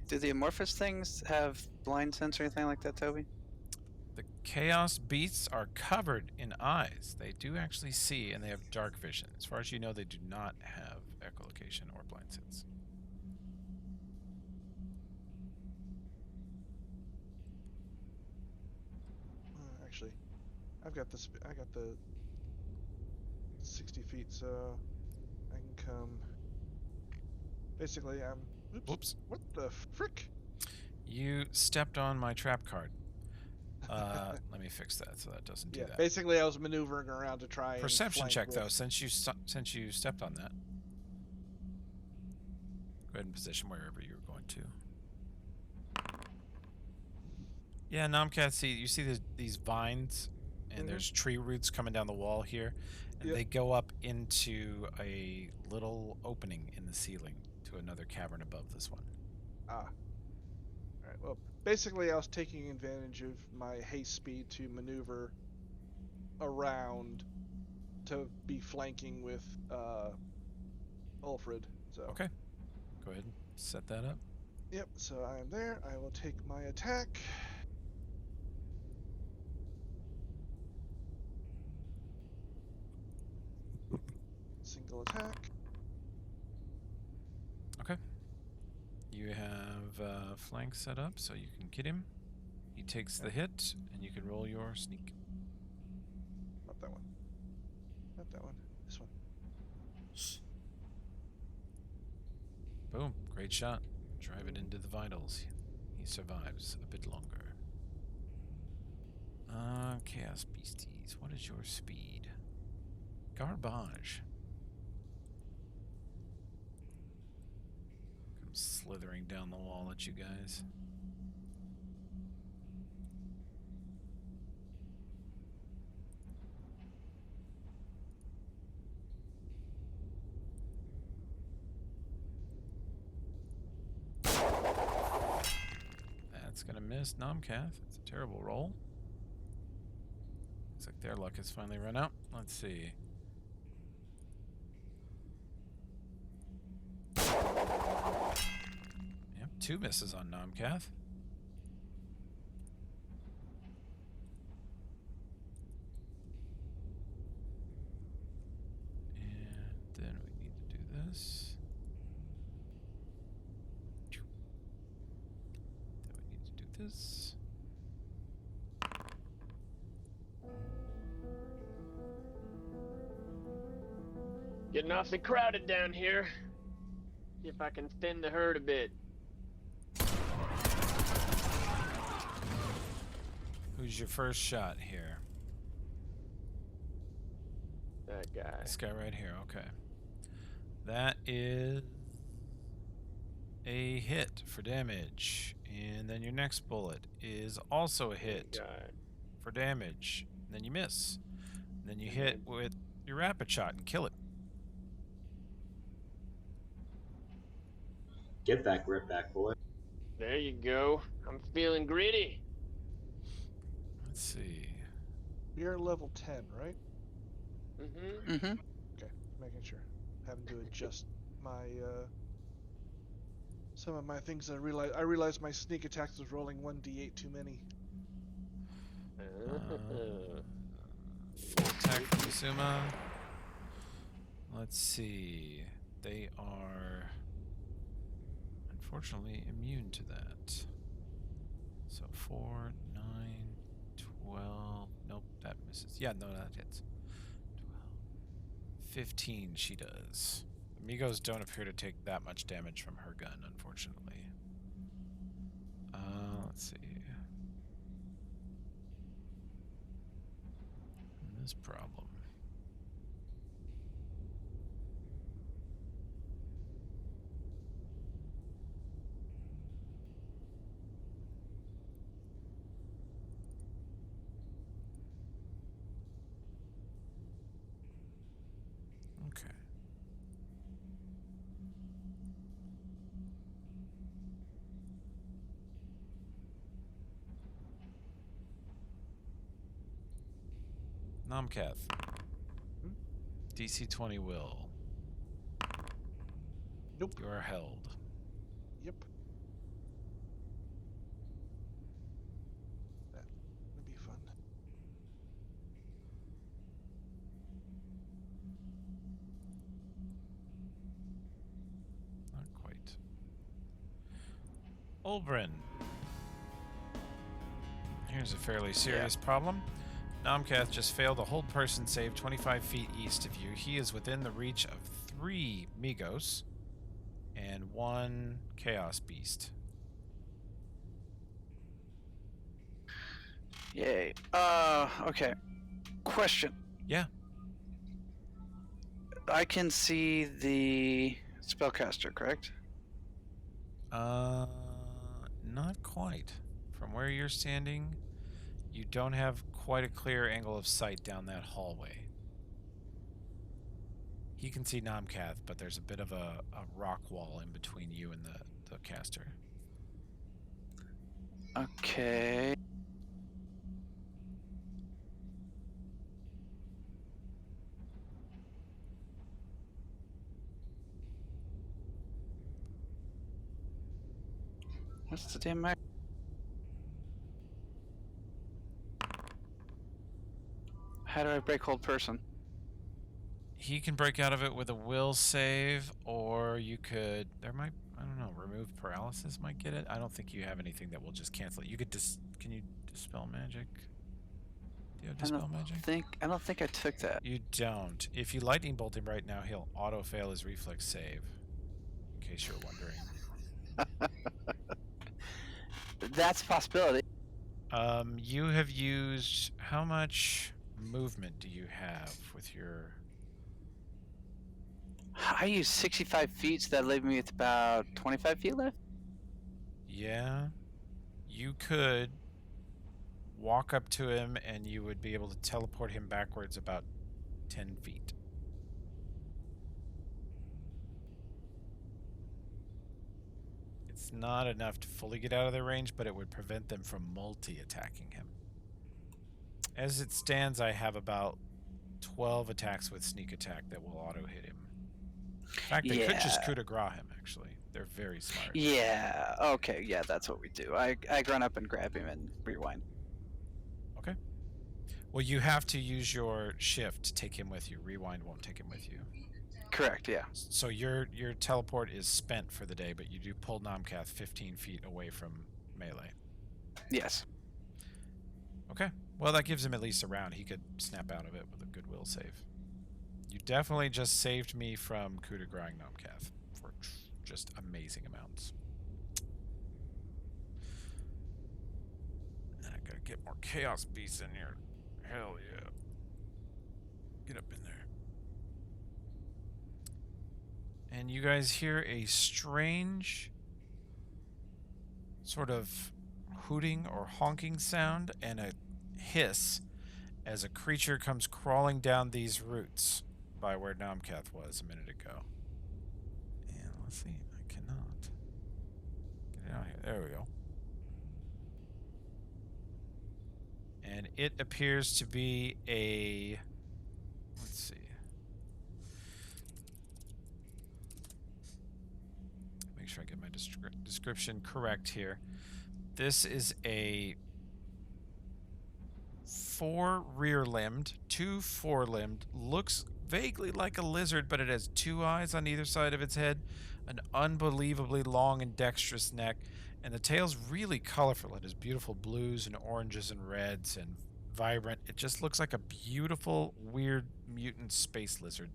Speaker 2: Do the amorphous things have blind sense or anything like that, Toby?
Speaker 1: The chaos beasts are covered in eyes. They do actually see, and they have dark vision. As far as you know, they do not have echolocation or blind sense.
Speaker 5: actually, I got the 60 feet, so I can come. Basically, I'm. Oops.
Speaker 1: Whoops.
Speaker 5: What the frick?
Speaker 1: You stepped on my trap card. Let me fix that so that doesn't do
Speaker 5: Yeah.
Speaker 1: that.
Speaker 5: Basically, I was maneuvering around to try
Speaker 1: Perception
Speaker 5: and
Speaker 1: check
Speaker 5: flank
Speaker 1: though,
Speaker 5: with.
Speaker 1: since you stepped on that. Go ahead and position wherever you were going to. Yeah, Nomcat, you see these vines, and there's tree roots coming down the wall here, and
Speaker 5: Yep.
Speaker 1: they go up into a little opening in the ceiling to another cavern above this one.
Speaker 5: Ah. All right. Well, basically, I was taking advantage of my haste speed to maneuver around to be flanking with Ulfred. So.
Speaker 1: Okay. Go ahead and set that up.
Speaker 5: Yep. So I am there. I will take my attack. Single attack.
Speaker 1: Okay. You have flank set up so you can get him. He takes the hit, and you can roll your sneak.
Speaker 5: Not that one. Not that one. This one.
Speaker 1: Boom. Great shot. Drive it into the vitals. He survives a bit longer. Chaos Beasties. What is your speed? Garbage. Come slithering down the wall at you guys. That's gonna miss Nomcath. It's a terrible roll. Looks like their luck has finally run out. Let's see. Yep, 2 misses on Nomcath. And then we need to do this. Then we need to do this.
Speaker 4: Getting awfully crowded down here. See if I can thin the herd a bit.
Speaker 1: Who's your first shot here?
Speaker 4: That guy.
Speaker 1: This guy right here, okay. That is a hit for damage. And then your next bullet is also a hit
Speaker 4: Guy.
Speaker 1: for damage. And then you miss. And then you hit with your rapid shot and kill it.
Speaker 7: Get that grip back, boy.
Speaker 4: There you go. I'm feeling gritty.
Speaker 1: Let's see.
Speaker 5: You're level 10, right?
Speaker 4: Mm-hmm.
Speaker 2: Mm-hmm.
Speaker 5: Okay, making sure. Having to adjust my some of my things. I realized my sneak attacks was rolling 1d8 too many.
Speaker 1: Full attack from Misuma. Let's see. They are unfortunately immune to that. So 4, 9, 12. Nope, that misses. Yeah, no, that hits. 12. 15 she does. Amigos don't appear to take that much damage from her gun, unfortunately. Let's see. This problem. Okay. Nomcath. DC 20 will.
Speaker 5: Nope.
Speaker 1: You are held.
Speaker 5: Yep. That would be fun.
Speaker 1: Not quite. Olbrin. Here's a fairly serious problem. Nomcath just failed a hold person save 25 feet east of you. He is within the reach of 3 Migos and 1 Chaos Beast.
Speaker 2: Yay. Okay. Question.
Speaker 1: Yeah.
Speaker 2: I can see the spellcaster, correct?
Speaker 1: Not quite. From where you're standing, you don't have quite a clear angle of sight down that hallway. He can see Nomcath, but there's a bit of a rock wall in between you and the caster.
Speaker 2: Okay. What's the damn max? How do I break hold person?
Speaker 1: He can break out of it with a will save, or you could. There might. I don't know. Remove paralysis might get it. I don't think you have anything that will just cancel it. You could Can you dispel magic? Do you have dispel magic?
Speaker 2: I don't think I took that.
Speaker 1: You don't. If you lightning bolt him right now, he'll auto fail his reflex save. In case you're wondering.
Speaker 2: That's a possibility.
Speaker 1: You have used. How much movement do you have with your?
Speaker 2: I used 65 feet, so that leaves me with about 25 feet left.
Speaker 1: Yeah. You could walk up to him and you would be able to teleport him backwards about 10 feet. It's not enough to fully get out of their range, but it would prevent them from multi-attacking him. As it stands, I have about 12 attacks with sneak attack that will auto-hit him. In fact, they could just coup de grace him, actually. They're very smart.
Speaker 2: Yeah, okay, yeah, that's what we do. I run up and grab him and rewind.
Speaker 1: Okay. Well, you have to use your shift to take him with you. Rewind won't take him with you.
Speaker 2: Correct, yeah.
Speaker 1: So your teleport is spent for the day, but you do pull Nomcath 15 feet away from melee.
Speaker 2: Yes.
Speaker 1: Okay. Well, that gives him at least a round. He could snap out of it with a goodwill save. You definitely just saved me from coup de grace Nomcath for just amazing amounts. And I gotta get more Chaos Beasts in here. Hell yeah. Get up in there. And you guys hear a strange sort of hooting or honking sound and a hiss as a creature comes crawling down these roots by where Nomcath was a minute ago. And let's see, I cannot get it out here. There we go. And it appears to be a, let's see. Make sure I get my description correct here. This is a 4 rear-limbed, 2 fore-limbed, looks vaguely like a lizard, but it has 2 eyes on either side of its head, an unbelievably long and dexterous neck, and the tail's really colorful. It has beautiful blues and oranges and reds and vibrant. It just looks like a beautiful, weird mutant space lizard.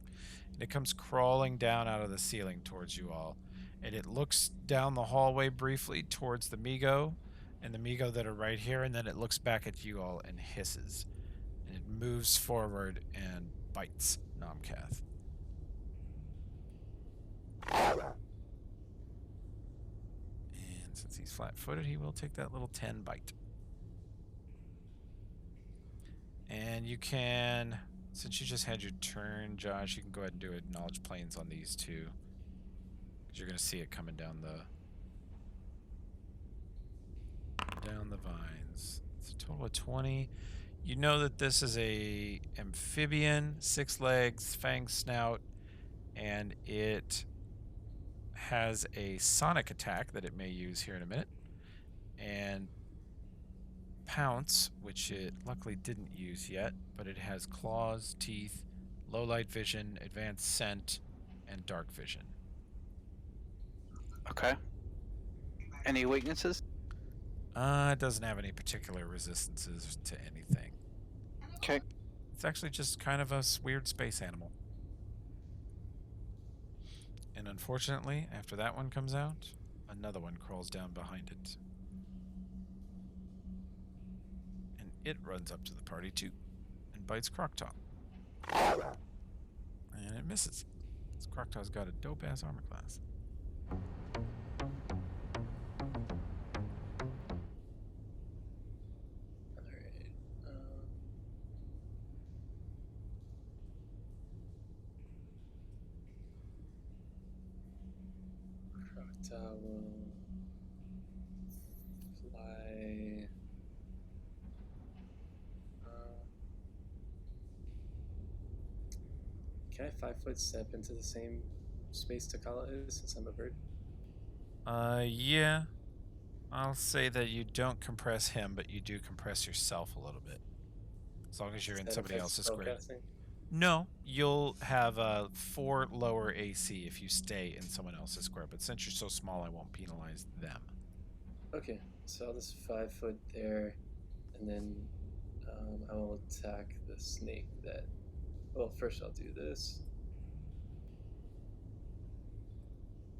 Speaker 1: And it comes crawling down out of the ceiling towards you all. And it looks down the hallway briefly towards the Migo and the Migo that are right here, and then it looks back at you all and hisses. And it moves forward and bites Nomcath. And since he's flat-footed, he will take that little 10 bite. And you can, since you just had your turn, Josh, you can go ahead and do a knowledge planes on these two. Because you're going to see it coming down the vines. It's a total of 20. You know that this is a amphibian, 6 legs, fang snout, and it has a sonic attack that it may use here in a minute. And pounce, which it luckily didn't use yet, but it has claws, teeth, low light vision, advanced scent, and dark vision.
Speaker 2: Okay. Any weaknesses?
Speaker 1: It doesn't have any particular resistances to anything.
Speaker 2: Okay.
Speaker 1: It's actually just kind of a weird space animal. And unfortunately, after that one comes out, another one crawls down behind it. And it runs up to the party too and bites Croctop. And it misses. This Croctop's got a dope ass armor class.
Speaker 3: Alright. Crocodile will fly. Can I 5-foot step into the same space Takala is since I'm a bird?
Speaker 1: Yeah. I'll say that you don't compress him, but you do compress yourself a little bit. As long as you're in
Speaker 3: Does that
Speaker 1: somebody
Speaker 3: affect
Speaker 1: else's grid.
Speaker 3: spellcasting?
Speaker 1: No, you'll have 4 lower AC if you stay in someone else's square, but since you're so small, I won't penalize them.
Speaker 3: Okay, so I'll just 5-foot there, and then I will attack the snake that. Well, first I'll do this.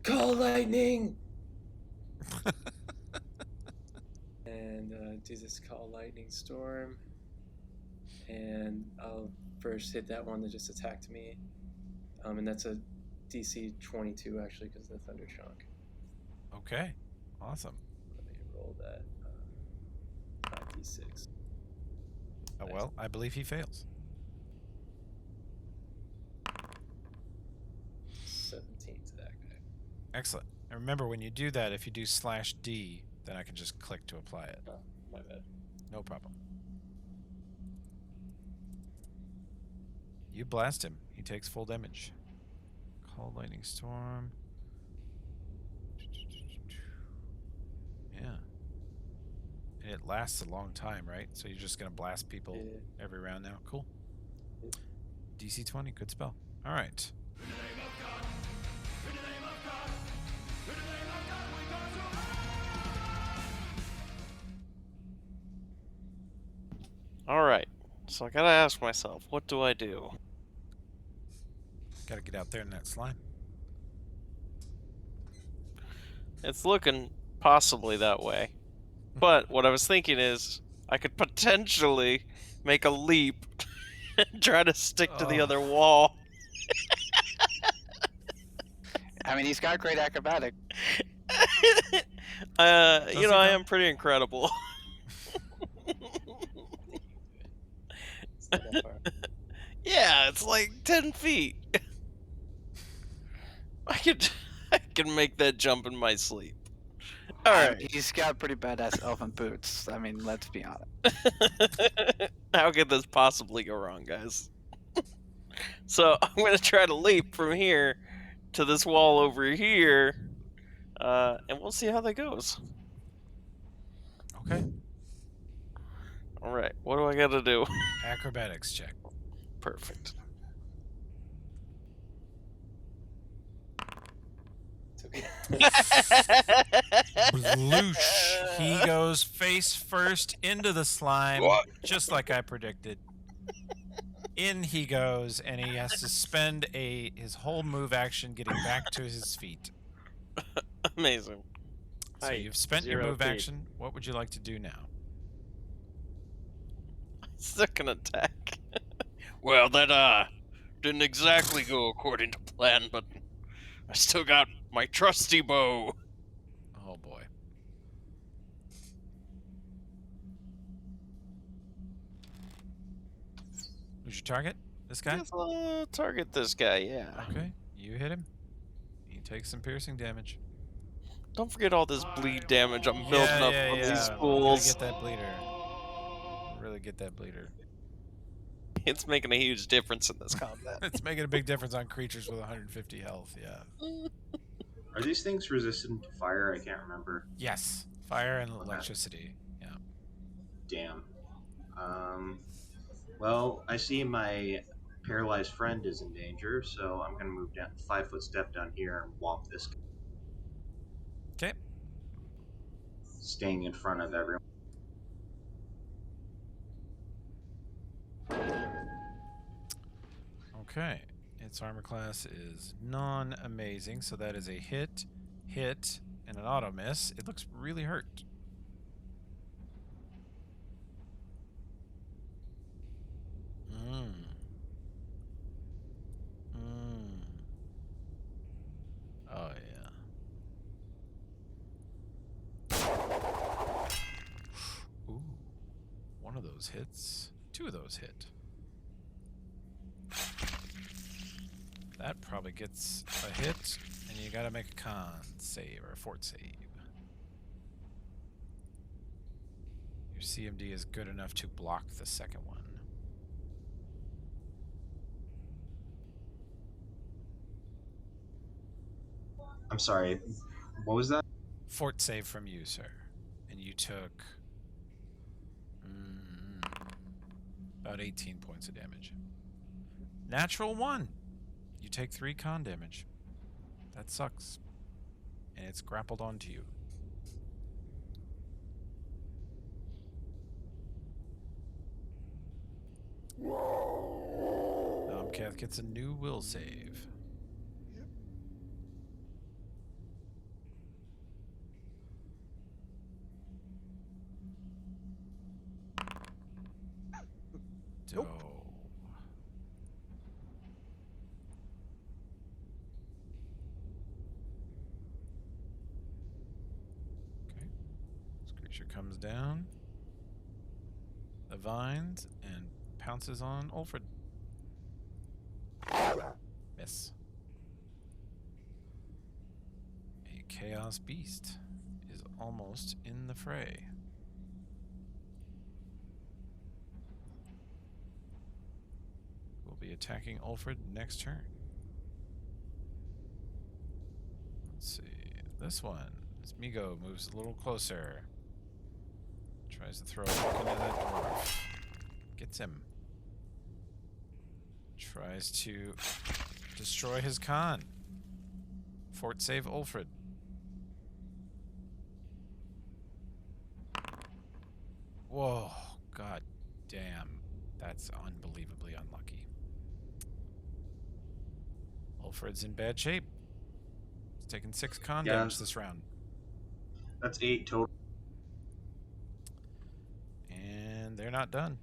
Speaker 3: Call lightning! And do this call lightning storm. And I'll first hit that one that just attacked me. And that's a DC 22 actually because of the Thunder Chunk.
Speaker 1: Okay, awesome.
Speaker 3: Let me roll that 5d6.
Speaker 1: Oh, well, I believe he fails.
Speaker 3: 17 to that guy.
Speaker 1: Excellent. And remember, when you do that, if you do /D, then I can just click to apply it.
Speaker 3: Oh, my bad.
Speaker 1: No problem. You blast him. He takes full damage. Call lightning storm. Yeah. And it lasts a long time, right? So you're just going to blast people every round now? Cool.
Speaker 3: Yeah.
Speaker 1: DC 20, good spell. All right.
Speaker 8: Alright, so I gotta ask myself, what do I do?
Speaker 1: Gotta get out there in that slime.
Speaker 8: It's looking possibly that way. But what I was thinking is, I could potentially make a leap and try to stick to the other wall.
Speaker 2: I mean, he's got great acrobatic.
Speaker 8: You know, I am pretty incredible.
Speaker 3: It's not that far.
Speaker 8: Yeah, it's like 10 feet. I can make that jump in my sleep. Alright.
Speaker 2: He's got pretty badass elfin boots. I mean, let's be honest.
Speaker 8: How could this possibly go wrong, guys? So I'm gonna try to leap from here to this wall over here, and we'll see how that goes.
Speaker 1: Okay.
Speaker 8: Alright, what do I gotta do?
Speaker 1: Acrobatics check.
Speaker 8: Perfect.
Speaker 1: Bloosh. He goes face first into the slime, just like I predicted. In he goes, and he has to spend his whole move action getting back to his feet.
Speaker 8: Amazing.
Speaker 1: So
Speaker 4: Hi,
Speaker 1: you've spent your
Speaker 4: 0
Speaker 1: move
Speaker 4: feet.
Speaker 1: action. What would you like to do now?
Speaker 8: Still can attack. Well, that didn't exactly go according to plan, but I still got my trusty bow.
Speaker 1: Oh boy. Who's your target? This guy?
Speaker 8: Guess I'll target this guy, yeah.
Speaker 1: Okay, you hit him. He takes some piercing damage.
Speaker 8: Don't forget all this bleed damage I'm building up on these
Speaker 1: Gotta
Speaker 8: fools.
Speaker 1: get that bleeder. really get that bleeder.
Speaker 8: It's making a huge difference in this combat.
Speaker 1: It's making a big difference on creatures with 150 health. Yeah.
Speaker 7: Are these things resistant to fire? I can't remember.
Speaker 1: Yes. Fire and
Speaker 7: Okay.
Speaker 1: electricity. Yeah.
Speaker 7: Damn. Well, I see my paralyzed friend is in danger, so I'm gonna move down 5-foot step down here and whomp this guy,
Speaker 1: Okay.
Speaker 7: staying in front of everyone.
Speaker 1: Okay. Its armor class is non-amazing, so that is a hit, and an auto miss. It looks really hurt. Oh, yeah. Ooh. One of those hits. Two of those hit. That probably gets a hit, and you gotta make a con save or a fort save. Your CMD is good enough to block the second one.
Speaker 7: I'm sorry, what was that?
Speaker 1: Fort save from you, sir. And you took about 18 points of damage. Natural 1. You take 3 con damage. That sucks. And it's grappled onto you. Kath gets a new will save.
Speaker 5: Yep. Nope.
Speaker 1: Doe. Okay. This creature comes down the vines and pounces on Ulfred. Miss. A chaos beast is almost in the fray. We'll be attacking Ulfred next turn. Let's see. This one. This Migo moves a little closer. Tries to throw a hook into that dwarf. Gets him. Tries to destroy his con. Fort save Ulfred. Whoa, god damn. That's unbelievably unlucky. Ulfred's in bad shape. He's taken 6 con damage this round.
Speaker 7: That's 8 total.
Speaker 1: And they're not done.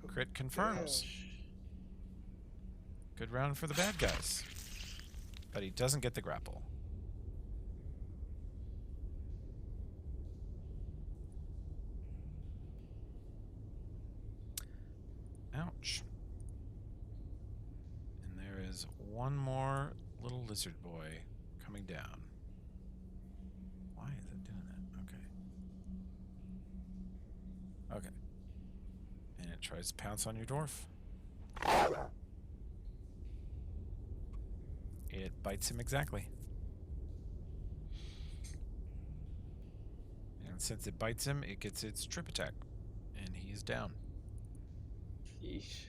Speaker 1: Crit confirms. Good round for the bad guys. But he doesn't get the grapple. Ouch. And there is one more little lizard boy coming down. Why is it doing that? Okay. Okay. And it tries to pounce on your dwarf. It bites him exactly. And since it bites him, it gets its trip attack. And he is down.
Speaker 6: Yeesh.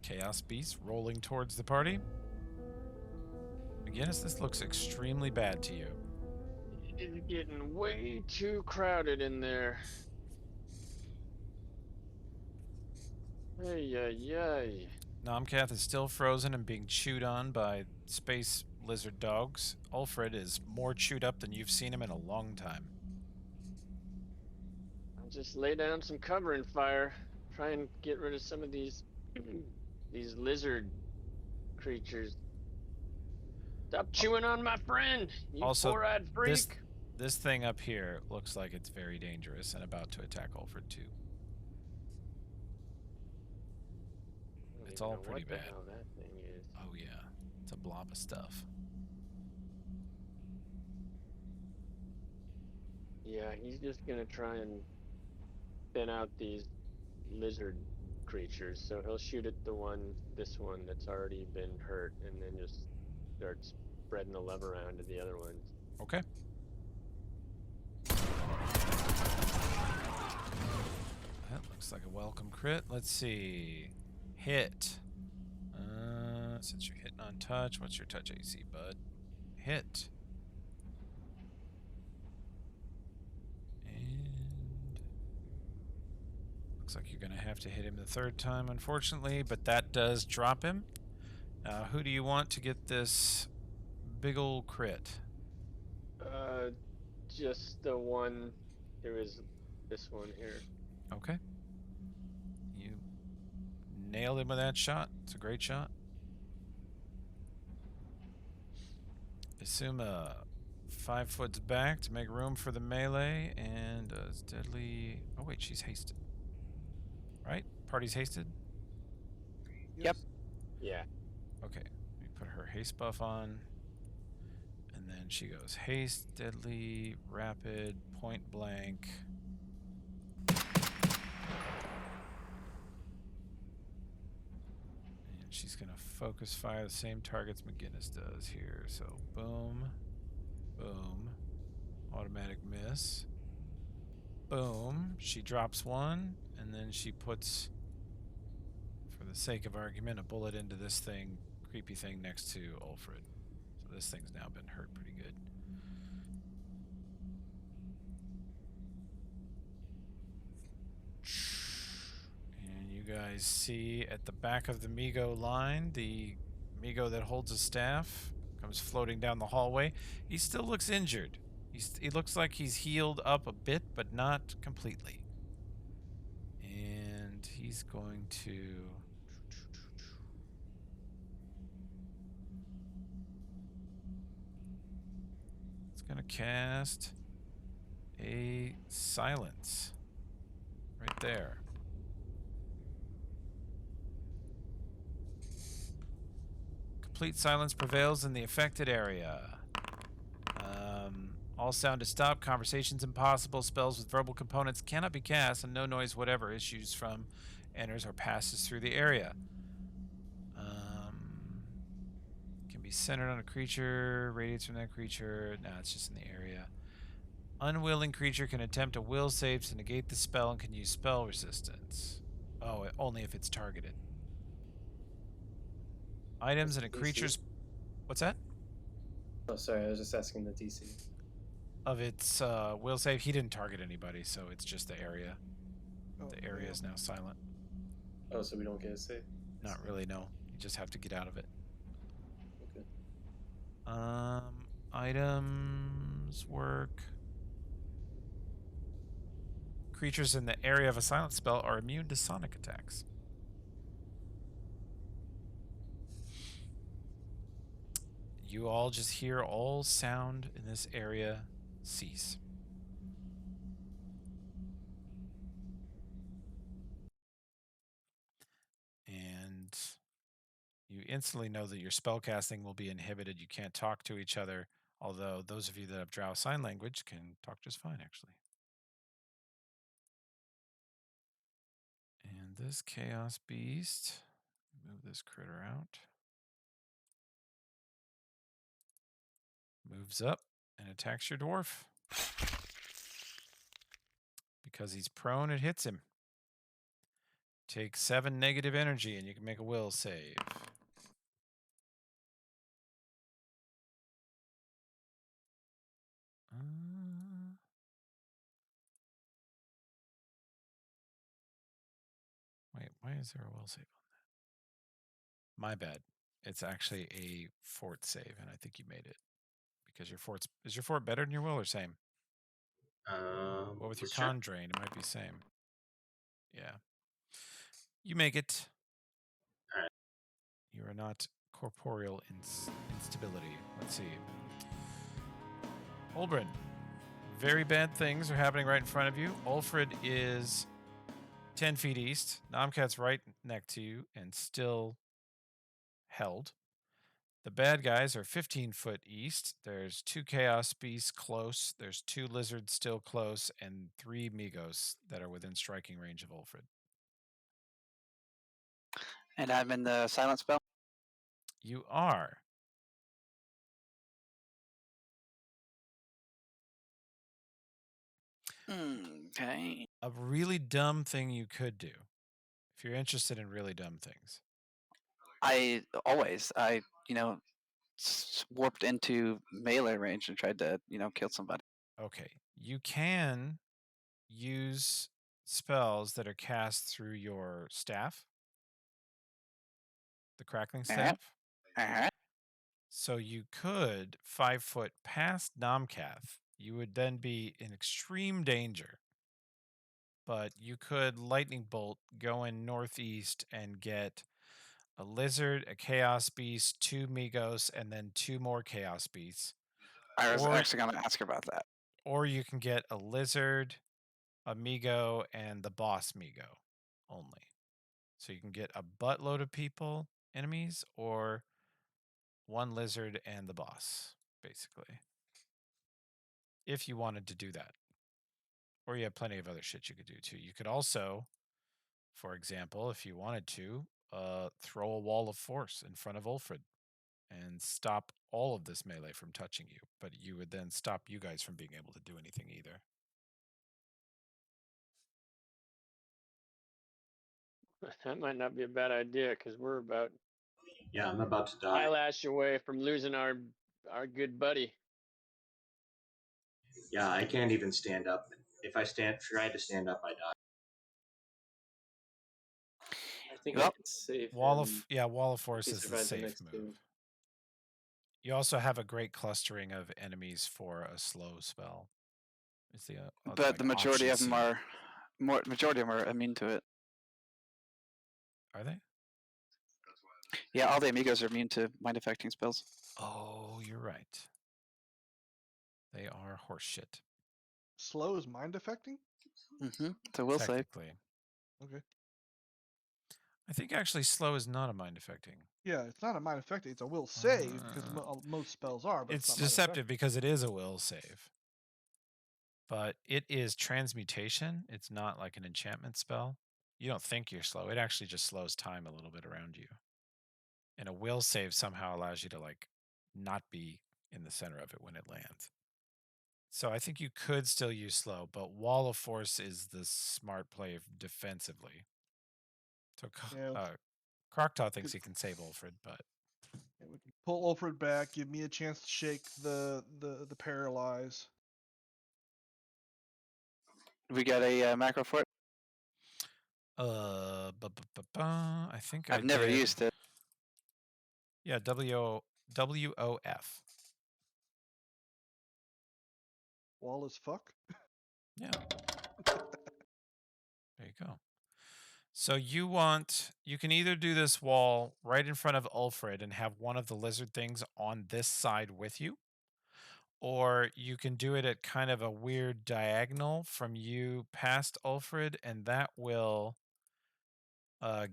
Speaker 1: Chaos Beast rolling towards the party. Again, this looks extremely bad to you.
Speaker 4: It's getting way too crowded in there. Ay, ay, ay.
Speaker 1: Nomcath is still frozen and being chewed on by space lizard dogs. Ulfred is more chewed up than you've seen him in a long time.
Speaker 4: I'll just lay down some covering fire. Try and get rid of some of these these lizard creatures. Stop chewing on my friend, you
Speaker 1: Also,
Speaker 4: four-eyed freak.
Speaker 1: This thing up here looks like it's very dangerous and about to attack Ulfred too. it's
Speaker 4: even
Speaker 1: all
Speaker 4: know
Speaker 1: pretty
Speaker 4: what the
Speaker 1: bad.
Speaker 4: hell that thing is.
Speaker 1: Oh yeah, it's a blob of stuff.
Speaker 4: Yeah, he's just gonna try and thin out these lizard creatures. So he'll shoot at this one that's already been hurt, and then just start spreading the love around to the other ones.
Speaker 1: Okay. That looks like a welcome crit. Let's see. Hit. Since you're hitting on touch, what's your touch AC, bud? Hit. And looks like you're going to have to hit him the third time, unfortunately, but that does drop him. Who do you want to get this big ol' crit?
Speaker 4: Just the one. There is this one here.
Speaker 1: Okay. You nailed him with that shot. It's a great shot. Assume 5 foot's back to make room for the melee, and it's deadly. Oh wait, she's hasted. Right? Party's hasted?
Speaker 2: Yep.
Speaker 4: Yeah.
Speaker 1: Okay. Let me put her haste buff on. And then she goes haste, deadly, rapid, point blank. And she's going to focus fire the same targets McGinnis does here. So boom, boom, automatic miss. Boom. She drops one, and then she puts, for the sake of argument, a bullet into this thing, creepy thing next to Ulfred. So this thing's now been hurt pretty good. And you guys see at the back of the Migo line, the Migo that holds a staff comes floating down the hallway. He still looks injured. He looks like he's healed up a bit, but not completely. And he's going to... It's going to cast a silence right there. Complete silence prevails in the affected area. All sound is stopped. Conversations impossible. Spells with verbal components cannot be cast, and no noise whatever issues from, enters, or passes through the area. Can be centered on a creature, radiates from that creature. No, it's just in the area. Unwilling creature can attempt a will save to negate the spell and can use spell resistance. Oh, only if it's targeted. Items in a
Speaker 3: DC?
Speaker 1: creature's... What's that?
Speaker 3: Oh, sorry, I was just asking the DC.
Speaker 1: Of its will save, he didn't target anybody, so it's just the area.
Speaker 5: Oh,
Speaker 1: The area is now silent.
Speaker 3: Oh, so we don't get a save?
Speaker 1: Not really, no. You just have to get out of it.
Speaker 3: Okay.
Speaker 1: Items work. Creatures in the area of a silent spell are immune to sonic attacks. You all just hear all sound in this area cease. And you instantly know that your spellcasting will be inhibited. You can't talk to each other, although those of you that have Drow Sign Language can talk just fine, actually. And this Chaos Beast, move this critter out, moves up and attacks your dwarf. Because he's prone, it hits him. Take 7 negative energy and you can make a will save. Wait, why is there a will save on that? My bad. It's actually a fort save, and I think you made it. Because your fort's... Is your fort better than your will or same? Well, with your
Speaker 7: let's check.
Speaker 1: con drain, it might be same. Yeah. You make it.
Speaker 7: Alright.
Speaker 1: You are not corporeal instability. Let's see. Olbrin. Very bad things are happening right in front of you. Ulfred is 10 feet east. Nomcat's right next to you and still held. The bad guys are 15 foot east. There's 2 chaos beasts close. There's 2 lizards still close, and 3 Migos that are within striking range of Ulfred.
Speaker 2: And I'm in the silent spell.
Speaker 1: You are.
Speaker 2: Okay.
Speaker 1: A really dumb thing you could do, if you're interested in really dumb things.
Speaker 2: I warped into melee range and tried to, kill somebody.
Speaker 1: Okay. You can use spells that are cast through your staff, the crackling
Speaker 2: Alright.
Speaker 1: staff.
Speaker 2: Alright.
Speaker 1: So you could 5 foot past Nomcath. You would then be in extreme danger. But you could lightning bolt go in northeast and get a lizard, a chaos beast, 2 Migos, and then 2 more chaos beasts.
Speaker 2: I was
Speaker 1: Or-
Speaker 2: actually going to ask about that.
Speaker 1: Or you can get a lizard, a Migo, and the boss Migo only. So you can get a buttload of people, enemies, or 1 lizard and the boss, basically. If you wanted to do that. Or you have plenty of other shit you could do too. You could also, for example, if you wanted to, throw a wall of force in front of Ulfred and stop all of this melee from touching you. But you would then stop you guys from being able to do anything either.
Speaker 4: That might not be a bad idea because we're about
Speaker 7: Yeah, I'm about to die.
Speaker 4: eyelash away from losing our good buddy.
Speaker 7: Yeah, I can't even stand up. If I try to stand up, I die.
Speaker 3: I think
Speaker 2: Well,
Speaker 3: I could save
Speaker 1: Wall
Speaker 3: him.
Speaker 1: Wall of force
Speaker 3: he
Speaker 1: is the
Speaker 3: survives the
Speaker 1: safe
Speaker 3: next
Speaker 1: move.
Speaker 3: two.
Speaker 1: You also have a great clustering of enemies for a slow spell. It's the
Speaker 2: but the majority of them
Speaker 1: are
Speaker 2: are immune to it.
Speaker 1: Are they?
Speaker 2: Yeah, all the amigos are immune to mind affecting spells.
Speaker 1: Oh, you're right. They are horseshit.
Speaker 5: Slow is mind affecting?
Speaker 2: Mm-hmm. It's a will save.
Speaker 1: Technically.
Speaker 5: Okay.
Speaker 1: I think actually slow is not a mind affecting.
Speaker 5: Yeah, it's not a mind affecting. It's a will save because most spells are. But
Speaker 1: It's
Speaker 5: not mind
Speaker 1: deceptive because it is a will save. But it is transmutation. It's not like an enchantment spell. You don't think you're slow. It actually just slows time a little bit around you. And a will save somehow allows you to like not be in the center of it when it lands. So I think you could still use slow, but wall of force is the smart play defensively. So
Speaker 5: Yeah.
Speaker 1: Croctaw thinks he can save Ulfred, but
Speaker 5: Yeah, we can pull Ulfred back, give me a chance to shake the paralyze.
Speaker 2: We got a macro for it.
Speaker 1: I think
Speaker 2: I've never used it.
Speaker 1: Yeah, WOF.
Speaker 5: Wall as fuck.
Speaker 1: Yeah. There you go. So you can either do this wall right in front of Ulfred and have one of the lizard things on this side with you, or you can do it at kind of a weird diagonal from you past Ulfred, and that will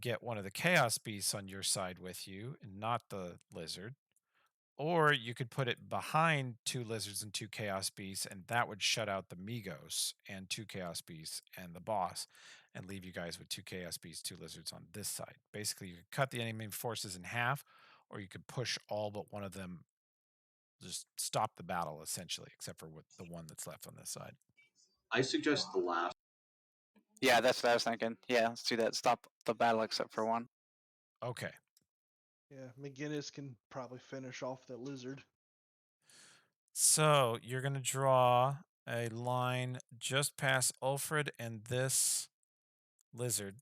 Speaker 1: get one of the chaos beasts on your side with you and not the lizard. Or you could put it behind 2 lizards and 2 chaos beasts, and that would shut out the Migos and 2 chaos beasts and the boss, and leave you guys with 2 chaos beasts, 2 lizards on this side. Basically, you could cut the enemy forces in half, or you could push all but one of them, just stop the battle essentially, except for the one that's left on this side.
Speaker 7: I suggest the last.
Speaker 2: Yeah, that's what I was thinking. Yeah, let's do that. Stop the battle except for one.
Speaker 1: Okay.
Speaker 5: Yeah, McGinnis can probably finish off that lizard.
Speaker 1: So you're going to draw a line just past Ulfred and this lizard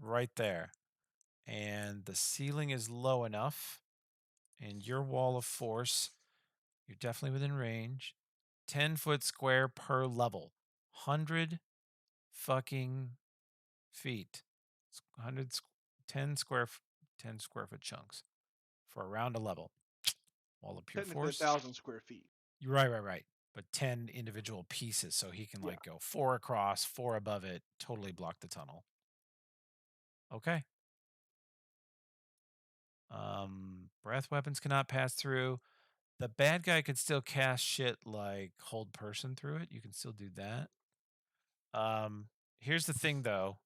Speaker 1: right there. And the ceiling is low enough. And your wall of force, you're definitely within range. 10-foot square per level. 100 fucking feet. 10 square foot chunks for around a level. Wall of pure
Speaker 5: Technically
Speaker 1: force.
Speaker 5: 1,000 square feet.
Speaker 1: You're right. But 10 individual pieces, so he can like go 4 across, 4 above it, totally block the tunnel. Okay. Breath weapons cannot pass through. The bad guy could still cast shit like hold person through it. You can still do that. Here's the thing though.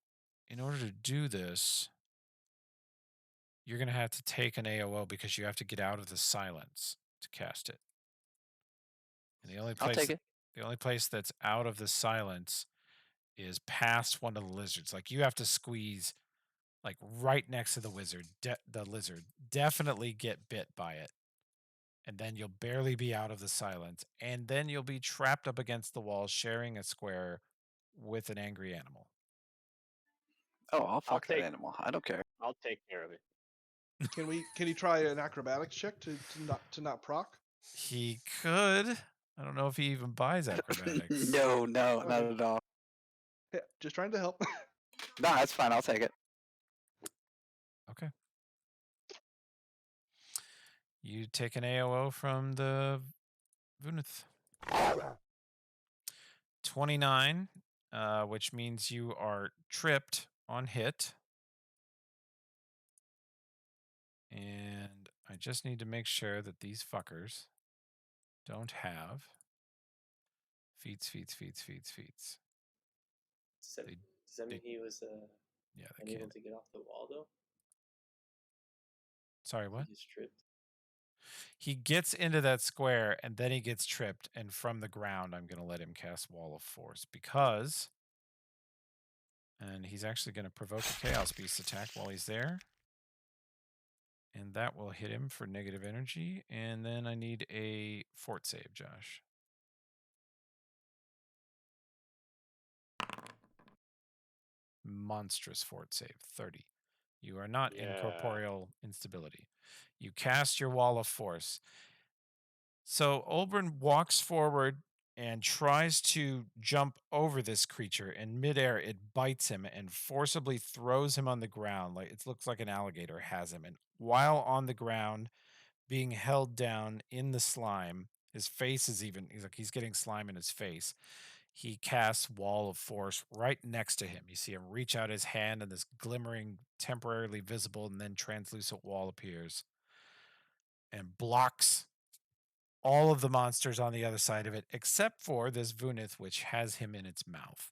Speaker 1: In order to do this, you're going to have to take an AOO because you have to get out of the silence to cast it. And the only
Speaker 2: I'll
Speaker 1: place
Speaker 2: take it.
Speaker 1: the only place that's out of the silence is past one of the lizards. Like you have to squeeze like right next to the the lizard. Definitely get bit by it. And then you'll barely be out of the silence. And then you'll be trapped up against the wall sharing a square with an angry animal.
Speaker 2: Oh, I'll fuck that
Speaker 4: take-
Speaker 2: animal. I don't care.
Speaker 4: I'll take care of it.
Speaker 5: Can he try an acrobatics check to not proc?
Speaker 1: He could. I don't know if he even buys acrobatics.
Speaker 2: No, not
Speaker 5: Okay.
Speaker 2: at all.
Speaker 5: Yeah, just trying to help.
Speaker 2: No, that's fine. I'll take it.
Speaker 1: Okay. You take an AOO from the Vunith. 29, which means you are tripped on hit. And I just need to make sure that these fuckers don't have feats.
Speaker 3: Does that,
Speaker 1: They-
Speaker 3: does that mean he was
Speaker 1: Yeah, they
Speaker 3: unable
Speaker 1: can't.
Speaker 3: to get off the wall though?
Speaker 1: Sorry, what?
Speaker 3: He just tripped.
Speaker 1: He gets into that square and then he gets tripped. And from the ground, I'm going to let him cast Wall of Force because. And he's actually going to provoke a Chaos Beast attack while he's there. And that will hit him for negative energy. And then I need a fort save, Josh. Monstrous fort save, 30. You are not in
Speaker 4: Yeah.
Speaker 1: corporeal instability. You cast your Wall of Force. So Oberon walks forward and tries to jump over this creature. In midair, it bites him and forcibly throws him on the ground. Like it looks like an alligator has him. And while on the ground, being held down in the slime, his face is he's getting slime in his face. He casts Wall of Force right next to him. You see him reach out his hand, and this glimmering, temporarily visible, and then translucent wall appears and blocks all of the monsters on the other side of it, except for this Vunith, which has him in its mouth.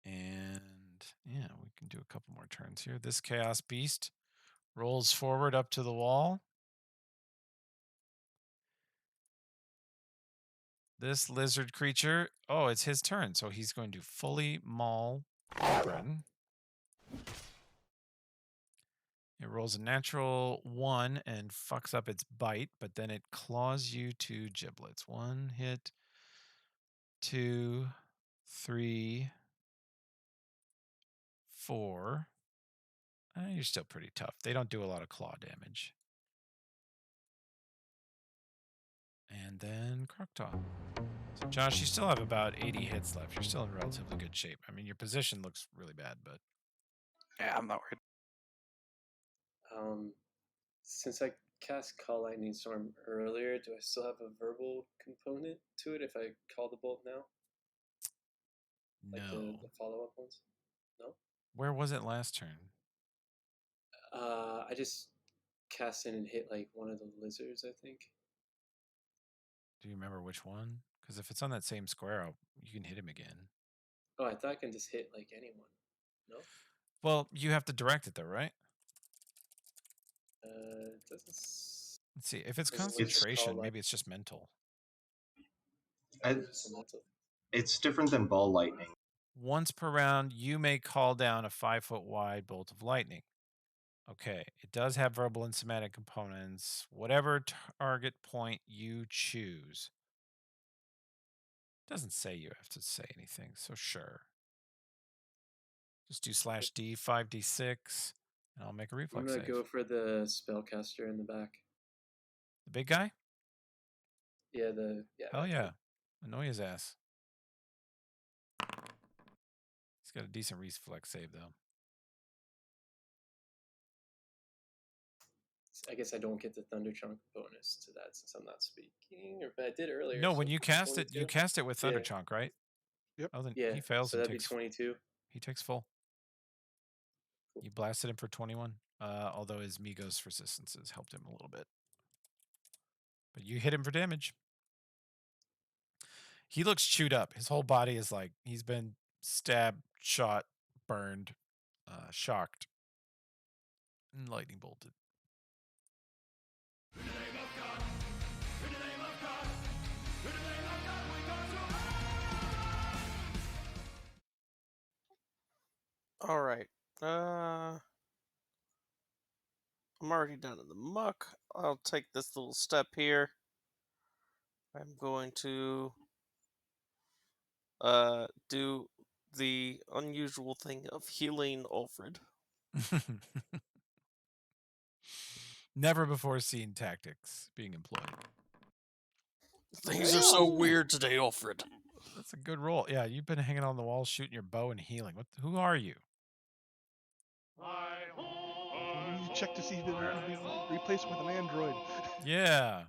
Speaker 1: And yeah, we can do a couple more turns here. This Chaos Beast rolls forward up to the wall. This lizard creature, oh, it's his turn. So he's going to fully maul Oberon. It rolls a natural 1 and fucks up its bite, but then it claws you to giblets. 1 hit, 2, 3, 4. You're still pretty tough. They don't do a lot of claw damage. And then Croctaw. So Josh, you still have about 80 hits left. You're still in relatively good shape. I mean, your position looks really bad, but
Speaker 2: Yeah, I'm not worried.
Speaker 3: Since I cast Call Lightning Storm earlier, do I still have a verbal component to it if I call the bolt now? Like
Speaker 1: no.
Speaker 3: the follow-up ones? No?
Speaker 1: Where was it last turn?
Speaker 3: I just cast in and hit like one of the lizards, I think.
Speaker 1: Do you remember which one? Because if it's on that same square, you can hit him again.
Speaker 3: Oh, I thought I can just hit like anyone. No?
Speaker 1: Well, you have to direct it though, right?
Speaker 3: It doesn't.
Speaker 1: Let's see. If it's
Speaker 3: Doesn't look
Speaker 1: concentration,
Speaker 3: call
Speaker 1: maybe it's just mental.
Speaker 3: It's a mental.
Speaker 7: It's different than ball lightning.
Speaker 1: Once per round, you may call down a 5-foot wide bolt of lightning. Okay, it does have verbal and somatic components. Whatever target point you choose. Doesn't say you have to say anything, so sure. Just do /D 5d6, and I'll make a
Speaker 3: I'm
Speaker 1: reflex
Speaker 3: gonna
Speaker 1: save.
Speaker 3: go for the spellcaster in the back.
Speaker 1: The big guy?
Speaker 3: Yeah,
Speaker 1: Hell
Speaker 3: that
Speaker 1: yeah.
Speaker 3: guy.
Speaker 1: Annoy his ass. He's got a decent reflex save, though.
Speaker 3: I guess I don't get the Thunder Chunk bonus to that since I'm not speaking, but I did earlier.
Speaker 1: No,
Speaker 3: so
Speaker 1: when you cast it, you
Speaker 3: 22.
Speaker 1: cast it with Thunder
Speaker 3: Yeah.
Speaker 1: Chunk, right?
Speaker 5: Yep.
Speaker 1: Oh, then
Speaker 3: Yeah,
Speaker 1: he fails
Speaker 3: so
Speaker 1: and
Speaker 3: that'd be
Speaker 1: takes
Speaker 3: 22.
Speaker 1: He takes full. You blasted him for 21. Although his Migos resistances helped him a little bit. But you hit him for damage. He looks chewed up. His whole body is like he's been stabbed, shot, burned, shocked, and lightning bolted.
Speaker 8: All right. I'm already down in the muck. I'll take this little step here. I'm going to do the unusual thing of healing Alfred.
Speaker 1: Never before seen tactics being employed.
Speaker 8: Things are so weird today, Alfred.
Speaker 1: That's a good roll. Yeah, you've been hanging on the wall, shooting your bow and healing. Who are you?
Speaker 5: You check to see if it'll be replaced with an android.
Speaker 1: Yeah.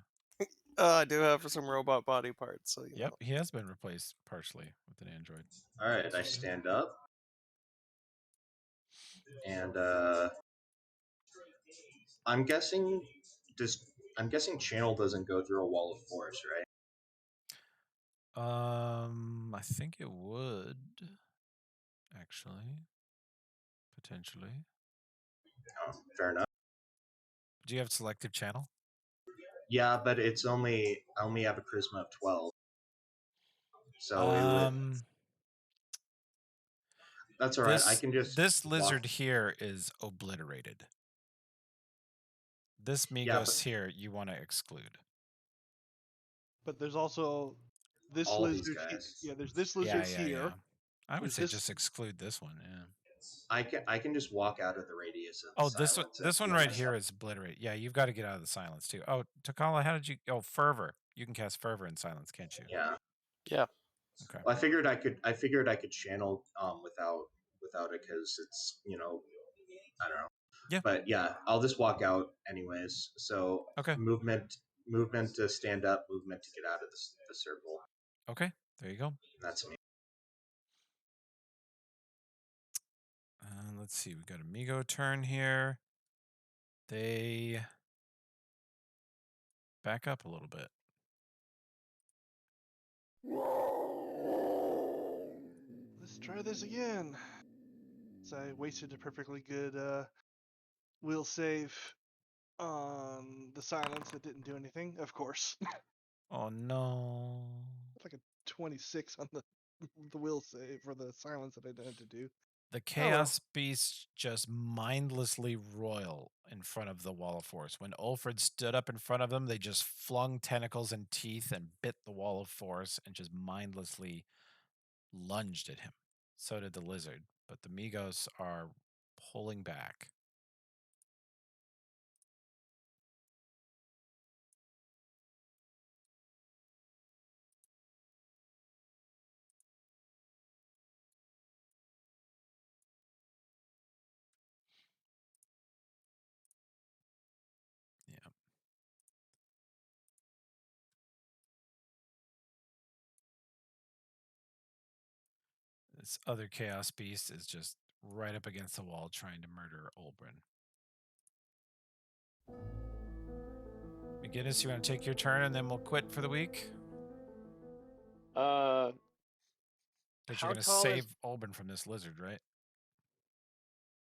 Speaker 8: I do have some robot body parts, so you
Speaker 1: Yep,
Speaker 8: know.
Speaker 1: he has been replaced partially with an android.
Speaker 7: All right, I stand up, and I'm guessing channel doesn't go through a wall of force, right?
Speaker 1: I think it would actually potentially.
Speaker 7: Oh, fair enough.
Speaker 1: Do you have selective channel?
Speaker 7: Yeah, but I only have a charisma of 12, so it would. That's all right. I can just
Speaker 1: this lizard here is obliterated. This Migos here you want to exclude.
Speaker 5: But there's also this
Speaker 7: all these
Speaker 5: lizard.
Speaker 7: guys.
Speaker 5: Yeah, there's this lizard here.
Speaker 1: I would
Speaker 5: There's
Speaker 1: say
Speaker 5: this-
Speaker 1: just exclude this one. Yeah.
Speaker 7: I can just walk out of the radius of.
Speaker 1: Oh, this one right here is obliterate. Yeah, you've got to get out of the silence too. Oh, Takala, how did you? Oh, fervor. You can cast fervor in silence, can't you?
Speaker 7: Yeah.
Speaker 8: Yeah.
Speaker 1: Okay.
Speaker 7: Well, I figured I could channel without it because it's I don't know.
Speaker 1: Yeah.
Speaker 7: But yeah, I'll just walk out anyways. So
Speaker 1: Okay.
Speaker 7: movement to stand up, movement to get out of the circle.
Speaker 1: Okay. There you go.
Speaker 7: That's me.
Speaker 1: Let's see. We got a Migo turn here. They back up a little bit.
Speaker 5: Let's try this again. So I wasted a perfectly good will save on the silence that didn't do anything, of course.
Speaker 1: Oh no.
Speaker 5: Like a 26 on the will save for the silence that I didn't have to do.
Speaker 1: The Chaos Beasts just mindlessly roil in front of the wall of force. When Ulfred stood up in front of them, they just flung tentacles and teeth and bit the wall of force and just mindlessly lunged at him. So did the lizard, but the Migos are pulling back. Yeah. This other Chaos Beast is just right up against the wall trying to murder Olbrin. McGinnis, you want to take your turn and then we'll quit for the week? Because you're going to save Olbrin from this lizard, right?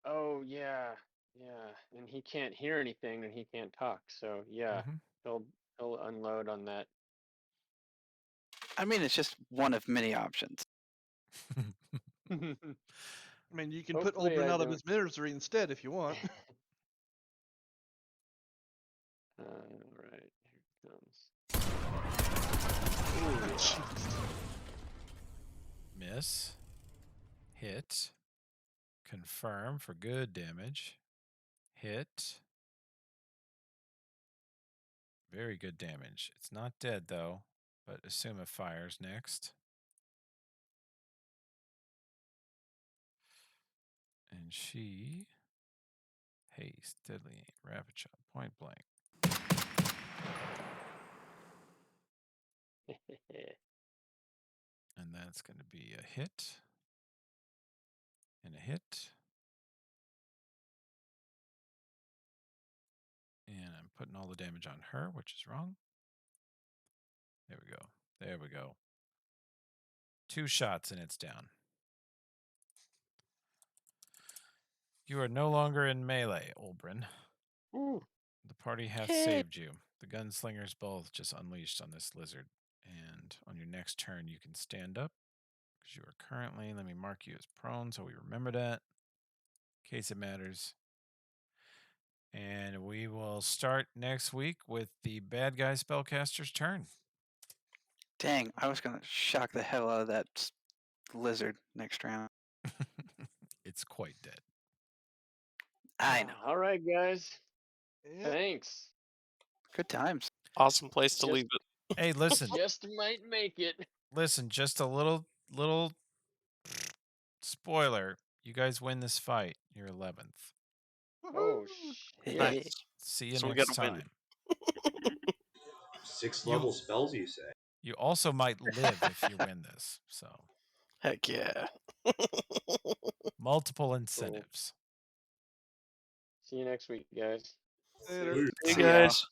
Speaker 4: Oh yeah, yeah, and he can't hear anything and he can't talk. So yeah, he'll unload on that.
Speaker 2: I mean, it's just one of many options.
Speaker 5: I mean, you can put
Speaker 4: Hopefully
Speaker 5: Olbrin
Speaker 4: I
Speaker 5: out of
Speaker 4: don't-
Speaker 5: his misery instead if you want.
Speaker 4: All right, here it comes.
Speaker 5: Jeez.
Speaker 1: Miss. Hit. Confirm for good damage. Hit. Very good damage. It's not dead though, but assume it fires next. And she haste, deadly aim, rapid shot, point blank. And that's going to be a hit. And a hit. And I'm putting all the damage on her, which is wrong. There we go. There we go. 2 shots and it's down. You are no longer in melee, Olbrin.
Speaker 4: Ooh.
Speaker 1: The party hath
Speaker 6: Yay.
Speaker 1: saved you. The gunslingers both just unleashed on this lizard. And on your next turn, you can stand up. Because you are currently, let me mark you as prone so we remember that. In case it matters. And we will start next week with the bad guy spellcaster's turn.
Speaker 2: Dang, I was gonna shock the hell out of that lizard next round.
Speaker 1: It's quite dead.
Speaker 2: I know.
Speaker 4: All right, guys.
Speaker 5: Yeah.
Speaker 4: Thanks.
Speaker 2: Good times.
Speaker 6: Awesome place to
Speaker 4: Just-
Speaker 6: leave it.
Speaker 1: Hey, listen.
Speaker 4: Just might make it.
Speaker 1: Listen, just a little spoiler. You guys win this fight. You're 11th.
Speaker 4: Oh, shit.
Speaker 6: Nice.
Speaker 1: See you
Speaker 6: So we
Speaker 1: next
Speaker 6: gotta win.
Speaker 1: time.
Speaker 7: 6th
Speaker 1: You-
Speaker 7: level spells, you say?
Speaker 1: You also might live if you win this. So
Speaker 6: Heck yeah.
Speaker 1: multiple incentives.
Speaker 4: See you next week, guys.
Speaker 5: Later.
Speaker 7: Later.
Speaker 6: Hey
Speaker 8: See ya.
Speaker 6: guys.